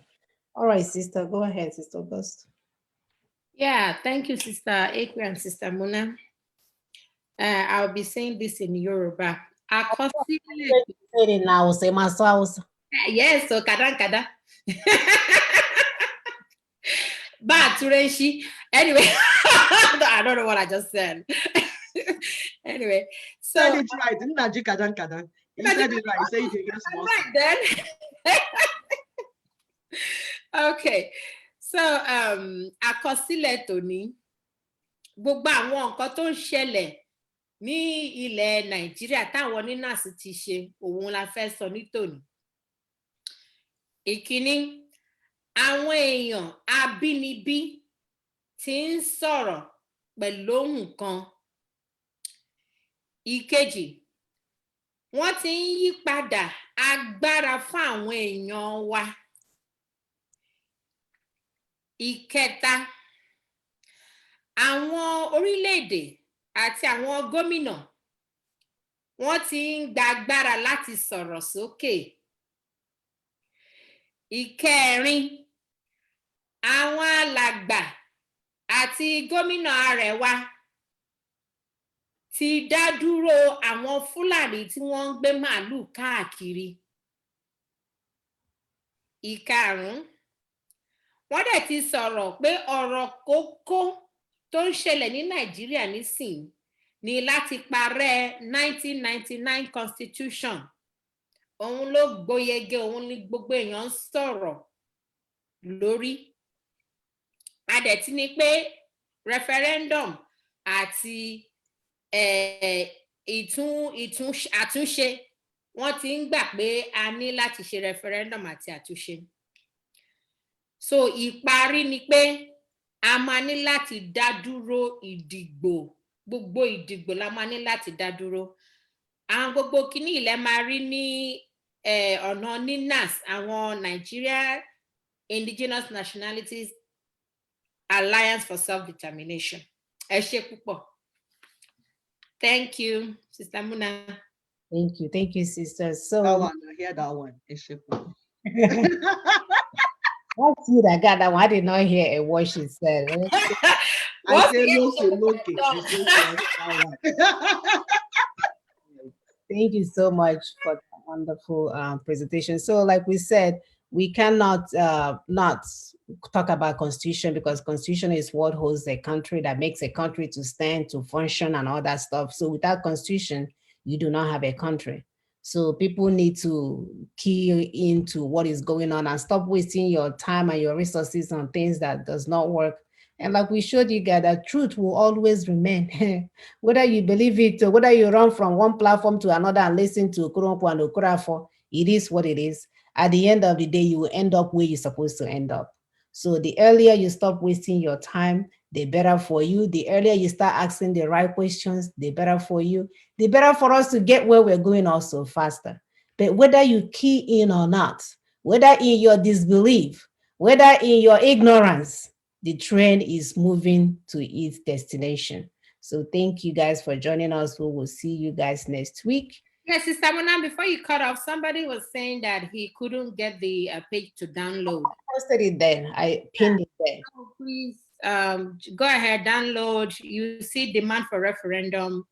Speaker 1: All right, sister, go ahead, Sister August.
Speaker 2: Yeah, thank you, Sister Ekwe and Sister Muna. I'll be saying this in Yoruba.
Speaker 1: Now, say my sauce.
Speaker 2: Yes, so kada. But anyway, I don't know what I just said. Anyway, so
Speaker 3: said it right. You said it right. You said it against
Speaker 2: right then. Okay, so àkọsílẹ̀ tòní, gbogbo àwọn nǹkan tó ń ṣẹlẹ̀ ní ilẹ̀ Nàìjíríà táwọn onínáàsì ti ṣe, òun la fẹ́ sọ ní tòní. Ìkíní, àwọn èèyàn abínibí tí ń sọ̀rọ̀ pẹ̀lú ohùn kan. Ìkejì, wọ́n ti ń yí padà agbára fún àwọn èèyàn wa. Ìkẹta, àwọn orílẹ̀-èdè àti àwọn gómìnà wọ́n ti ń gba agbára láti sọ̀rọ̀ sókè. Ìkẹrin, àwọn alàgbà àti gómìnà Arẹwà ti dá dúró àwọn Fúlàní tí wọ́n ń gbé màálùú káàkiri. Ìkarùn-ún, wọ́n dẹ̀ ti sọ̀rọ̀ pé ọ̀rọ̀ kókó tó ń ṣẹlẹ̀ ní Nàìjíríà nísìnyí ni láti parẹ́ 1999 constitution. Òun ló gboyege, òun ni gbogbo èèyàn ń sọ̀rọ̀ lórí. A dẹ̀ ti ní pé referendum àti àtúnṣe, wọ́n ti ń gbà pé a ní láti ṣe referendum àti àtúnṣe. So ìparí ni pé a máa ní láti dá dúró ìdìgbò, gbogbo ìdìgbò la máa ní láti dá dúró. Àwọn gbogbo kíní ilẹ̀ máa rí ní ọ̀nà NINAS, àwọn Nigeria Indigenous Nationalities Alliance for Self-Determination. Ẹ ṣé púpọ̀. Thank you, Sister Muna.
Speaker 1: Thank you, sister. So
Speaker 3: that one, I hear that one. Ẹ ṣé púpọ̀.
Speaker 1: That's you that got that one. I did not hear a word she said.
Speaker 3: I say loke.
Speaker 1: Thank you so much for that wonderful presentation. So like we said, we cannot not talk about constitution, because constitution is what holds a country, that makes a country to stand, to function and all that stuff. So without constitution, you do not have a country. So people need to key into what is going on and stop wasting your time and your resources on things that does not work. And like we showed you guys, that truth will always remain. Whether you believe it or whether you run from one platform to another and listen to Okoronko and Okorafo, it is what it is. At the end of the day, you will end up where you're supposed to end up. So the earlier you stop wasting your time, the better for you. The earlier you start asking the right questions, the better for you. The better for us to get where we're going also faster. But whether you key in or not, whether in your disbelief, whether in your ignorance, the train is moving to its destination. So thank you guys for joining us. We will see you guys next week.
Speaker 2: Yes, Sister Mona, before you cut off, somebody was saying that he couldn't get the page to download.
Speaker 1: I posted it there. I pinned it there.
Speaker 2: Oh, please go ahead, download. You see demand for referendum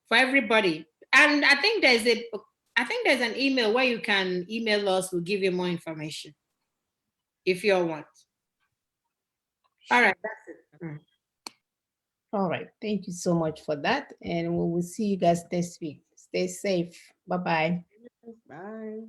Speaker 2: for everybody. And I think there's an email where you can email us. We'll give you more information if you want. All right, that's it.
Speaker 1: All right. Thank you so much for that. And we will see you guys next week. Stay safe. Bye-bye.
Speaker 3: Bye.